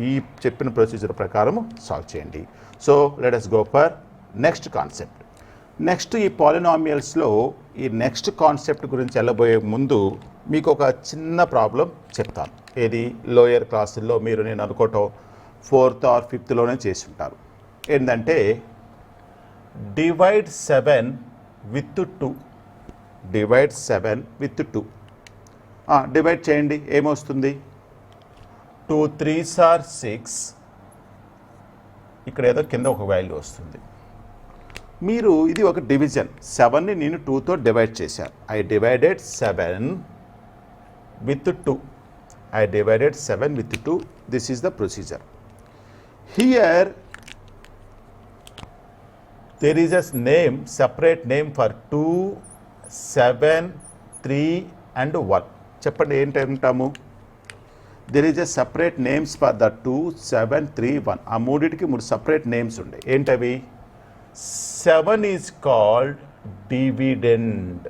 ఈ చెప్పిన ప్రొసీజర్ ప్రకారం సాల్వ్ చేయండి. So let us go for next concept. Next ఈ పాలినామియల్స్లో ఈ నెక్స్ట్ కాన్సెప్ట్ గురించి వెళ్ళబోయే ముందు మీకు ఒక చిన్న ప్రాబ్లం చెప్తాను. ఏది లోయర్ క్లాసుల్లో మీరు నేను అనుకోవటం 4th or 5th చేసి ఉంటారు. ఏంటంటే divide 7 with 2. Divide 7 with 2. Divide చేయండి, ఏమొస్తుంది? 2 3s are 6. ఇక్కడ ఏదో కింద ఒక వాల్యూ వస్తుంది. మీరు ఇది ఒక డివిజన్. 7ని నేను 2తో డివైడ్ చేశాను. I divided 7 with 2. I divided 7 with 2. This is the procedure. Here there is a name, separate name for 2, 7, 3 and 1. చెప్పండి ఏంటంటాము? There is a separate names for the 2, 7, 3, 1. ఆ మూడిటికి 3 separate names ఉన్నాయి. ఏంటవి? 7 is called dividend.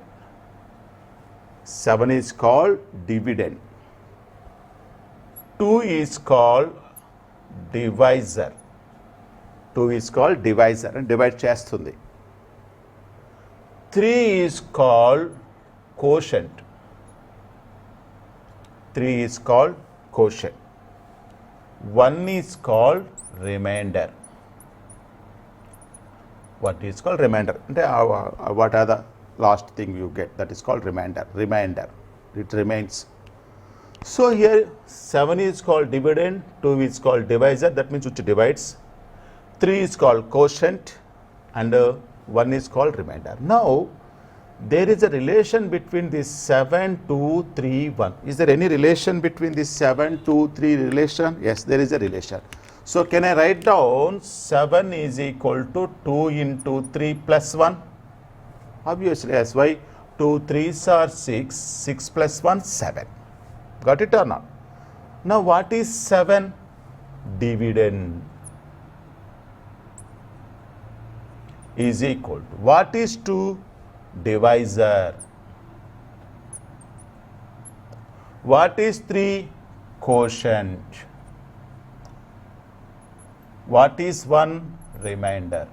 7 is called dividend. 2 is called divisor. 2 is called divisor and divide చేస్తుంది. 3 is called quotient. 3 is called quotient. 1 is called remainder. What is called remainder? What are the last thing you get? That is called remainder. Remainder. It remains. So here 7 is called dividend, 2 is called divisor, that means which divides. 3 is called quotient and 1 is called remainder. Now there is a relation between this 7, 2, 3, 1. Is there any relation between this 7, 2, 3 relation? Yes, there is a relation. So can I write down 7 is equal to 2 into 3 plus 1? Obviously, yes. Why? 2 3s are 6, 6 plus 1, 7. Got it or not? Now what is 7? Dividend is equal to, what is 2? Divisor. What is 3? Quotient. What is 1? Remainder.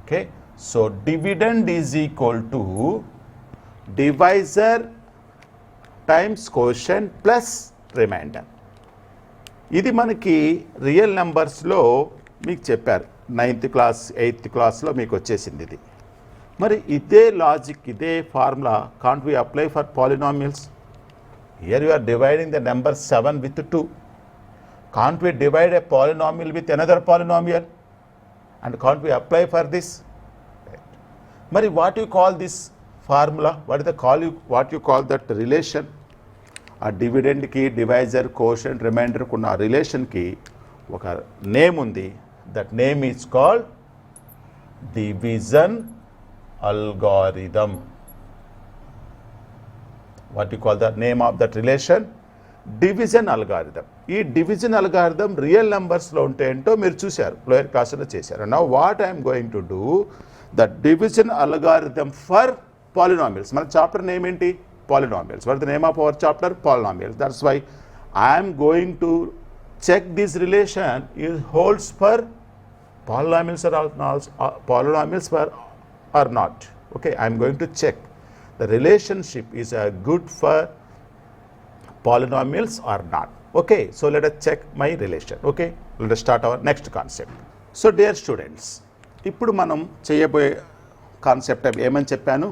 Okay, so dividend is equal to divisor times quotient plus remainder. ఇది మనకి real నెంబర్స్లో మీకు చెప్పారు 9th class 8th క్లాస్లో మీకు వచ్చేసింది ఇది. మరి ఇదే లాజిక్, ఇదే formula can't we apply for polynomials? Here you are dividing the number 7 with 2. Can't we divide a polynomial with another polynomial? And can't we apply for this? Right. Mari, what you call this formula? What you call that relation? A dividend ki, divisor, quotient, remainder kunna relation ki oka name undi. That name is called division algorithm. What you call the name of that relation? Division algorithm. ఈ division algorithm real నెంబర్స్లో ఉంటే ఏంటో మీరు చూశారు, lower క్లాసులో చేశారు. Now what I'm going to do the division algorithm for polynomials. మన chapter name ఏంటి? Polynomials. What the name of our chapter? Polynomials. That's why I'm going to check this relation is holds for polynomials or not. Okay, I'm going to check the relationship is good for polynomials or not. Okay, so let us check my relation. Okay, let us start our next concept. So dear students, ఇప్పుడు మనం చేయబోయే concept ఏమని చెప్పాను?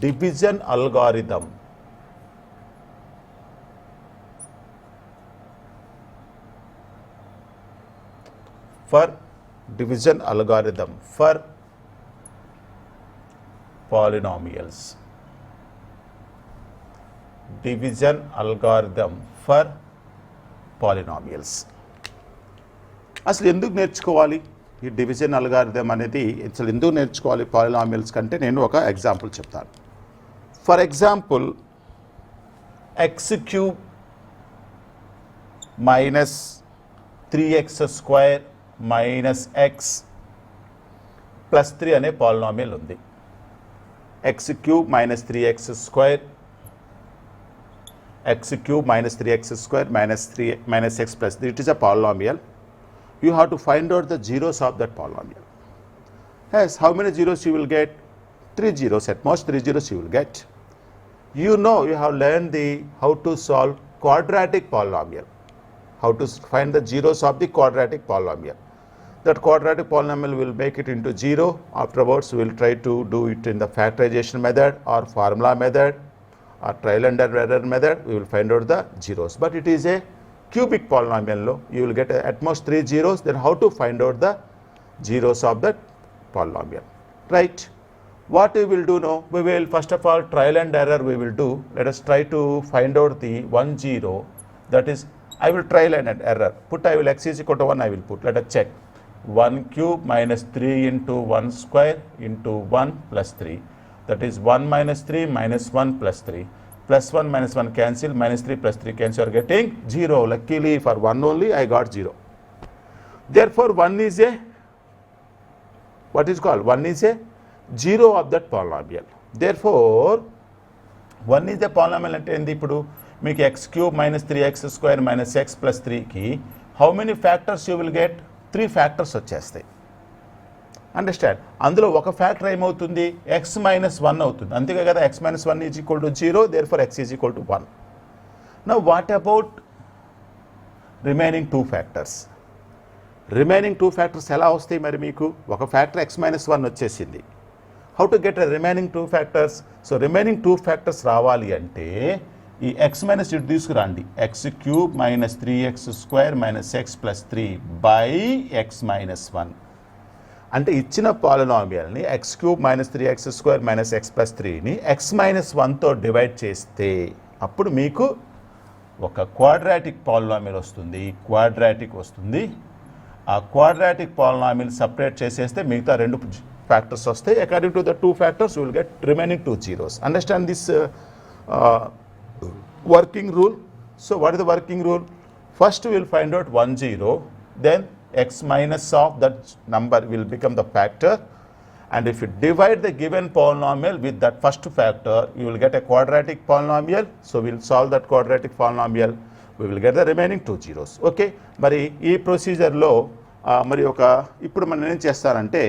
Division algorithm. For division algorithm for polynomials. Division algorithm for polynomials. అసలు ఎందుకు నేర్చుకోవాలి ఈ division algorithm అనేది? అసలు ఎందుకు నేర్చుకోవాలి పాలినామియల్స్ కంటే నేను ఒక ఎగ్జాంపుల్ చెప్తాను. For example, X cube minus 3x square minus x plus 3 అనే పాలినామియల్ ఉంది. X cube minus 3x square x cube minus 3x square minus x plus 3. It is a polynomial. You have to find out the zeros of that polynomial. Yes, how many zeros you will get? 3 zeros, at most 3 zeros you will get. You know, you have learned how to solve quadratic polynomial, how to find the zeros of the quadratic polynomial. That quadratic polynomial will make it into 0. Afterwards, we will try to do it in the factorization method or formula method or trial and error method. We will find out the zeros. But it is a cubic polynomial. You will get at most 3 zeros. Then how to find out the zeros of that polynomial? Right? What we will do now? We will first of all trial and error we will do. Let us try to find out the 1 0. That is, I will trial and error. I will x is equal to 1. I will put. Let us check. 1 cube minus 3 into 1 square into 1 plus 3. That is 1 minus 3 minus 1 plus 3. Plus 1 minus 1 cancel, minus 3 plus 3 cancel. You are getting 0. Luckily for 1 only I got 0. Therefore 1 is a, what is called? 1 is a 0 of that polynomial. Therefore 1 is the polynomial అంటే ఏంది? ఇప్పుడు మీకు x cube minus 3x square minus x plus 3 కి how many factors you will get? 3 factors వచ్చేస్తాయి. Understand? అందులో ఒక factor ఏమవుతుంది? X minus 1 అవుతుంది. అంతేగా కదా, x minus 1 is equal to 0. Therefore x is equal to 1. Now what about remaining 2 factors? Remaining 2 factors ఎలా వస్తాయి మరి? మీకు ఒక ఫ్యాక్టర్ ఎక్స్ మైనస్ 1 వచ్చేసింది. How to get remaining 2 factors? So remaining 2 factors రావాలి అంటే ఈ ఎక్స్ మైనస్ ఇటు తీసుకురండి. X cube minus 3x square minus x plus 3 by x minus 1. అంటే ఇచ్చిన పాలినామియల్ని x cube minus 3x square minus x plus 3ని ఎక్స్ మైనస్ 1తో డివైడ్ చేస్తే అప్పుడు మీకు ఒక క్వాడ్రాటిక్ పాలినామియల్ వస్తుంది. క్వాడ్రాటిక్ వస్తుంది. ఆ క్వాడ్రాటిక్ పాలినామియల్ సపరేట్ చేసేస్తే మిగతా 2 ఫ్యాక్టర్స్ వస్తాయి. According to the 2 factors will get remaining 2 zeros. Understand this working rule? So what is the working rule? First we will find out 1 0, then x minus of that number will become the factor, and if you divide the given polynomial with that first factor, you will get a quadratic polynomial. So we will solve that quadratic polynomial. we will get the remaining 2 zeros. Okay, మరి ఈ ప్రొసీజర్లో మరి ఇప్పుడు మనం ఏం చేస్తారంటే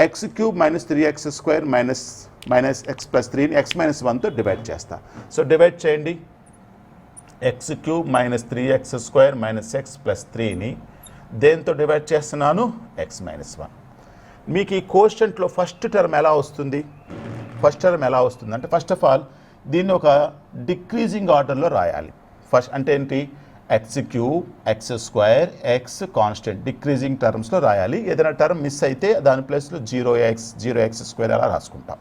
x cube minus 3x square minus x plus 3ని x minus 1తో డివైడ్ చేస్తా. సో డివైడ్ చేయండి. X cube minus 3x square minus x plus 3ని దేంతో డివైడ్ చేస్తున్నాను? x minus 1. మీకు ఈ కోషంట్లో ఫస్ట్ టర్మ్ ఎలా వస్తుంది? అంటే ఫస్ట్ ఆఫ్ ఆల్ దీన్ని ఒక డిక్రీజింగ్ ఆర్డర్లో రాయాలి. ఫస్ట్ అంటే ఏంటి? X cube x square x constant decreasing టర్మ్స్లో రాయాలి. ఏదైనా టర్మ్ మిస్ అయితే దాని ప్లేస్లో 0x స్క్వేర్ అలా రాసుకుంటాం.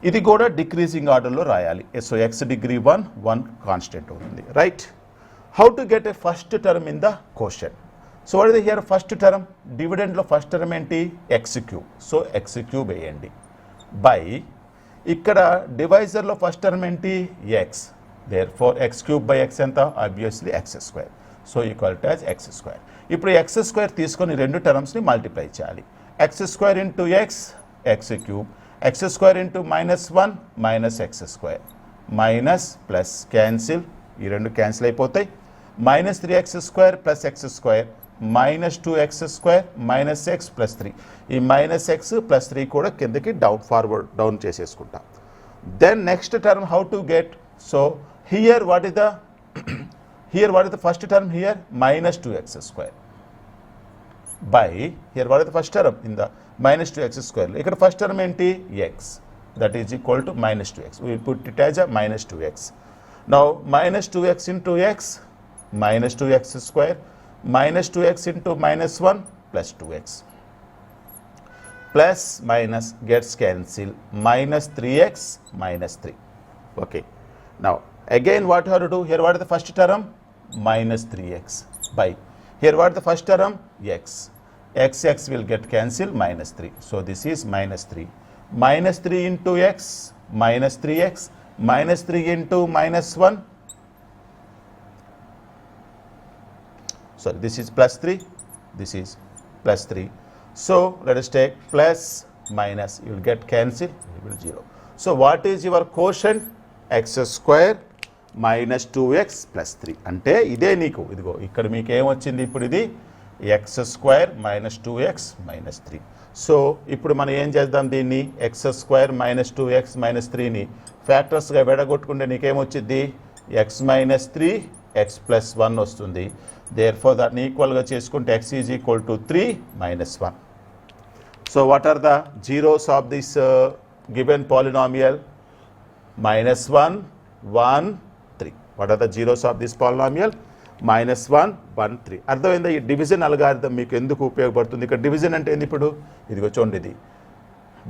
ఇది కూడా డిక్రీజింగ్ ఆర్డర్లో రాయాలి. సో ఎక్స్ డిగ్రీ 1 కాన్స్టెంట్ అవుతుంది. Right. How to get a first term in the quotient? So what is here first term? డివిడెండ్లో ఫస్ట్ టర్మ్ ఏంటి? X cube. So x cube వేయండి బై ఇక్కడ డివైజర్లో ఫస్ట్ టర్మ్ ఏంటి? X. therefore x cube by x ఎంత? obviously x square. So equal to as x square. ఇప్పుడు x square తీసుకొని రెండు టర్మ్స్ని మల్టిప్లై చేయాలి. x square into x cube, x square into -1 minus x square minus plus cancel, ఈ రెండు cancel అయిపోతాయి. Minus 3x square plus x square minus 2x square minus x plus 3. ఈ minus x plus 3 కూడా కిందకి down చేసేసుకుంటాం. Then next term how to get? So here what is the first term here? minus 2x square by here what is the first term in the minus 2x square? ikkada first term enti? x, that is equal to minus 2x. we will put it as a minus 2x. now minus 2x into x minus 2x square minus 2x into minus 1 plus 2x plus minus gets cancel minus 3x minus 3. okay, now again what you have to do? here what is the first term? minus 3x by here what is the first term? x will get cancelled minus 3. so this is minus 3. minus 3 into x minus 3x minus 3 into minus 1. sorry, this is plus 3, this is plus 3. so let us take plus minus, you will get cancelled, it will 0. so what is your quotient? x square minus 2x plus 3. అంటే ఇదే నీకు ఇదిగో ఇక్కడ మీకు ఏమొచ్చింది? ఇప్పుడు ఇది x square minus 2x minus 3. So ఇప్పుడు మనం ఏం చేద్దాం? దీన్ని x square minus 2x minus 3ని ఫ్యాక్టర్స్గా విడగొట్టుకుంటే నీకేమొచ్చింది? x మైనస్ 3 x ప్లస్ 1 వస్తుంది. దేర్ఫోర్ దాన్ని ఈక్వల్గా చేసుకుంటే x is equal to 3 minus 1. So what are the zeros of this given polynomial? minus 1 1 3. what are the zeros of this polynomial? minus 1 1 3. అర్థమైందా? ఈ డివిజన్ అల్గారిథం మీకు ఎందుకు ఉపయోగపడుతుంది? ఇక్కడ డివిజన్ అంటే ఏంది? ఇప్పుడు ఇదిగో చూడండి, ఇది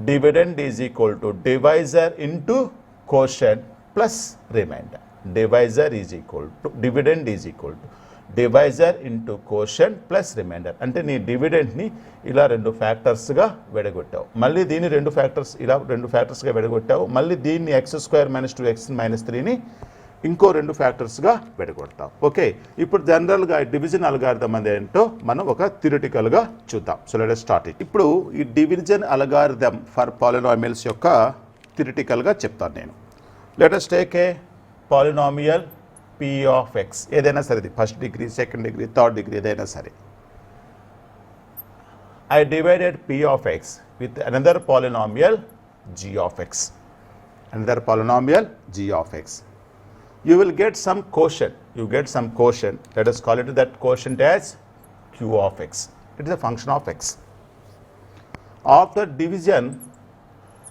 dividend is equal to divisor into quotient plus remainder. Divisor is equal to dividend is equal to divisor into quotient plus remainder. అంటే నీ డివిడెంట్ని ఇలా రెండు ఫ్యాక్టర్స్గా విడగొట్టావు, మళ్ళీ దీన్ని రెండు ఫ్యాక్టర్స్గా విడగొట్టావు, మళ్ళీ దీన్ని x square minus 2x minus 3ని ఇంకో రెండు ఫ్యాక్టర్స్గా విడగొడతావు. ఓకే, ఇప్పుడు జనరల్గా డివిజన్ అల్గారిథం అనేది ఏంటో మనం ఒక థియరిటికల్గా చూద్దాం. So let us start it. ఇప్పుడు ఈ డివిజన్ అల్గారిథం ఫర్ పాలినామియల్స్ యొక్క థియరిటికల్గా చెప్తాను నేను. Let us take a polynomial p of x, ఏదైనా సరే, ఇది first degree second degree third degree ఏదైనా సరే. I divided p of x with another polynomial g of x. Another polynomial g of x. You will get some quotient. You get some quotient. Let us call it that quotient as q of x. It is a function of x. After division,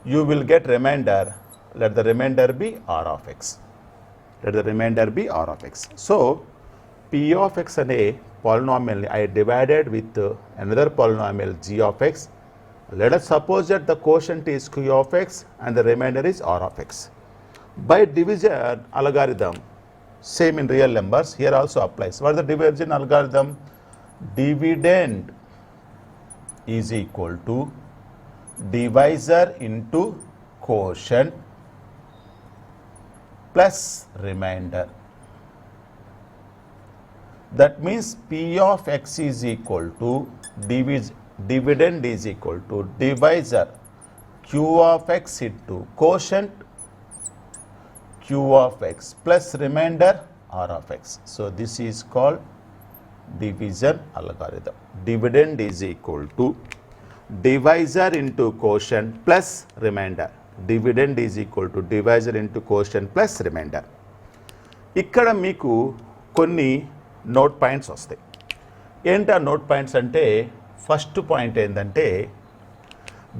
you will get remainder. Let the remainder be r of x. Let the remainder be r of x. So, p of x అనే polynomial I divided with another polynomial g of x. Let us suppose that the quotient is q of x and the remainder is r of x. By division algorithm, same in real numbers, here also applies. What is the division algorithm? Dividend is equal to divisor into quotient plus remainder. That means p of x is equal to dividend is equal to divisor q of x into quotient q of x plus remainder R of x. So this is called division algorithm. Dividend is equal to divisor into quotient plus remainder. Dividend is equal to divisor into quotient plus remainder. ఇక్కడ మీకు కొన్ని note points వస్తాయి. ఏంటా note points అంటే, first point ఏంటంటే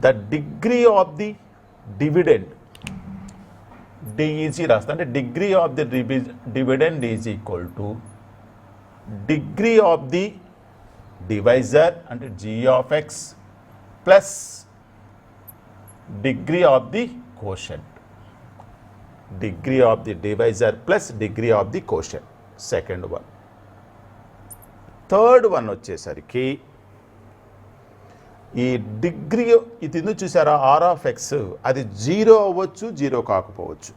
the degree of the dividend DEG రాస్తా, అంటే degree of the dividend is equal to degree of the divisor అంటే g of x plus degree of the quotient. Degree of the divisor plus degree of the quotient, second one. Third one వచ్చేసరికి ఈ degree, ఇది ఎందుకు చూసారా, are of X అది 0 అవ్వచ్చు, 0 కాకపోవచ్చు.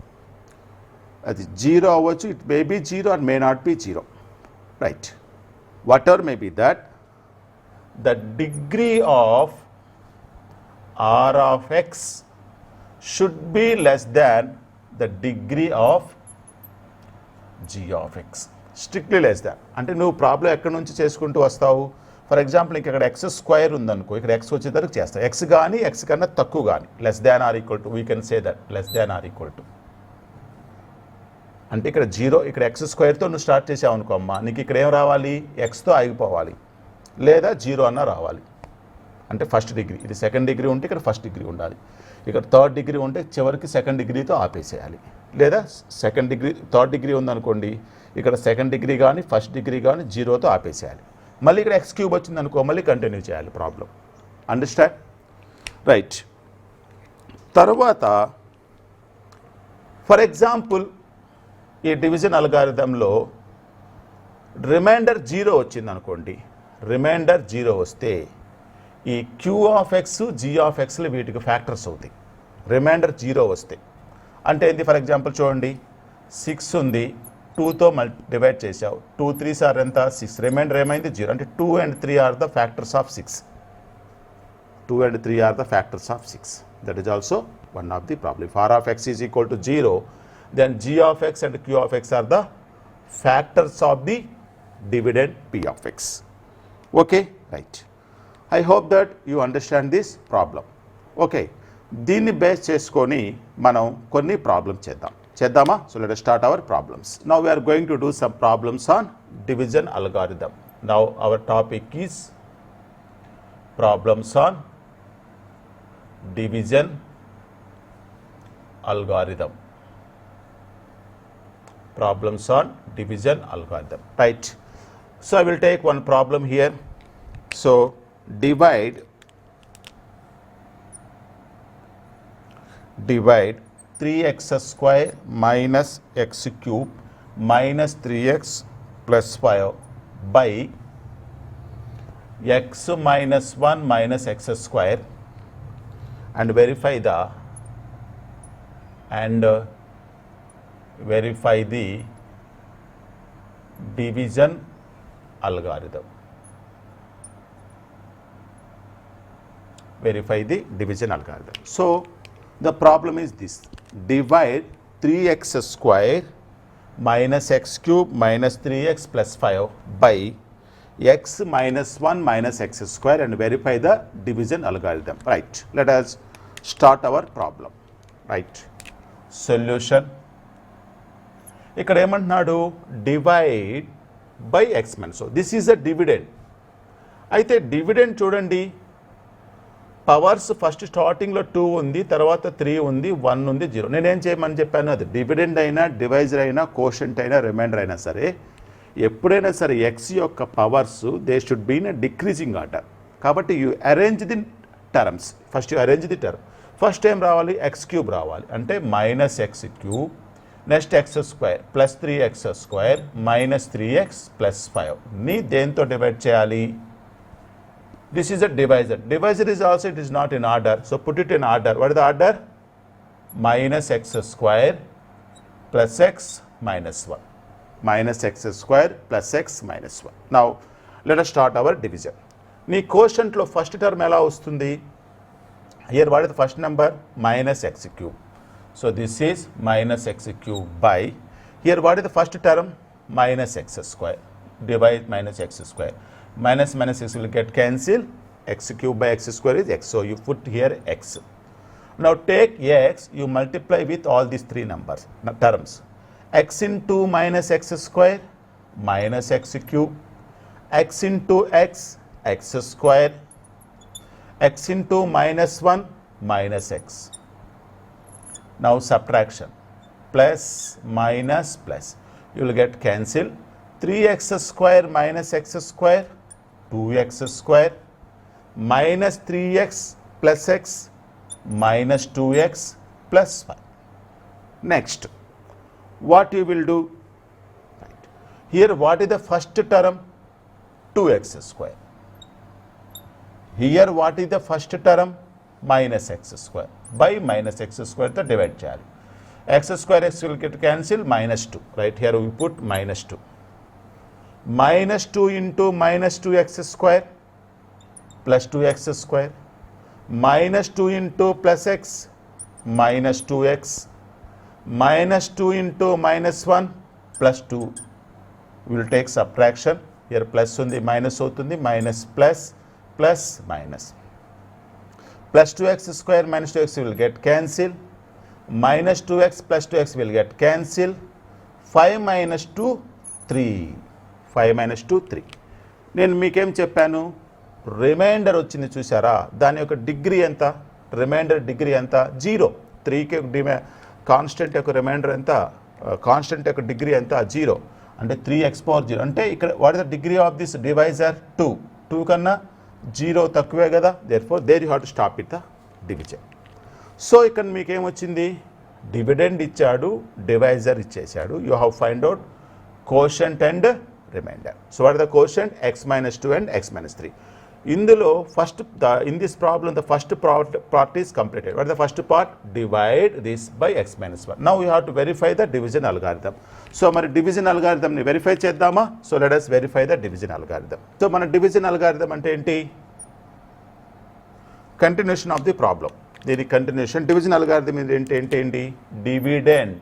అది 0 అవ్వచ్చు, it may be 0 or may not be 0, right. Whatever may be that, the degree of r of x should be less than the degree of g of x, strictly less than. అంటే నువ్వు problem ఎక్కడి నుంచి చేసుకుంటూ వస్తావు. For example ఇక్కడ X square ఉందనుకో, ఇక్కడ X వచ్చేసరికి చేస్తావు. ఎక్స్ కానీ ఎక్స్ కన్నా తక్కువ కానీ, less than or equal to, we can say that less than or equal to. అంటే ఇక్కడ 0, ఇక్కడ ఎక్స్ స్క్వేర్తో నువ్వు స్టార్ట్ చేసావు అనుకో అమ్మా, నీకు ఇక్కడ ఏం రావాలి, ఎక్స్తో ఆగిపోవాలి, లేదా 0 అన్నా రావాలి. అంటే ఫస్ట్ డిగ్రీ, ఇది సెకండ్ డిగ్రీ ఉంటే ఇక్కడ ఫస్ట్ డిగ్రీ ఉండాలి, ఇక్కడ థర్డ్ డిగ్రీ ఉంటే చివరికి సెకండ్ డిగ్రీతో ఆపేసేయాలి. లేదా సెకండ్ డిగ్రీ, థర్డ్ డిగ్రీ ఉందనుకోండి, ఇక్కడ సెకండ్ డిగ్రీ కానీ ఫస్ట్ డిగ్రీ కానీ 0తో ఆపేసేయాలి. మళ్ళీ ఇక్కడ ఎక్స్ క్యూబ్ వచ్చింది అనుకో, మళ్ళీ కంటిన్యూ చేయాలి ప్రాబ్లం. Understand, right. తర్వాత ఫర్ ఎగ్జాంపుల్ ఈ డివిజన్ అల్గారిథంలో రిమైండర్ 0 వచ్చింది అనుకోండి, రిమైండర్ 0 వస్తే ఈ q of x g of ఎక్స్లు వీటికి ఫ్యాక్టర్స్ అవుతాయి. రిమైండర్ 0 వస్తే అంటే ఏంటి, ఫర్ ఎగ్జాంపుల్ చూడండి, 6 ఉంది, 2తో డివైడ్ చేసావు, 2 3s ఆర్ ఎంత, 6, రిమైండర్ ఏమైంది 0. అంటే 2 and 3 are the factors of 6. 2 and 3 are the factors of 6. That is also one of the problem. If r of x is equal to 0, then g of x and q of x are the factors of the dividend p of x. Okay, right. I hope that you understand this problem. Okay, దీన్ని base చేసుకొని మనం కొన్ని problems చేద్దామా? So let us start our problems. Now we are going to do some problems on division algorithm. Now our topic is problems on division algorithm. Problems on division algorithm, right. So I will take one problem here. So divide 3x square minus x cube minus 3x plus 5 by x minus 1 minus x square and verify the division algorithm. Verify the division algorithm. So the problem is this: divide 3x square minus x cube minus 3x plus 5 by x minus 1 minus x square and verify the division algorithm. Right. Let us start our problem. Right. Solution. ఇక్కడ ఏమంటున్నాడు, divide by x minus. So this is a dividend. అయితే dividend చూడండి, powers first స్టార్టింగ్లో 2 ఉంది, తర్వాత 3 ఉంది, 1 ఉంది, 0. నేనేం చేయమని చెప్పాను, అది డివిడెండ్ అయినా డివైజర్ అయినా కోషంట్ అయినా రిమైండర్ అయినా సరే, ఎప్పుడైనా సరే ఎక్స్ యొక్క powers they should be in decreasing order. కాబట్టి you arrange the terms. First you arrange the term. First ఏం రావాలి, ఎక్స్ క్యూబ్ రావాలి, అంటే minus x cube, next x square plus 3x square minus 3x plus 5 ని దేంతో divide చేయాలి. This is a divisor. Divisor is also it is not in order, so put it in order. What is the order? Minus X square plus X minus 1, minus X square plus X minus 1. Now let us start hour division. నీ కోషంట్లో first term ఎలా వస్తుంది? Here what is the first number? Minus x cube. So this is minus x cube by, here what is the first term? minus x square. Divide minus x square. Minus minus x will get cancel. X cube by x square is x. So you put here x. Now take x, you multiply with all these three numbers, terms. X into minus x square, minus x cube. X into x, x square. X into minus 1, minus x. Now subtraction. Plus, minus, plus. You will get cancel. 3x square minus x square, 2x square. Minus 3x plus x, minus 2x plus 5. Next, what you will do? Right. Here, what is the first term? 2x square. Here, what is the first term? Minus x square. By minus x square, the divide chal. X square x will get cancelled, minus 2. Right here, we put minus 2. Minus 2 into minus 2x square plus 2x square. Minus 2 into plus x, minus 2x. Minus 2 into minus 1 plus 2. We will take subtraction. Here plus undi, minus outundi, minus plus, plus minus. Plus 2x square minus 2x will get cancelled. Minus 2x plus 2x will get cancelled. 5 minus 2, 3. 5 minus 2, 3. నేను మీకేం చెప్పాను, reminder వచ్చింది చూసారా, దాని యొక్క degree ఎంత, reminder degree ఎంత, 0. 3కి కాన్స్టెంట్ యొక్క రిమైండర్ ఎంత, కాన్స్టెంట్ యొక్క డిగ్రీ ఎంత, 0. అంటే 3x పవర్ 0. అంటే ఇక్కడ what is the degree of this divisor, 2. 2 కన్నా 0 తక్కువే కదా, therefore there you have to stop with the division. So ఇక్కడ మీకేమొచ్చింది, డివిడెండ్ ఇచ్చాడు, డివైజర్ ఇచ్చేసాడు. You have find out quotient and remainder. So what is the quotient, x minus 2 and x minus 3. ఇందులో first in this problem the first part is completed. What the first part, divide this by x minus 1. Now you have to verify the division algorithm. So మరి division అల్గారిథంని verify చేద్దామా? So let us verify the division algorithm. So మన division algorithm అంటే ఏంటి, continuation of the problem. దీని continuation. Division algorithm ఏంటి, dividend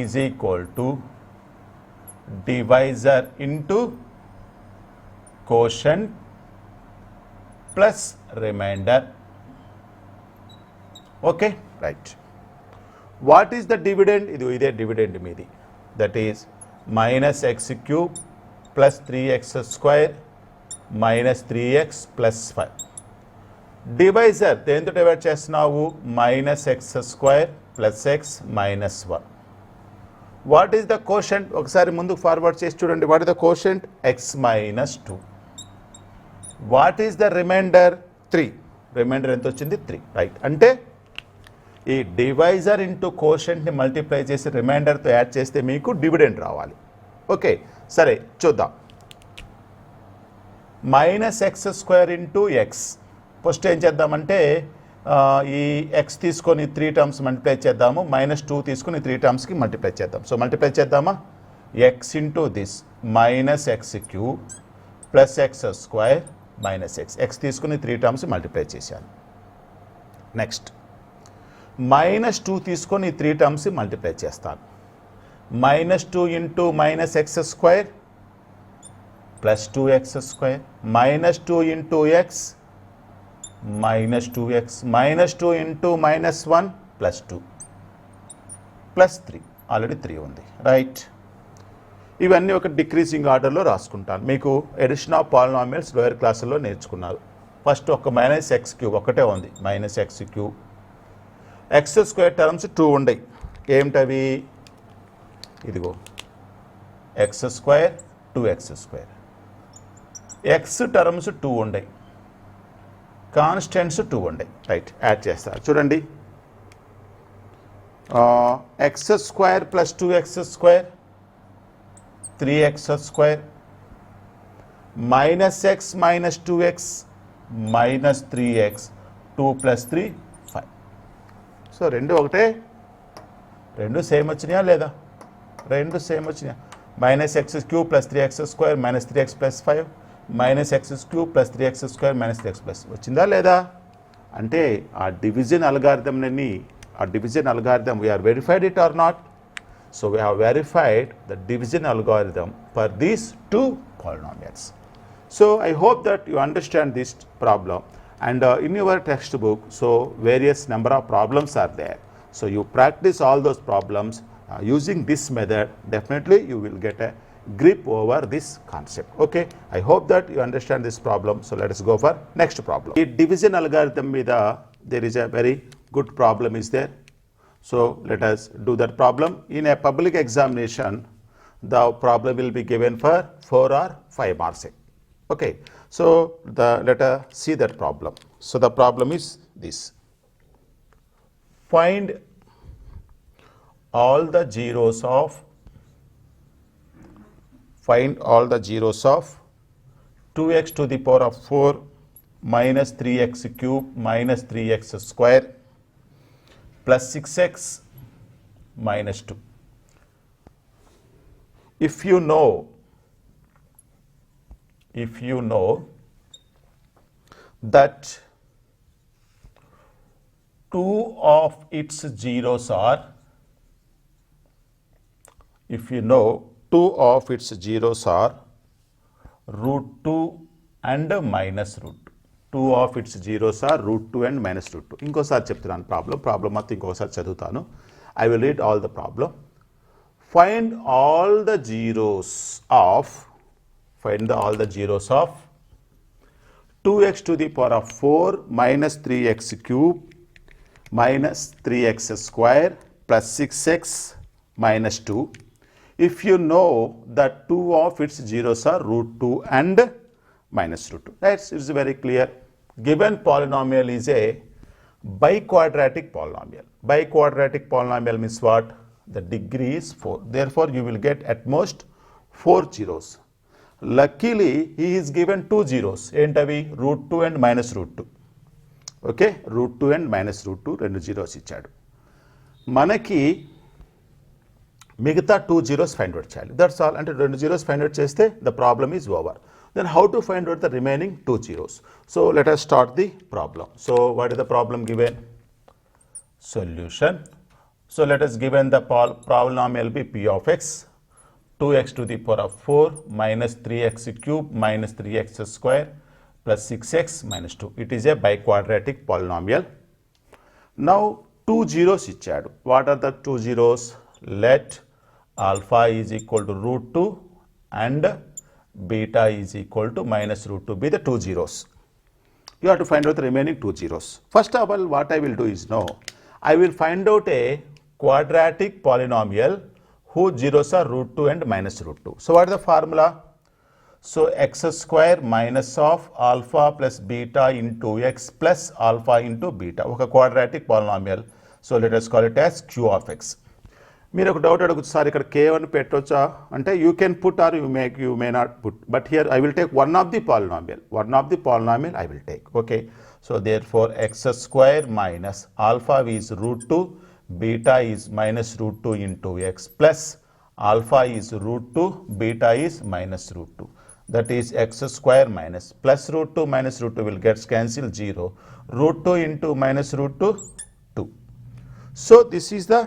is equal to divisor into quotient plus remainder. Okay, right. What is the dividend? Ide dividend meedi. That is minus x cube plus 3x square minus 3x plus 5. Divisor dento divide chestunavu, minus x square plus x minus 1. What is the quotient? ఒకసారి ముందుకు forward చేసి చూడండి. What is the quotient? x minus 2. What is the remainder? 3. Remainder ఎంత వచ్చింది? 3. Right. అంటే ఈ divisor into కోషంట్ని multiply చేసి రిమైండర్తో add చేస్తే మీకు డివిడెండ్ రావాలి. ఓకే, సరే చూద్దాం. Minus X square into X. First ఏం చేద్దామంటే ఈ x తీసుకొని 3 టర్మ్స్ మల్టిప్లై చేద్దాము. మైనస్ 2 తీసుకొని 3 టర్మ్స్కి మల్టిప్లై చేద్దాం. సో మల్టిప్లై చేద్దామా, x into this minus x cube plus X square minus X. X తీసుకుని 3 టర్మ్స్ మల్టిప్లై చేశాను. నెక్స్ట్ మైనస్ 2 తీసుకొని 3 టర్మ్స్ మల్టిప్లై చేస్తాను. Minus 2 into minus X square plus 2x square minus 2 into X minus 2x minus 2 into minus 1 plus 2 plus 3. Already 3 ఉంది. Right. ఇవన్నీ ఒక decreasing ఆర్డర్లో రాసుకుంటాను. మీకు ఎడిషన్ ఆఫ్ పాలినామియల్స్ లోయర్ క్లాసుల్లో నేర్చుకున్నారు. ఫస్ట్ ఒక మైనస్ ఎక్స్ క్యూబ్ ఒకటే ఉంది, minus x cube. X square terms 2 ఉండయి. ఏమిటవి? ఇదిగో X square 2x square. X terms 2 ఉండయి, కాన్స్టెంట్స్ 2 ఉండే. రైట్, యాడ్ చేస్తారు చూడండి. X square plus 2x square 3x square minus x minus 2x minus 3x 2 plus 3 5. So రెండు ఒకటే, రెండు సేమ్ వచ్చినాయా లేదా? రెండు సేమ్ వచ్చినాయా? Minus x cube plus 3x square minus 3x plus 5 minus x cube plus 3x square minus 3x plus వచ్చిందా లేదా? అంటే ఆ డివిజన్ అల్గారిథంని, ఆ division algorithm we are verified it or not? So we have verified the division algorithm for these two polynomials. So I hope that you understand this problem, and in your textbook, so various number of problems are there. So you practice all those problems using this method, definitely you will get a grip over this concept. Okay, I hope that you understand this problem. So let us go for next problem. The division algorithm meeda there is a very good problem is there. So let us do that problem. In a public examination, the problem will be given for 4 or 5 marks. Okay, so let us see that problem. So the problem is this: find all the zeros of 2x to the power of 4 minus 3x cube minus 3x square plus 6x minus 2. If you know that two of its zeros are, root 2 and minus root 2. Two of its zeros are root 2 and minus root 2. ఇంకోసారి చెప్తున్నాను problem మొత్తం ఇంకోసారి చదువుతాను. I will read all the problem. Find all the zeros of 2x to the power of 4 minus 3x cube minus 3x square plus 6x minus 2. If you know that two of its zeros are root 2 and minus root 2. It's very clear. Given polynomial is a biquadratic polynomial. Biquadratic polynomial means what? The degree is 4. Therefore, you will get at most 4 zeros. Luckily, he is given 2 zeros. Entavi root 2 and minus root 2. Okay, root 2 and minus root 2 రెండు zeros ఇచ్చాడు. మనకి మిగతా 2 zeros find out చేయాలి. That's all. అంటే 2 zeros find out చేస్తే the problem is over. Then how to find out the remaining 2 zeros? So let us start the problem. So what is the problem given? Solution. So let us given the polynomial be p of x, 2x to the power of 4 minus 3x cube minus 3x square plus 6x minus 2. It is a biquadratic polynomial. Now 2 zeros ఇచ్చాడు. What are the 2 zeros? Let alpha is equal to root 2 and beta is equal to minus root 2 be the 2 zeros. You have to find out the remaining 2 zeros. First of all, what I will do is I will find out a quadratic polynomial whose zeros are root 2 and minus root 2. So what is the formula? So x square minus of alpha plus beta into x plus alpha into beta. Okay, quadratic polynomial. So let us call it as q of x. మీరు ఒక doubt అడగచ్చు, sir ఇక్కడ k1 పెట్టొచ్చా అంటే you can put or you may not put, but here I will take one of the polynomial I will take. Okay, so therefore x square minus alpha is root 2, beta is minus root 2 into X plus alpha is root 2, beta is minus root 2. That is x square minus plus root 2 minus root 2 will get cancelled 0. Root 2 into minus root 2, 2. So this is the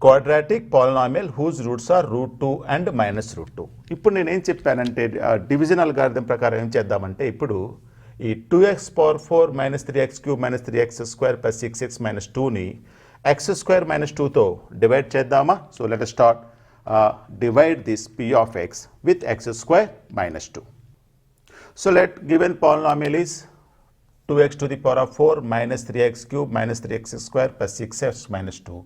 quadratic polynomial whose roots are root 2 and minus root 2. ఇప్పుడు నేను ఏం చెప్పానంటే division algorithm ప్రకారం ఏం చేద్దామంటే ఇప్పుడు ఈ 2x power 4 minus 3x cube minus 3x square plus 6x minus 2ని x స్క్వేర్ మైనస్ 2తో డివైడ్ చేద్దామా? So let us start divide this p of x with x square minus 2. So let given polynomial is 2x to the power of 4 minus 3x cube minus 3x square plus 6x minus 2.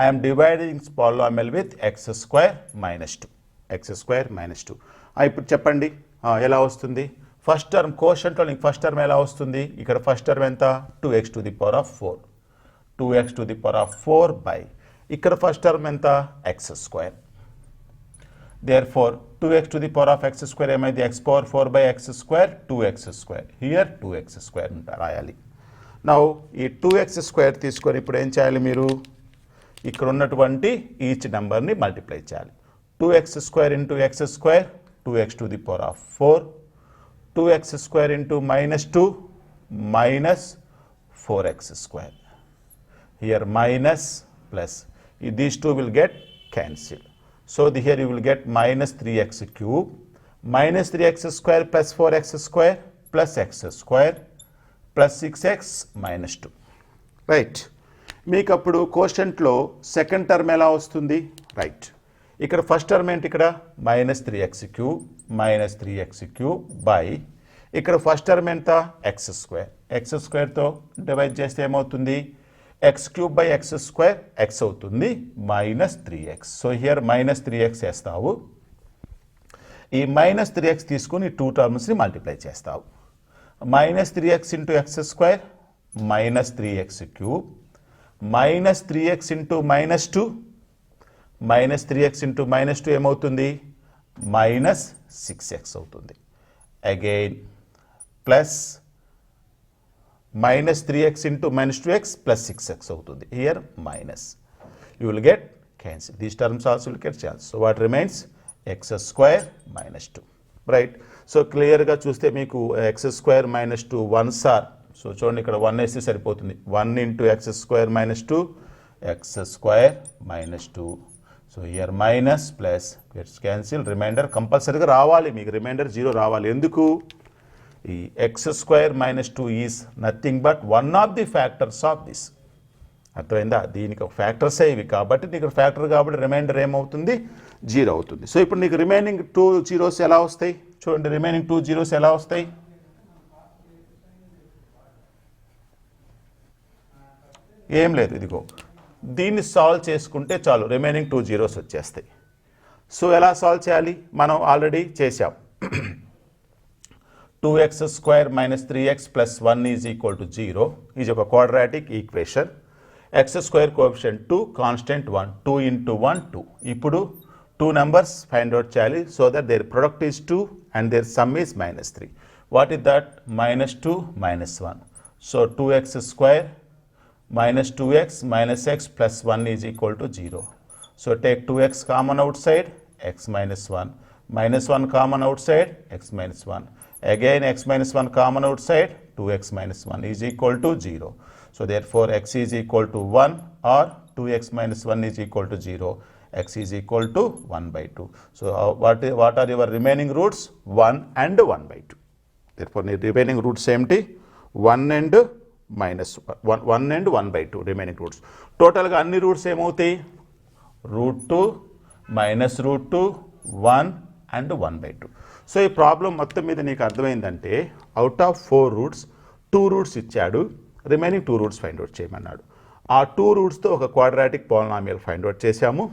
I am dividing this polynomial with x square minus 2. x square minus 2. ఇప్పుడు చెప్పండి ఎలా వస్తుంది? First term కోషంట్లో నీకు first term ఎలా వస్తుంది? ఇక్కడ first term ఎంత? 2x to the power of 4. 2x to the power of 4 by ఇక్కడ ఫస్ట్ టర్మ్ ఎంత? x square. Therefore, 2x to the power of x square ఏమైంది? x power 4 by x square, 2x square. Here 2x square రాయాలి. Now ఈ 2x square తీసుకొని ఇప్పుడు ఏం చేయాలి మీరు? ఇక్కడ ఉన్నటువంటి ఈచ్ నెంబర్ని మల్టిప్లై చేయాలి. 2x square into x square, 2x to the power of 4. 2x square into minus 2, minus 4x square. Here minus plus. these two will get cancelled. So here you will get minus 3x cube minus 3x square plus 4x square plus x square plus 6x minus 2. Right, మీకు అప్పుడు కోషంట్లో second term ఎలా వస్తుంది? Right, ఇక్కడ first term ఏంటి? ఇక్కడ minus 3x cube by ఇక్కడ first term ఎంత? X స్క్వేర్తో డివైడ్ చేస్తే ఏమవుతుంది? X cube by x square x అవుతుంది minus 3x. So here minus 3x వేస్తావు. ఈ మైనస్ 3x తీసుకుని టూ టర్మ్స్ని మల్టిప్లై చేస్తావు. Minus 3x into X square minus 3x cube minus 3x into minus 2 minus 3x into minus 2 ఏమవుతుంది? Minus 6x అవుతుంది. Again plus minus 3x into minus 2x plus 6x అవుతుంది. Here minus. You will get cancel. These terms also will get cancelled. So what remains? X square minus 2. Right. So clear గా చూస్తే మీకు x square minus 2 1s are. So చూడండి ఇక్కడ 1 వేస్తే సరిపోతుంది. 1 into x square minus 2 x square minus 2. So here minus plus gets cancelled. Remainder కంపల్సరీగా రావాలి, మీకు రిమైండర్ 0 రావాలి. ఎందుకు? ఈ X square minus 2 is nothing but one of the factors of this. అర్థమైందా? దీనికి ఒక ఫ్యాక్టర్సే ఇవి కాబట్టి నీకు ఫ్యాక్టర్ కాబట్టి రిమైండర్ ఏమవుతుంది? 0 అవుతుంది. సో ఇప్పుడు నీకు రిమైనింగ్ 2 జీరోస్ ఎలా వస్తాయి? చూడండి, రిమైనింగ్ 2 జీరోస్ ఎలా వస్తాయి? ఏం లేదు, ఇదిగో దీన్ని సాల్వ్ చేసుకుంటే చాలు, రిమైనింగ్ 2 జీరోస్ వచ్చేస్తాయి. సో ఎలా సాల్వ్ చేయాలి? మనం ఆల్రెడీ చేసాం. 2x square minus 3x plus 1 is equal to 0 is a quadratic equation. X square coefficient 2, constant 1, 2 into 1, 2. ఇప్పుడు 2 numbers find out chali so that their product is 2 and their sum is minus 3. What is that? Minus 2 minus 1. So 2x square minus 2x minus x plus 1 is equal to 0. So take 2x common outside, x minus 1. Minus 1 common outside, x minus 1. Again x minus 1 common outside, 2x minus 1 is equal to 0. So therefore x is equal to 1 or 2x minus 1 is equal to 0. X is equal to 1 by 2. So what are your remaining roots? 1 and 1 by 2. Therefore the remaining roots empty 1 and minus 1 and 1 by 2 remaining roots. Total ga anni roots emoutai? Root 2 minus root 2 1 and 1 by 2. So ఈ problem మొత్తం మీద నీకు అర్థమైందంటే out of 4 roots 2 roots ఇచ్చాడు, remaining 2 roots find out చేయమన్నాడు. ఆ 2 రూట్స్తో ఒక quadratic polynomial find out చేశాము.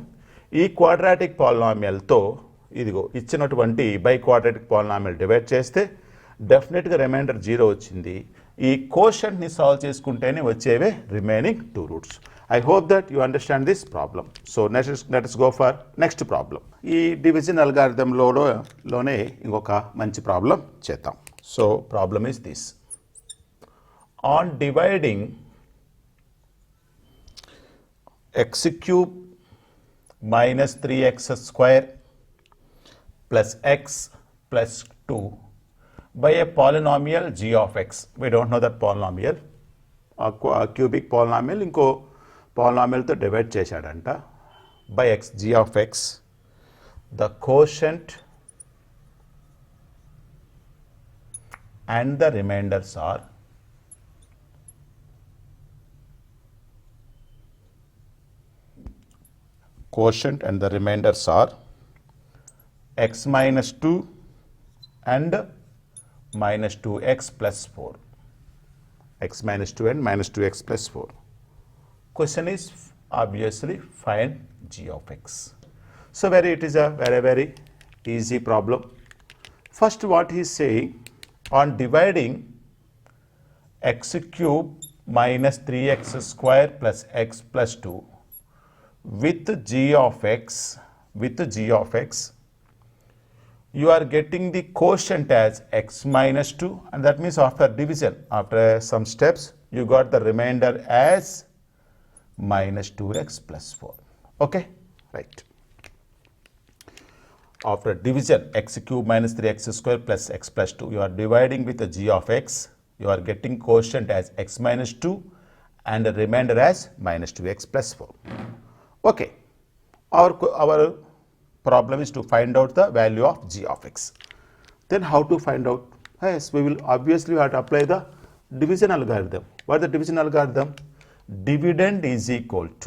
ఈ క్వాడ్రాటిక్ పాలినామియల్తో ఇదిగో ఇచ్చినటువంటి బై క్వాడ్రాటిక్ పాలినామియల్ డివైడ్ చేస్తే డెఫినెట్గా రిమైండర్ 0 వచ్చింది. ఈ కోషంట్ని సాల్వ్ చేసుకుంటేనే వచ్చేవే remaining 2 roots. I hope that you understand this problem. So let us go for next problem. ఈ డివిజన్ అల్గారిథంలోనే ఇంకొక మంచి ప్రాబ్లం చేద్దాం. So problem is this. On dividing X cube minus 3x square plus X plus 2 by a polynomial g of x. We don't know that polynomial. Cubic polynomial ఇంకో పాలినామియల్తో divide చేశాడంట. By x g of x the quotient and the remainders are x minus 2 and minus 2x plus 4. X minus 2 and minus 2x plus 4. Question is obviously find g of x. So it is a very easy problem. First what he is saying, on dividing x cube minus 3x square plus x plus 2 with g of x, you are getting the quotient as x minus 2, and that means after division, after some steps, you got the remainder as minus 2x plus 4. Okay, right. After division, x cube minus 3x square plus x plus 2, you are dividing with the g of x, you are getting quotient as x minus 2 and the remainder as minus 2x plus 4. Okay, our problem is to find out the value of g of x. Then how to find out? Yes, we will obviously have to apply the division algorithm. What is the division algorithm? Dividend is equal to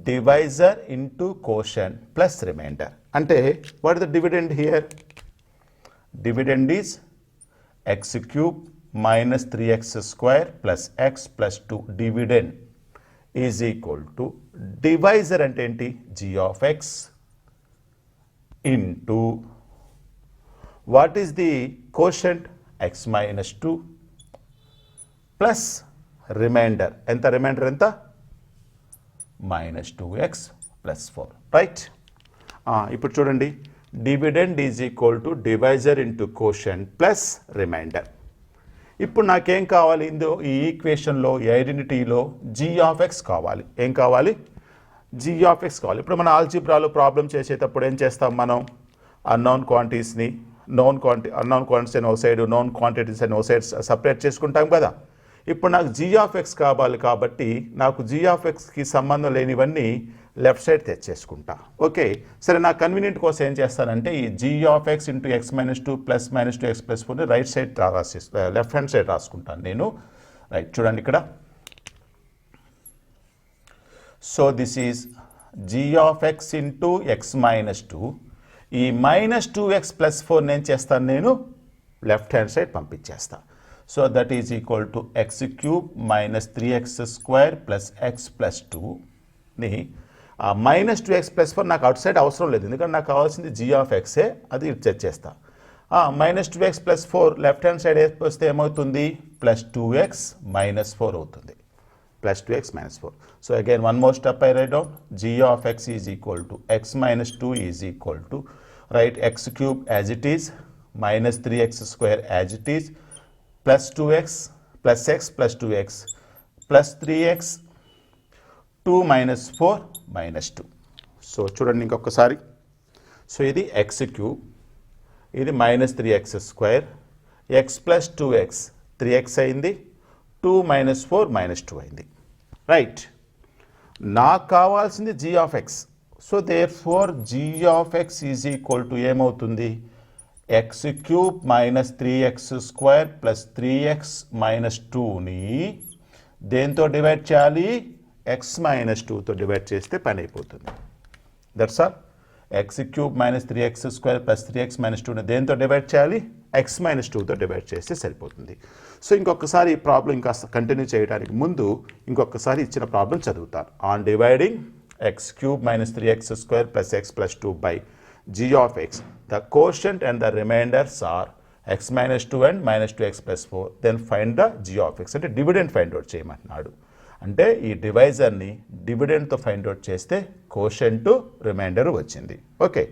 divisor into quotient plus remainder. Ante what is the dividend here? Dividend is x cube minus 3x square plus x plus 2. Dividend is equal to divisor ante enti g of x into what is the quotient? X minus 2 plus remainder. Enta remainder enta? Minus 2x plus 4. Right? ఇప్పుడు చూడండి, dividend is equal to divisor into quotient plus remainder. ఇప్పుడు నాకేం కావాలి? ఈ ఈక్వేషన్లో, ఈ ఐడెంటిటీలో g of x కావాలి. ఏం కావాలి? g ఆఫ్ x కావాలి. ఇప్పుడు మన ఆల్జీబ్రాలో ప్రాబ్లం చేసేటప్పుడు ఏం చేస్తాం మనం? అన్నోన్ క్వాంటిటీస్ని అన్నోన్ క్వాంటిటీస్ అని ఓ సైడ్, నోన్ క్వాంటిటీస్ అని ఓ సైడ్ సపరేట్ చేసుకుంటాం కదా. ఇప్పుడు నాకు g ఆఫ్ x కావాలి కాబట్టి నాకు g ఆఫ్ xకి సంబంధం లేనివన్నీ లెఫ్ట్ సైడ్ తెచ్చేసుకుంటా. ఓకే, సరే, నా కన్వీనియంట్ కోసం ఏం చేస్తానంటే ఈ g of x into x minus 2 plus minus 2x plus 4 right side left hand side రాసుకుంటాను నేను. రైట్, చూడండి ఇక్కడ. So this is g of x into x minus 2. ఈ మైనస్ 2x ప్లస్ 4 నేను చేస్తాను, నేను లెఫ్ట్ హ్యాండ్ సైడ్ పంపించేస్తా. So that is equal to x cube minus 3x square plus x plus 2ని మైనస్ 2x ప్లస్ 4 నాకు out side అవసరం లేదు, ఎందుకంటే నాకు కావాల్సింది g ఆఫ్ ఎక్సే, అది ఇటు తెచ్చేస్తా. Minus 2x plus 4 left hand side వస్తే ఏమవుతుంది? ప్లస్ 2x మైనస్ 4 అవుతుంది. Plus 2x minus 4. So again one more step I write down. g of x is equal to x minus 2 is equal to right x cube as it is minus 3x square as it is plus 2x plus x plus 2x plus 3x 2 minus 4 minus 2. So చూడండి ఇంకొకసారి. So ఇది x cube, ఇది minus 3x square, x plus 2x 3x అయింది, 2 minus 4 minus 2 అయింది. Right, నాకు కావాల్సింది g of x. So therefore g of x is equal to ఏమవుతుంది? x cube minus 3x square plus 3x minus 2ని దేంతో divide చేయాలి? x minus 2తో divide చేస్తే పని అయిపోతుంది. That's all. x cube minus 3x square plus 3x minus 2ని దేంతో డివైడ్ చేయాలి? x మైనస్ 2తో డివైడ్ చేస్తే సరిపోతుంది. సో ఇంకొకసారి ఈ ప్రాబ్లం ఇంకా కంటిన్యూ చేయడానికి ముందు ఇంకొకసారి ఇచ్చిన ప్రాబ్లం చదువుతాను. On dividing x cube minus 3x square plus x plus 2 by g of x, the quotient and the remainders are x minus 2 and minus 2x plus 4. Then find the g of x. అంటే dividend find out చేయమంటున్నాడు. అంటే ఈ డివైజర్ని డివిడెండ్తో find out చేస్తే quotient reminder వచ్చింది. Okay,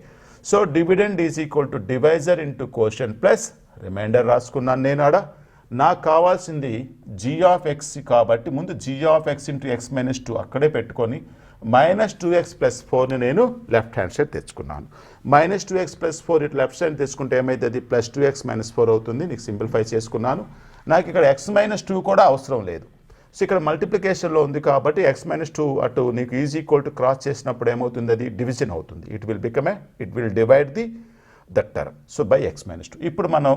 so dividend is equal to divisor into quotient plus remainder రాసుకున్నాను నేను ఆడ. నాకు కావాల్సింది g ఆఫ్ x కాబట్టి ముందు g of x into x minus 2 అక్కడే పెట్టుకొని మైనస్ 2x ప్లస్ 4ని నేను లెఫ్ట్ హ్యాండ్ సైడ్ తెచ్చుకున్నాను. మైనస్ 2x ప్లస్ 4 ఇటు లెఫ్ట్ సైడ్ తెచ్చుకుంటే ఏమైతుంది? ప్లస్ 2x మైనస్ 4 అవుతుంది. నీకు సింప్లిఫై చేసుకున్నాను. నాకు ఇక్కడ x మైనస్ 2 కూడా అవసరం లేదు. సో ఇక్కడ మల్టిప్లికేషన్లో ఉంది కాబట్టి x మైనస్ 2 అటు నీకు ఈజ్ ఈక్వల్ టు క్రాస్ చేసినప్పుడు ఏమవుతుంది? అది డివిజన్ అవుతుంది. It will divide that term. So by x minus 2. ఇప్పుడు మనం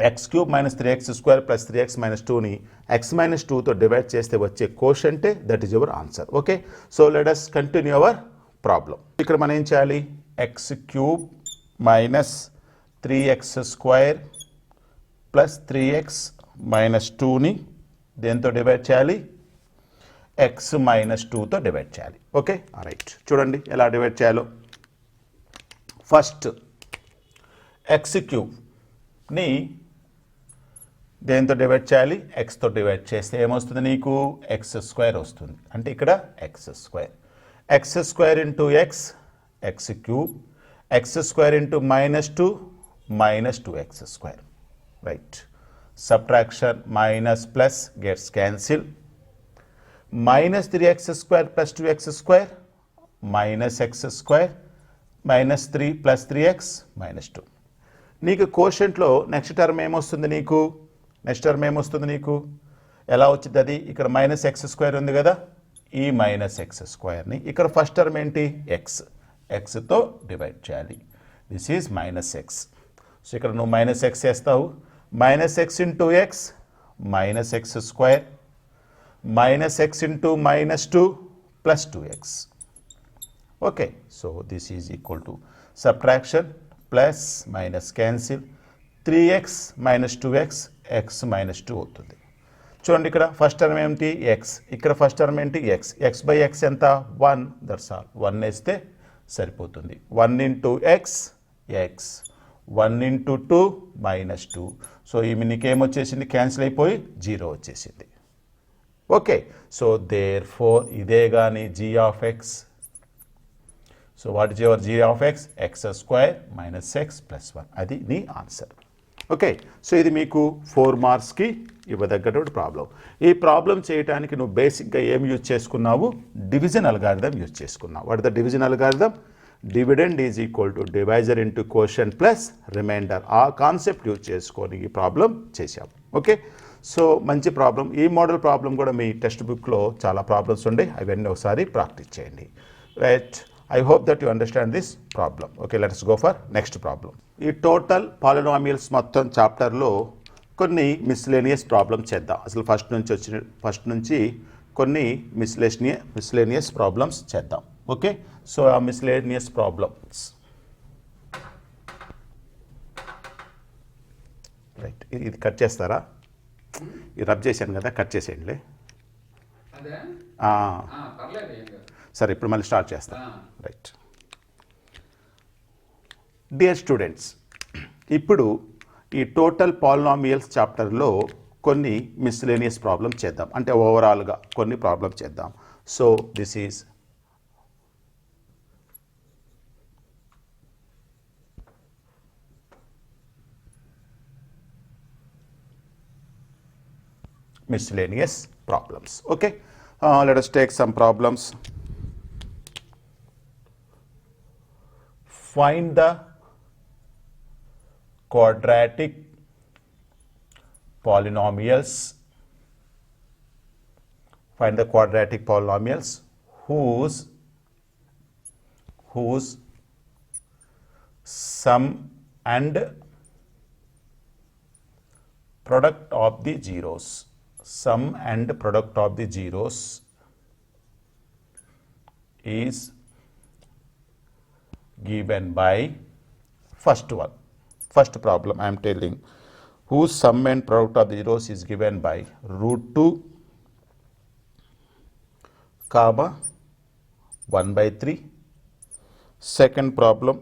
x cube minus 3x square plus 3x minus 2ని x మైనస్ 2తో డివైడ్ చేస్తే వచ్చే కోషంటే that is your answer. Okay, so let us continue our problem. ఇక్కడ మనం ఏం చేయాలి? x cube minus 3x square plus 3x minus 2ని దేంతో డివైడ్ చేయాలి? x మైనస్ 2తో డివైడ్ చేయాలి. ఓకే, రైట్, చూడండి ఎలా డివైడ్ చేయాలో. ఫస్ట్ x క్యూబ్ని దేంతో డివైడ్ చేయాలి? xతో డివైడ్ చేస్తే ఏమొస్తుంది? నీకు x స్క్వేర్ వస్తుంది. అంటే ఇక్కడ x square into x cube, x square into minus 2 minus 2x square. Right, subtraction minus plus gets cancel. Minus 3x square plus 2x square minus x square minus 3 plus 3x minus 2. నీకు కోషంట్లో next term ఏమొస్తుంది? Next term ఏమొస్తుంది నీకు? ఎలా వచ్చింది అది? ఇక్కడ minus x square ఉంది కదా, ఈ మైనస్ ఎక్స్ స్క్వేర్ని ఇక్కడ ఫస్ట్ టర్మ్ ఏంటి ఎక్స్, ఎక్స్తో డివైడ్ చేయాలి. This is minus X. So ఇక్కడ నువ్వు మైనస్ ఎక్స్ చేస్తావు, minus X into X minus X square minus X into minus 2 plus 2x. Okay, so this is equal to subtraction plus minus cancel 3x minus 2x X minus 2 అవుతుంది. చూడండి ఇక్కడ first term ఏంటి X, ఇక్కడ first term ఏంటి X, X by X ఎంత 1, that's all. 1 వేస్తే సరిపోతుంది. 1 into X X 1 into 2 minus 2. So ఈ నీకేమొచ్చేసింది క్యాన్సిల్ అయిపోయి 0 వచ్చేసింది. ఓకే, సో దేర్ ఫోర్ ఇదే కానీ g of X. So what is your g of X, X square minus x plus 1. అది నీ ఆన్సర్. ఓకే, సో ఇది మీకు 4 మార్క్స్కి ఇవ్వదగ్గటువంటి ప్రాబ్లం. ఈ ప్రాబ్లం చేయడానికి నువ్వు బేసిక్గా ఏం యూజ్ చేసుకున్నావు, డివిజన్ అల్గారిథం యూజ్ చేసుకున్నావు. What the division algorithm, dividend is equal to divisor into quotient plus remainder. ఆ కాన్సెప్ట్ యూజ్ చేసుకొని ఈ ప్రాబ్లం చేశాము. ఓకే, సో మంచి ప్రాబ్లం. ఈ మోడల్ ప్రాబ్లం కూడా మీ టెక్స్ట్ బుక్లో చాలా ప్రాబ్లమ్స్ ఉండే, అవన్నీ ఒకసారి ప్రాక్టీస్ చేయండి. Right, I hope that you understand this problem. Okay, let's go for next problem. ఈ టోటల్ పాలినామియల్స్ మొత్తం చాప్టర్లో కొన్ని మిస్లేనియస్ ప్రాబ్లమ్స్ చేద్దాం. అసలు ఫస్ట్ నుంచి కొన్ని మిస్లేనియస్ ప్రాబ్లమ్స్ చేద్దాం. ఓకే, సో ఆ మిస్లేనియస్ ప్రాబ్లమ్స్, రైట్, ఇది కట్ చేస్తారా? ఇది రబ్ చేశాను కదా, కట్ చేసేయండిలే. సరే, ఇప్పుడు మళ్ళీ స్టార్ట్ చేస్తా. రైట్, డియర్ స్టూడెంట్స్, ఇప్పుడు ఈ టోటల్ పాలినామియల్స్ చాప్టర్లో కొన్ని మిస్లేనియస్ ప్రాబ్లమ్స్ చేద్దాం. అంటే ఓవరాల్గా కొన్ని ప్రాబ్లమ్స్ చేద్దాం. So this is miscellaneous problems. Okay, let us take some problems. Find the quadratic polynomials. Find the quadratic polynomials whose sum and product of the zeros. Sum and product of the zeros is given by first problem I am telling, whose sum and product of the zeros is given by √2, comma 1/3. Second problem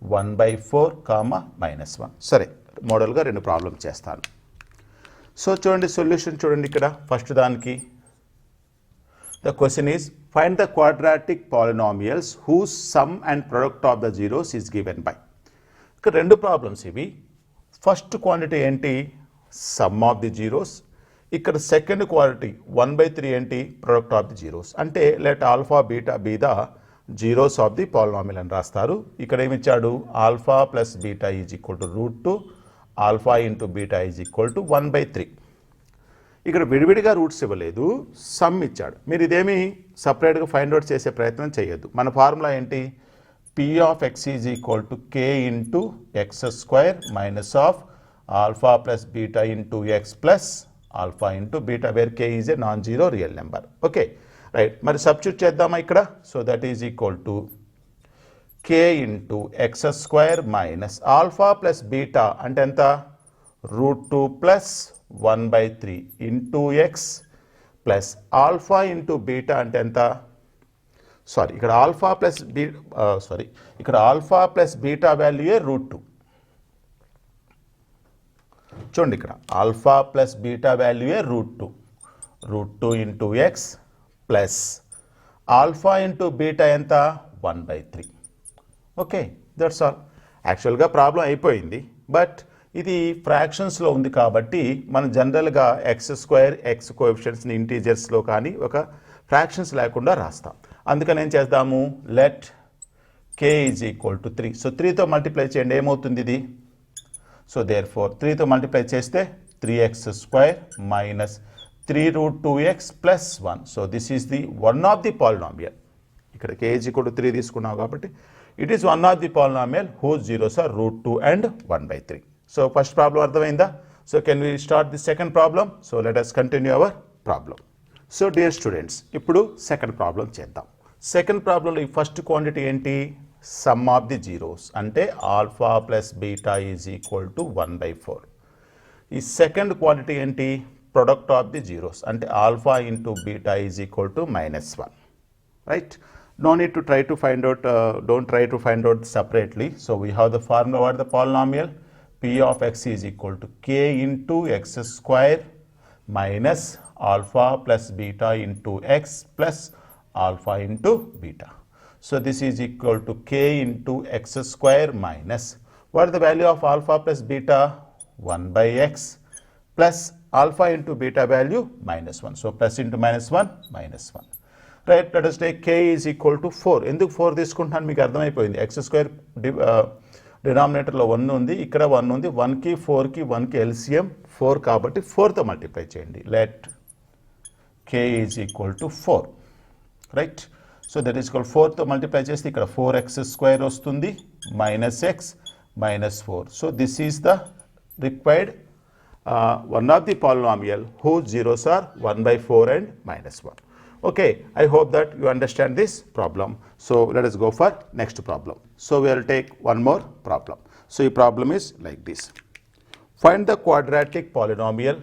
1/4, comma -1. సరే, మోడల్గా 2 problems చేస్తాను. So చూడండి, solution చూడండి. ఇక్కడ first దానికి the question is find the quadratic polynomials whose sum and product of the zeros is given by. ఇక్కడ 2 problems ఇవి. First quantity ఏంటి, సమ్ ఆఫ్ ది జీరోస్. ఇక్కడ సెకండ్ క్వాంటిటీ 1/3 ఏంటి, ప్రొడక్ట్ ఆఫ్ ది జీరోస్. అంటే let alpha beta be the zeros of the polynomial అని రాస్తారు. ఇక్కడ ఏమిచ్చాడు, alpha plus beta is equal to √2, alpha into beta is equal to 1/3. ఇక్కడ విడివిడిగా roots ఇవ్వలేదు, సమ్ ఇచ్చాడు. మీరు ఇదేమి సపరేట్గా ఫైండ్ అవుట్ చేసే ప్రయత్నం చేయొద్దు. మన ఫార్ములా ఏంటి, P of x is equal to k into X square minus of alpha plus beta into X plus alpha into beta, where k is a non zero real number. Okay, right. మరి substitute చేద్దామా ఇక్కడ. So that is equal to k into X square minus alpha plus beta అంటే ఎంత, √2 plus 1/3 into X plus alpha into beta అంటే ఎంత, ఇక్కడ alpha plus beta వాల్యూయే √2. చూడండి, ఇక్కడ ఆల్ఫా ప్లస్ బీటా వాల్యూయే √2 into X plus alpha into beta ఎంత, 1/3. Okay, that's all. యాక్చువల్గా ప్రాబ్లం అయిపోయింది, బట్ ఇది ఫ్రాక్షన్స్లో ఉంది కాబట్టి మనం జనరల్గా ఎక్స్ స్క్వేర్ ఎక్స్ కోఎఫిషియెంట్స్ని ఇంటీజర్స్లో కానీ ఒక ఫ్రాక్షన్స్ లేకుండా రాస్తాం. అందుకని ఏం చేద్దాము, let k is equal to 3. So 3తో మల్టిప్లై చేయండి, ఏమవుతుంది ఇది. సో దేర్ ఫోర్ 3తో మల్టిప్లై చేస్తే 3x² minus 3 root 2x plus 1. So this is the one of the polynomial. ఇక్కడ k is equal to 3 తీసుకున్నాం కాబట్టి it is one of the polynomial whose zeros are root 2 and 1 by 3. So first problem అర్థమైందా? So can we start the second problem? So let us continue our problem. So dear students, ఇప్పుడు second problem చేద్దాం. Second problem లో ఈ first quantity ఏంటి? Sum of the zeros అంటే alpha plus beta is equal to 1 by 4. ఈ second quantity ఏంటి? Product of the zeros అంటే alpha into beta is equal to minus 1. Right? No need to try to find out, don't try to find out separately. So we have the formula for the polynomial. P of x is equal to k into x square minus alpha plus beta into x plus alpha into beta. So this is equal to k into x square minus, what is the value of alpha plus beta? 1 by x plus alpha into beta value minus 1. So plus into minus 1, minus 1. Right, let us take k is equal to 4. ఎందుకు 4 తీసుకుంటున్నాను మీకు అర్థమైపోయింది. x square డినామినేటర్లో 1 ఉంది, ఇక్కడ 1 ఉంది. 1కి 4కి 1కి ఎల్సిఎం 4 కాబట్టి 4తో మల్టిప్లై చేయండి. Let k is equal to 4. Right, so that is equal 4తో మల్టిప్లై చేస్తే ఇక్కడ 4x స్క్వేర్ వస్తుంది minus x minus 4. So this is the required one of the polynomial whose zeros are 1 by 4 and minus 1. Okay, I hope that you understand this problem. So let us go for next problem. So we will take one more problem. So the problem is like this. Find the quadratic polynomial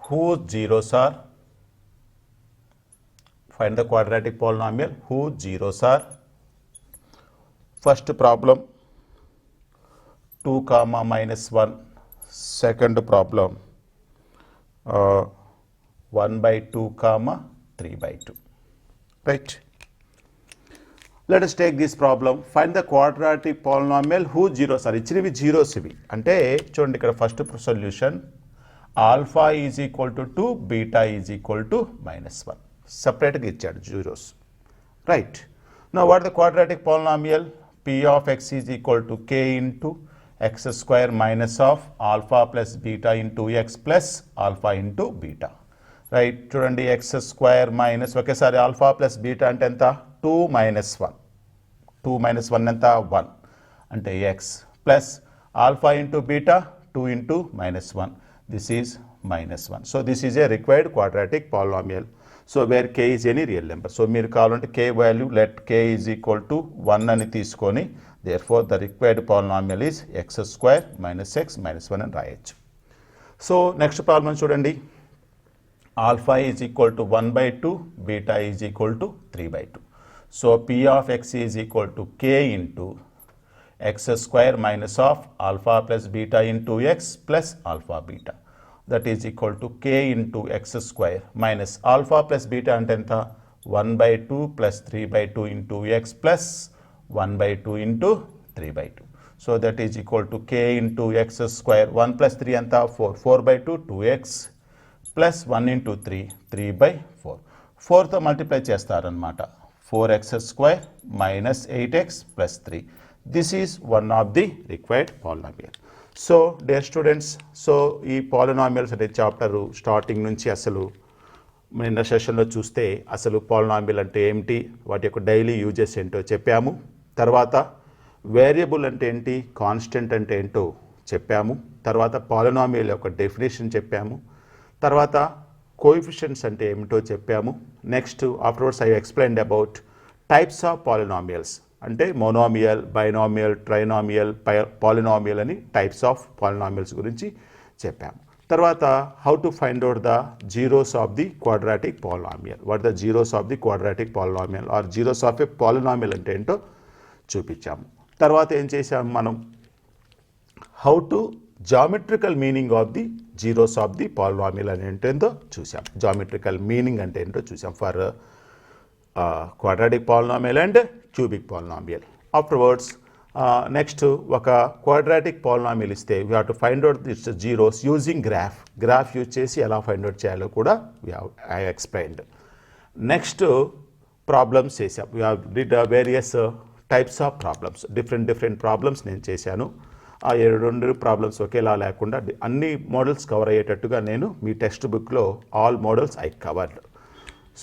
whose zeros are, find the quadratic polynomial whose zeros are, first problem 2 comma minus 1, second problem 1 by 2 comma 3 by 2. Right, let us take this problem. Find the quadratic polynomial whose zeros are, ఇచ్చినవి zeros ఇవి అంటే చూడండి ఇక్కడ first solution alpha is equal to 2, beta is equal to minus 1. సెపరేట్గా ఇచ్చాడు zeros. Right, now what is the quadratic polynomial? P of x is equal to k into x square minus of alpha plus beta into x plus alpha into beta. Right, చూడండి x square minus ఒకేసారి alpha plus beta అంటే ఎంత? 2 minus 1. 2 minus 1 ఎంత? 1 అంటే x plus alpha into beta 2 into minus 1. This is minus 1. So this is a required quadratic polynomial. So where k is any real number. So మీరు కావాలంటే k value let k is equal to 1 అని తీసుకొని therefore the required polynomial is x square minus x minus 1 అని రాయొచ్చు. So next problem చూడండి. Alpha is equal to 1 by 2, beta is equal to 3 by 2. So p of x is equal to k into x square minus of alpha plus beta into x plus alpha beta. That is equal to k into x square minus alpha plus beta అంటే ఎంత? 1 by 2 plus 3 by 2 into x plus 1 by 2 into 3 by 2. So that is equal to k into x square 1 plus 3 ఎంత? 4. 4 by 2 2x plus 1 into 3 3 by 4. 4తో multiply చేస్తారనమాట. 4x square minus 8x plus 3. This is one of the required polynomial. So dear students, so ఈ polynomials అనే chapter starting నుంచి అసలు నిన్న సెషన్లో చూస్తే అసలు పాలినామియల్ అంటే ఏమిటి, వాటి యొక్క డైలీ యూజెస్ ఏంటో చెప్పాము. తర్వాత వేరియబుల్ అంటే ఏంటి, కాన్స్టెంట్ అంటే ఏంటో చెప్పాము. తర్వాత పాలినామియల్ యొక్క డెఫినేషన్ చెప్పాము. తర్వాత కోఎఫిషియెంట్స్ అంటే ఏమిటో చెప్పాము. Next afterwards I explained about types of polynomials అంటే మోనోమియల్, బైనామియల్, ట్రైనామియల్, పాలినామియల్ అని టైప్స్ ఆఫ్ పాలినామియల్స్ గురించి చెప్పాము. తర్వాత how to find out the zeros of the quadratic polynomial, what the zeros of the quadratic polynomial are zeros of a polynomial అంటే ఏంటో చూపించాము. తర్వాత ఏం చేసాము మనం, how to geometrical meaning of the zeros of the polynomial అని ఏంటో చూసాం. జామెట్రికల్ మీనింగ్ అంటే ఏంటో చూసాం for quadratic polynomial and cubic polynomial. Afterwards, next ఒక quadratic polynomial ఇస్తే we have to find out its zeros using graph use చేసి ఎలా ఫైండ్ అవుట్ చేయాలో కూడా I explained. నెక్స్ట్ ప్రాబ్లమ్స్ చేసాం. We did various types of problems, different problems నేను చేశాను. ఆ 2 ప్రాబ్లమ్స్ ఒకేలా లేకుండా అన్ని మోడల్స్ కవర్ అయ్యేటట్టుగా నేను మీ టెక్స్ట్ బుక్లో all models I covered.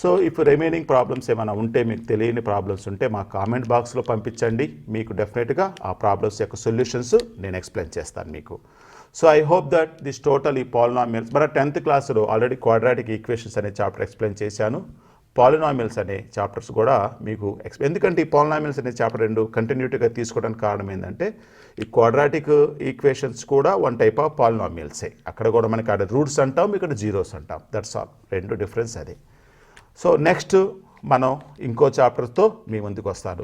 So ఇప్పుడు రిమైనింగ్ ప్రాబ్లమ్స్ ఏమైనా ఉంటే, మీకు తెలియని ప్రాబ్లమ్స్ ఉంటే మా కామెంట్ బాక్స్లో పంపించండి. మీకు డెఫినెట్గా ఆ ప్రాబ్లమ్స్ యొక్క సొల్యూషన్స్ నేను ఎక్స్ప్లెయిన్ చేస్తాను మీకు. So I hope that this total ఈ పాలినామియల్స్ మన 10th క్లాస్లో ఆల్రెడీ క్వాడ్రాటిక్ ఈక్వేషన్స్ అనే చాప్టర్ ఎక్స్ప్లెయిన్ చేశాను. పాలినామియల్స్ అనే చాప్టర్స్ కూడా మీకు ఎందుకంటే ఈ పాలినామియల్స్ అనే చాప్టర్ 2 కంటిన్యూటీగా తీసుకోవడానికి కారణం ఏంటంటే, ఈ క్వాడ్రాటిక్ ఈక్వేషన్స్ కూడా వన్ టైప్ ఆఫ్ పాలినామియల్సే. అక్కడ కూడా మనకి అక్కడ రూట్స్ అంటాం, ఇక్కడ జీరోస్ అంటాం. దట్స్ ఆల్, 2 డిఫరెన్స్ అదే. సో నెక్స్ట్ మనం ఇంకో చాప్టర్తో మీ ముందుకు వస్తాను.